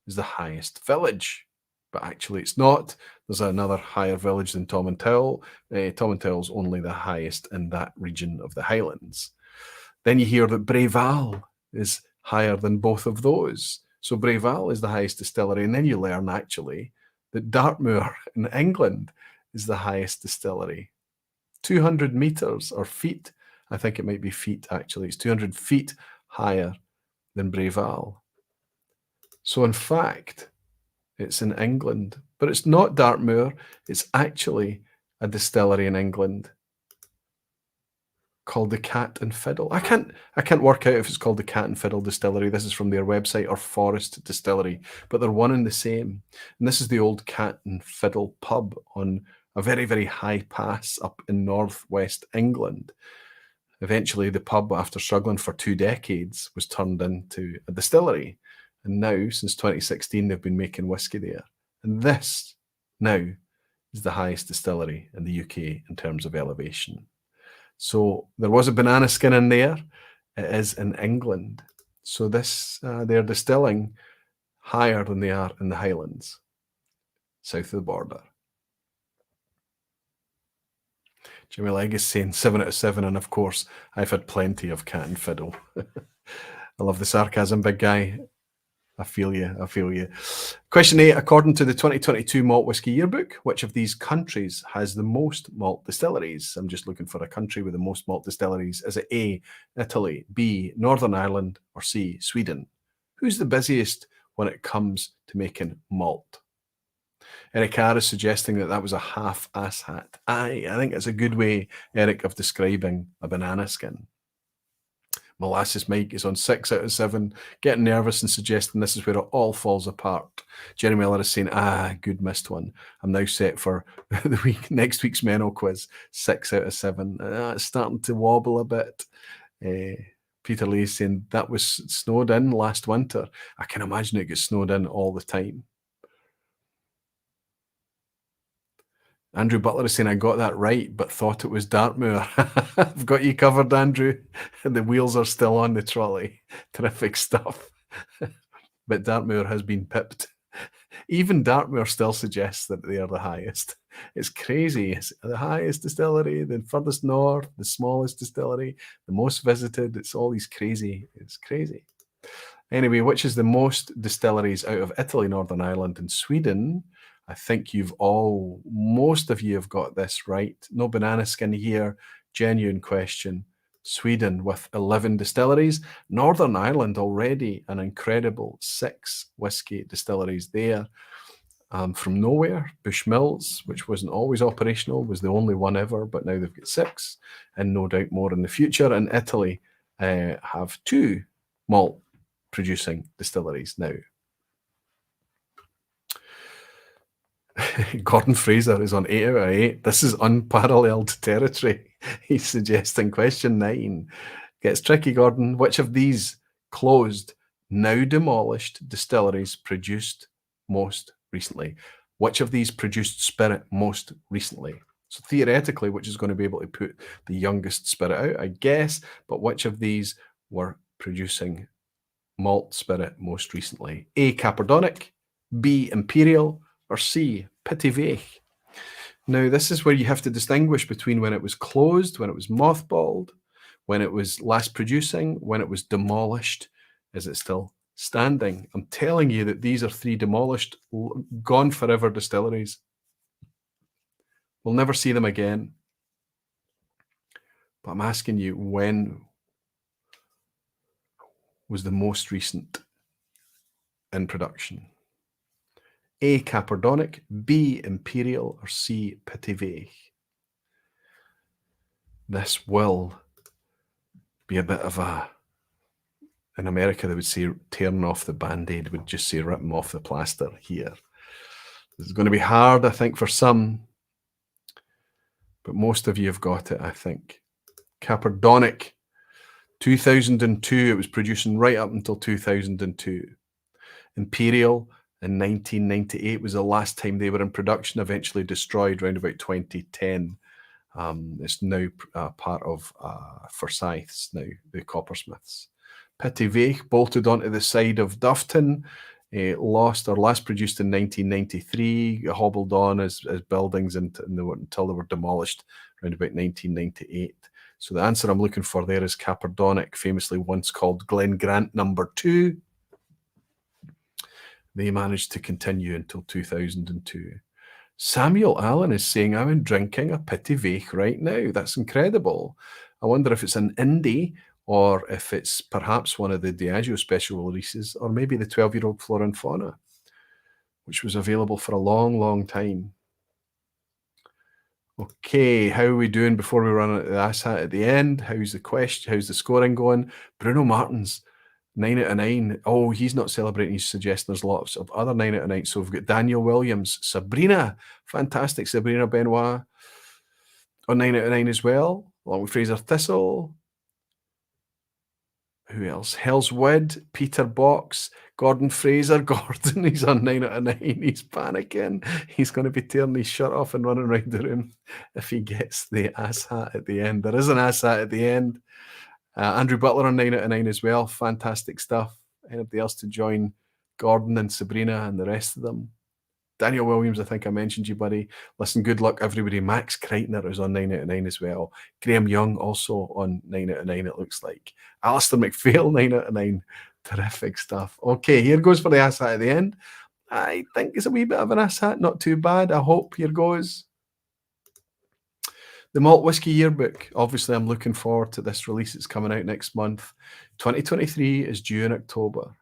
[SPEAKER 1] is the highest village. But actually it's not. There's another higher village than Tom and Towel. Tom and Towel's only the highest in that region of the Highlands. Then you hear that Breval is higher than both of those. So Breval is the highest distillery. And then you learn actually that Dartmoor in England is the highest distillery. 200 meters or feet. I think it might be feet actually. It's 200 feet higher than Breval. So in fact, it's in England, but it's not Dartmoor. It's actually a distillery in England called the Cat and Fiddle. I can't work out if it's called the Cat and Fiddle Distillery. This is from their website, or Forest Distillery, but they're one and the same. And this is the old Cat and Fiddle pub on a very, very high pass up in northwest England. Eventually, the pub, after struggling for 2 decades, was turned into a distillery. And now, since 2016, they've been making whiskey there. And this now is the highest distillery in the UK in terms of elevation. So there was a banana skin in there. It is in England. So this, they're distilling higher than they are in the Highlands, south of the border. Jimmy Legg is saying 7 out of 7. And of course, I've had plenty of Cat and Fiddle. I love the sarcasm, big guy. I feel you. I feel you. Question 8. According to the 2022 Malt Whisky Yearbook, which of these countries has the most malt distilleries? I'm just looking for a country with the most malt distilleries. Is it A, Italy, B, Northern Ireland, or C, Sweden? Who's the busiest when it comes to making malt? Eric R is suggesting that that was a half-ass hat. I think it's a good way, Eric, of describing a banana skin. Molasses Mike is on 6 out of 7, getting nervous and suggesting this is where it all falls apart. Jerry Miller is saying, good, missed one. I'm now set for the next week's Menno quiz, 6 out of 7. It's starting to wobble a bit. Peter Lee is saying that was snowed in last winter. I can imagine it gets snowed in all the time. Andrew Butler is saying, I got that right, but thought it was Dartmoor. I've got you covered, Andrew. The wheels are still on the trolley. Terrific stuff. But Dartmoor has been pipped. Even Dartmoor still suggests that they are the highest. It's crazy. It's the highest distillery, the furthest north, the smallest distillery, the most visited. It's all these crazy. It's crazy. Anyway, which is the most distilleries out of Italy, Northern Ireland, and Sweden? I think most of you have got this right. No banana skin here. Genuine question. Sweden with 11 distilleries. Northern Ireland already an incredible 6 whiskey distilleries there. From nowhere, Bushmills, which wasn't always operational, was the only one ever, but now they've got 6, and no doubt more in the future. And Italy have 2 malt producing distilleries now. Gordon Fraser is on 8 out of 8. This is unparalleled territory. He's suggesting question 9. Gets tricky, Gordon. Which of these closed, now demolished distilleries produced most recently? Which of these produced spirit most recently? So theoretically, which is going to be able to put the youngest spirit out, I guess, but which of these were producing malt spirit most recently? A, Caperdonic, B, Imperial, or C, Petit Veich. Now, this is where you have to distinguish between when it was closed, when it was mothballed, when it was last producing, when it was demolished. Is it still standing. I'm telling you that these are 3 demolished, gone forever distilleries. We'll never see them again. But I'm asking you, when was the most recent in production? A, Capardonic, B, Imperial, or C, Petit Veich? This will be a bit of a, in America they would say tearing off the Band-Aid, would just say ripping off the plaster here. This is going to be hard, I think, for some, but most of you have got it, I think. Capardonic, 2002, it was producing right up until 2002. Imperial in 1998 was the last time they were in production, eventually destroyed around about 2010. It's now part of Forsyths now, the coppersmiths. Petit Veich bolted onto the side of Duffton, last produced in 1993, hobbled on as buildings until they were demolished around about 1998. So the answer I'm looking for there is Capardonic, famously once called Glen Grant number 2. They managed to continue until 2002. Samuel Allen is saying, I'm drinking a Petit Veich right now. That's incredible. I wonder if it's an indie or if it's perhaps one of the Diageo special releases, or maybe the 12-year-old Flora and Fauna, which was available for a long, long time. Okay, how are we doing before we run out of the asshat at the end? How's the question? How's the scoring going? Bruno Martins, 9 out of 9. Oh, he's not celebrating. He's suggesting there's lots of other 9 out of 9. So we've got Daniel Williams, Sabrina, fantastic. Sabrina Benoit on 9 out of 9 as well, along with Fraser Thistle. Who else? Hell's Wood, Peter Box, Gordon Fraser. Gordon, he's on 9 out of 9. He's panicking. He's going to be tearing his shirt off and running around the room if he gets the asshat at the end. There is an asshat at the end. Andrew Butler on 9 out of 9 as well. Fantastic stuff. Anybody else to join Gordon and Sabrina and the rest of them? Daniel Williams, I think I mentioned you, buddy. Listen, good luck, everybody. Max Kreitner is on 9 out of 9 as well. Graham Young also on 9 out of 9, it looks like. Alistair McPhail, 9 out of 9. Terrific stuff. Okay, here goes for the asshat at the end. I think it's a wee bit of an asshat. Not too bad, I hope. Here goes. The Malt Whisky Yearbook. Obviously, I'm looking forward to this release. It's coming out next month. 2023 is due in October.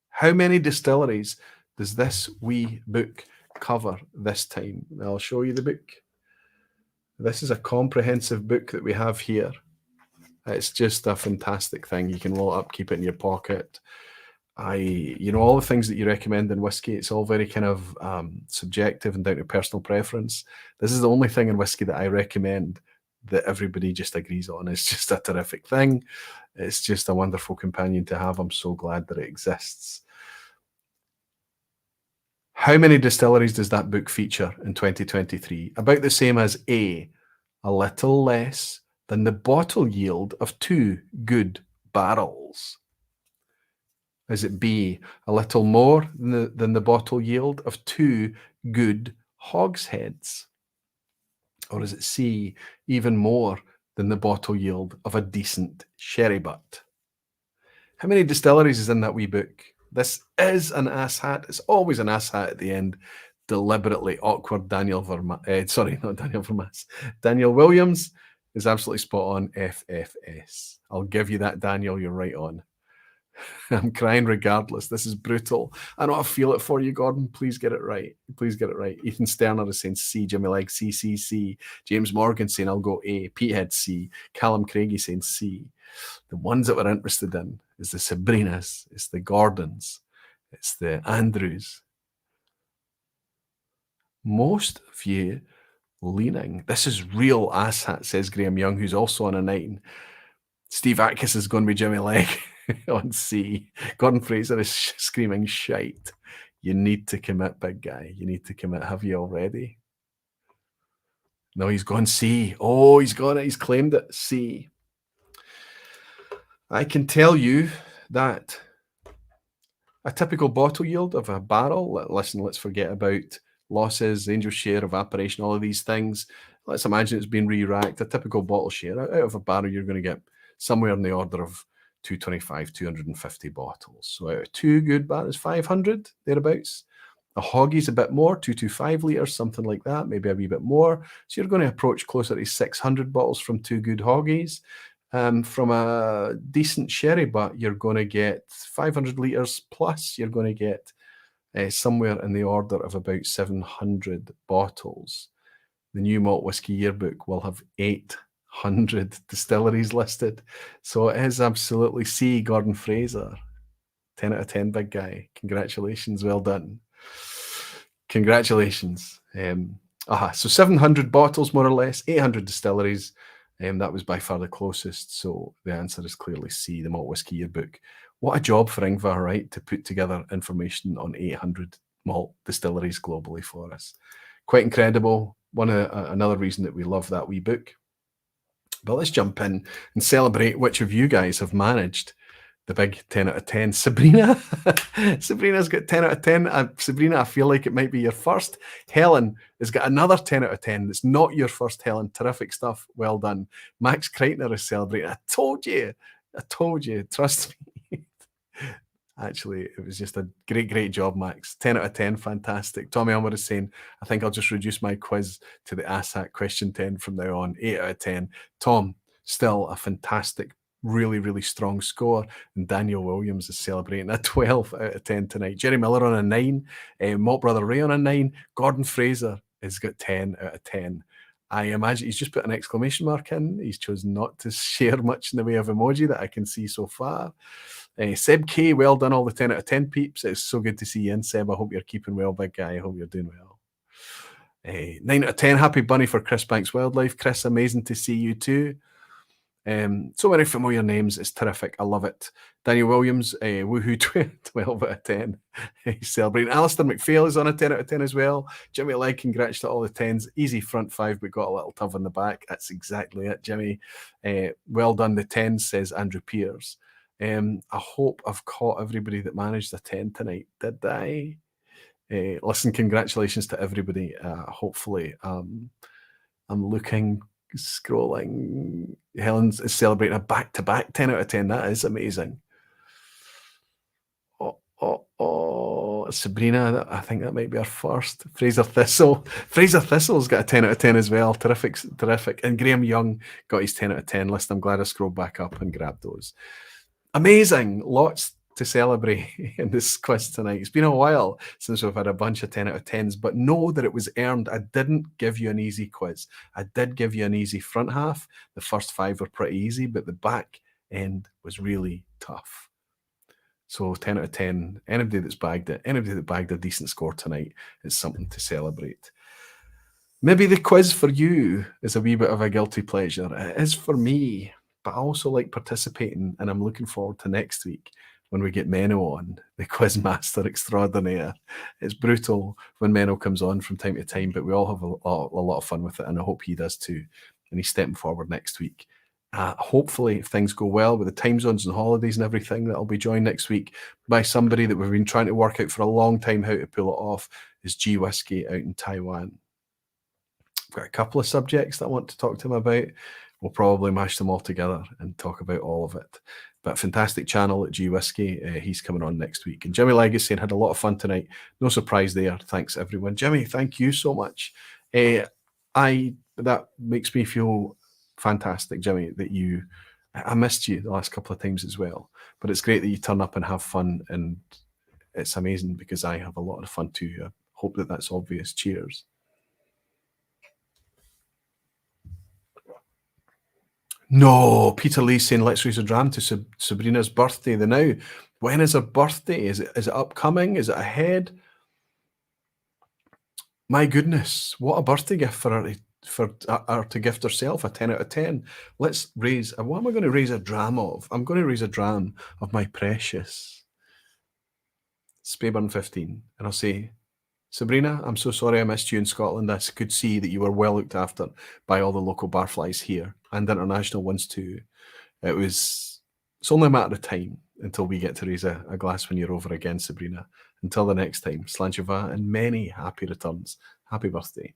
[SPEAKER 1] How many distilleries does this wee book cover this time? I'll show you the book. This is a comprehensive book that we have here. It's just a fantastic thing. You can roll it up, keep it in your pocket. All the things that you recommend in whiskey, it's all very kind of subjective and down to personal preference. This is the only thing in whiskey that I recommend that everybody just agrees on. It's just a terrific thing. It's just a wonderful companion to have. I'm so glad that it exists. How many distilleries does that book feature in 2023? About the same as A, a little less than the bottle yield of 2 good barrels. Is it B, a little more than the bottle yield of 2 good hogsheads? Or is it C, even more than the bottle yield of a decent sherry butt? How many distilleries is in that wee book? This is an asshat. It's always an asshat at the end. Deliberately awkward. Daniel Williams is absolutely spot on. FFS. I'll give you that, Daniel. You're right on. I'm crying regardless. This is brutal. I know I feel it for you, Gordon. Please get it right. Please get it right. Ethan Sterner is saying C. Jimmy Legg, C, C, C. James Morgan saying I'll go A. Petehead, C. Callum Craigie saying C. The ones that we're interested in is the Sabrinas, it's the Gordons, it's the Andrews. Most of you leaning. This is real asshat, says Graham Young, who's also on a 9. Steve Atkiss is going to be Jimmy Legg on C. Gordon Fraser is screaming shite. You need to commit, big guy. You need to commit. Have you already? No, he's gone C. Oh, he's got it. He's claimed it. C. I can tell you that a typical bottle yield of a barrel, listen, let's forget about losses, angel share, evaporation, all of these things. Let's imagine it's been re-racked. A typical bottle share out of a barrel, you're going to get somewhere in the order of 225, 250 bottles. So out of 2 good bad is 500, thereabouts. A Hoggie's a bit more, 225 litres, something like that, maybe a wee bit more. So you're going to approach closer to 600 bottles from 2 good Hoggies. From a decent sherry butt, you're going to get 500 litres plus. You're going to get somewhere in the order of about 700 bottles. The New Malt Whisky Yearbook will have 800 distilleries listed. So it is absolutely C. Gordon Fraser. 10 out of 10, big guy. Congratulations, well done. Congratulations. So 700 bottles, more or less, 800 distilleries. That was by far the closest. So the answer is clearly C, the Malt Whisky Yearbook. What a job for Ingvar, right, to put together information on 800 malt distilleries globally for us. Quite incredible. Another reason that we love that wee book. But let's jump in and celebrate which of you guys have managed the big 10 out of 10. Sabrina. Sabrina's got 10 out of 10. Sabrina, I feel like it might be your first. Helen has got another 10 out of 10. It's not your first, Helen. Terrific stuff. Well done. Max Kreitner is celebrating. I told you. Trust me. Actually, it was just a great job, Max. 10 out of 10, fantastic. Tommy Elmer is saying, I think I'll just reduce my quiz to the ASAC question 10 from now on. 8 out of 10. Tom, still a fantastic, really strong score. And Daniel Williams is celebrating a 12 out of 10 tonight. Jerry Miller on a 9. Malt Brother Ray on a 9. Gordon Fraser has got 10 out of 10. I imagine he's just put an exclamation mark in. He's chosen not to share much in the way of emoji that I can see so far. Seb K, well done, all the 10 out of 10 peeps. It's so good to see you in, Seb. I hope you're keeping well, big guy. I hope you're doing well. 9 out of 10, happy bunny for Chris Banks Wildlife. Chris, amazing to see you too. So many familiar names. It's terrific. I love it. Daniel Williams, woohoo, 12 out of 10. He's celebrating. Alistair McPhail is on a 10 out of 10 as well. Jimmy Legg, congrats to all the 10s. Easy front 5, but got a little tub in the back. That's exactly it, Jimmy. Well done, the 10s, says Andrew Pierce. I hope I've caught everybody that managed the 10 tonight. Did I? Listen, congratulations to everybody. Hopefully, I'm looking, scrolling. Helen's is celebrating a back-to-back 10 out of 10. That is amazing. Sabrina, I think that might be our first. Fraser Thistle. Fraser Thistle's got a 10 out of 10 as well. Terrific. And Graham Young got his 10 out of 10 list. I'm glad I scrolled back up and grabbed those. Amazing. Lots to celebrate in this quiz tonight. It's been a while since we've had a bunch of 10 out of 10s, but know that it was earned. I didn't give you an easy quiz. I did give you an easy front half. The first 5 were pretty easy, but the back end was really tough. So 10 out of 10, anybody that bagged a decent score tonight is something to celebrate. Maybe the quiz for you is a wee bit of a guilty pleasure. It is for me, but I also like participating, and I'm looking forward to next week when we get Menno on, the quiz master extraordinaire. It's brutal when Menno comes on from time to time, but we all have a lot of fun with it, and I hope he does too. And he's stepping forward next week. Hopefully, if things go well with the time zones and holidays and everything, that I'll be joined next week by somebody that we've been trying to work out for a long time how to pull it off, is G Whiskey out in Taiwan. I've got a couple of subjects that I want to talk to him about. We'll probably mash them all together and talk about all of it. But fantastic channel at G Whiskey. He's coming on next week. And Jimmy Legacy had a lot of fun tonight. No surprise there. Thanks, everyone. Jimmy, thank you so much. That makes me feel fantastic, Jimmy, that I missed you the last couple of times as well. But it's great that you turn up and have fun. And it's amazing because I have a lot of fun too. I hope that that's obvious. Cheers. No, Peter Lee saying let's raise a dram to Sabrina's birthday. The now, when is her birthday? Is it upcoming? Is it ahead? My goodness, what a birthday gift for her to gift herself a 10 out of 10. Let's raise. What am I going to raise a dram of? I'm going to raise a dram of my precious Speyburn 15, and I'll say, Sabrina, I'm so sorry I missed you in Scotland. I could see that you were well looked after by all the local barflies here and international ones too. It's only a matter of time until we get to raise a glass when you're over again, Sabrina. Until the next time, Slancheva, and many happy returns. Happy birthday.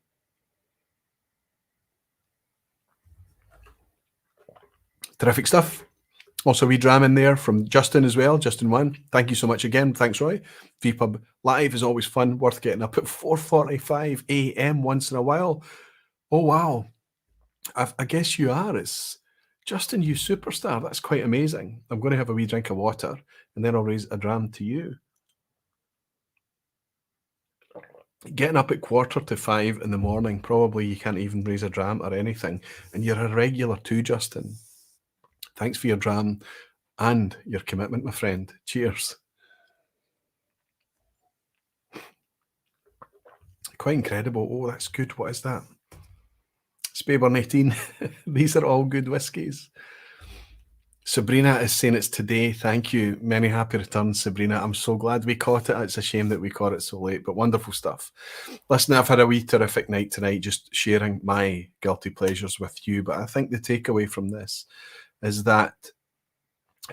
[SPEAKER 1] Terrific stuff. Also, we dram in there from Justin as well. Justin1, thank you so much again. Thanks, Roy. vPub Live is always fun, worth getting up at 4:45 a.m. once in a while. Oh, wow. I guess you are. It's Justin, you superstar. That's quite amazing. I'm going to have a wee drink of water and then I'll raise a dram to you. Getting up at 4:45 in the morning, probably you can't even raise a dram or anything. And you're a regular too, Justin. Thanks for your dram and your commitment, my friend. Cheers. Quite incredible. Oh, that's good. What is that? Speyburn 18. These are all good whiskies. Sabrina is saying it's today. Thank you. Many happy returns, Sabrina. I'm so glad we caught it. It's a shame that we caught it so late, but wonderful stuff. Listen, I've had a wee terrific night tonight, just sharing my guilty pleasures with you. But I think the takeaway from this is that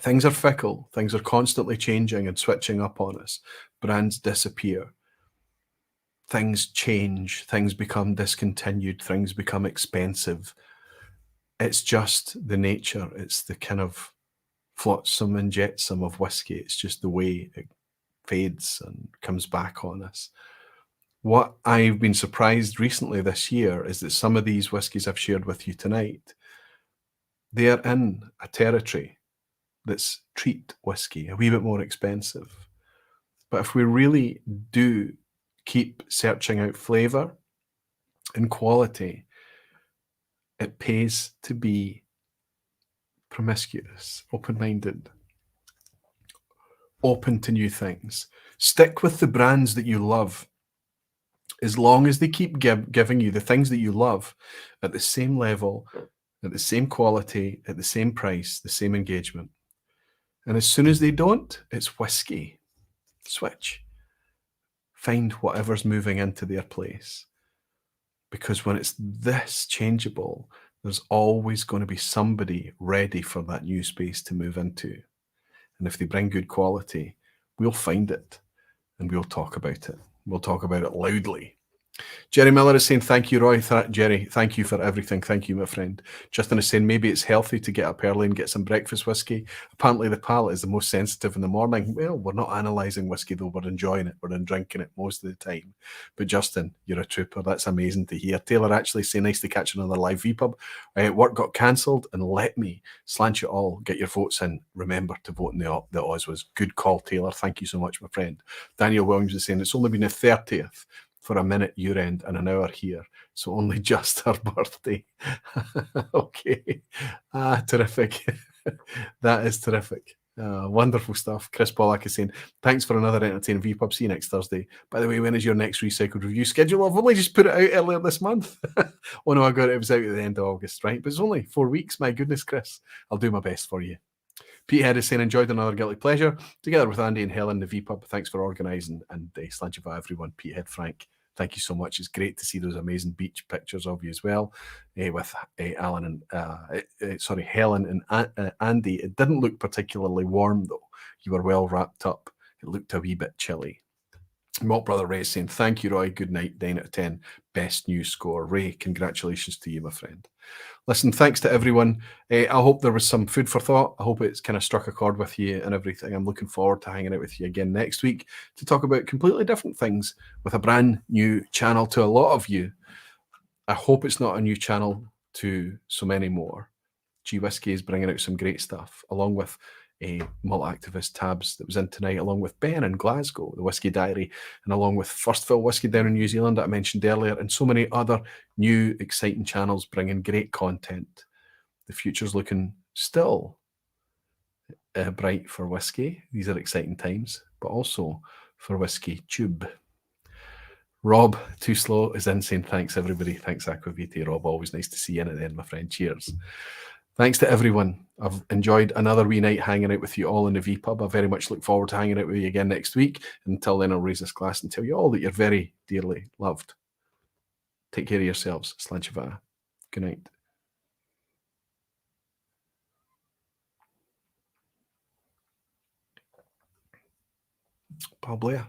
[SPEAKER 1] things are fickle. Things are constantly changing and switching up on us. Brands disappear. Things change. Things become discontinued. Things become expensive. It's just the nature. It's the kind of flotsam and jetsam of whiskey. It's just the way it fades and comes back on us. What I've been surprised recently this year is that some of these whiskies I've shared with you tonight, they are in a territory that's treat whiskey, a wee bit more expensive. But if we really do keep searching out flavour and quality, it pays to be promiscuous, open-minded, open to new things. Stick with the brands that you love. As long as they keep giving you the things that you love at the same level, at the same quality, at the same price, the same engagement. And as soon as they don't, it's whiskey. Switch. Find whatever's moving into their place. Because when it's this changeable, there's always going to be somebody ready for that new space to move into. And if they bring good quality, we'll find it and we'll talk about it. We'll talk about it loudly. Jerry Miller is saying, thank you, Roy. Jerry, thank you for everything. Thank you, my friend. Justin is saying, maybe it's healthy to get up early and get some breakfast whiskey. Apparently, the palate is the most sensitive in the morning. Well, we're not analysing whiskey, though. We're enjoying it. We're drinking it most of the time. But Justin, you're a trooper. That's amazing to hear. Taylor actually saying, nice to catch another live vPub. Work got cancelled, and let me slant you all. Get your votes in. Remember to vote in the OSWAs. Good call, Taylor. Thank you so much, my friend. Daniel Williams is saying, it's only been the 30th. For a minute year end and an hour here. So only just her birthday. Okay. Terrific. That is terrific. Wonderful stuff. Chris Pollack is saying, thanks for another entertaining vPub. See you next Thursday. By the way, when is your next recycled review schedule? I've only just put it out earlier this month. Oh no, I got it. It was out at the end of August, right? But it's only 4 weeks. My goodness, Chris. I'll do my best for you. Pete Head is saying, enjoyed another guilty pleasure. Together with Andy and Helen, the vPub. Thanks for organising and slant you everyone. Pete Head, Frank. Thank you so much. It's great to see those amazing beach pictures of you as well, with Helen and Andy. It didn't look particularly warm though. You were well wrapped up. It looked a wee bit chilly. Malt Brother Ray saying, thank you, Roy. Good night. 9 out of 10. Best new score. Ray, congratulations to you, my friend. Listen, thanks to everyone. I hope there was some food for thought. I hope it's kind of struck a chord with you and everything. I'm looking forward to hanging out with you again next week to talk about completely different things with a brand new channel to a lot of you. I hope it's not a new channel to so many more. G Whiskey is bringing out some great stuff, along with a Malt Activist Tabs that was in tonight, along with Ben in Glasgow, the Whiskey Diary, and along with First Fill Whiskey down in New Zealand that I mentioned earlier, and so many other new exciting channels bringing great content. The future's looking still bright for whiskey. These are exciting times, but also for Whiskey Tube. Rob, too slow, is in saying thanks, everybody. Thanks, Aquavite. Rob, always nice to see you in at the end, my friend. Cheers. Thanks to everyone. I've enjoyed another wee night hanging out with you all in the vPub. I very much look forward to hanging out with you again next week. Until then, I'll raise this glass and tell you all that you're very dearly loved. Take care of yourselves. Slanchava. Good night. Balblair.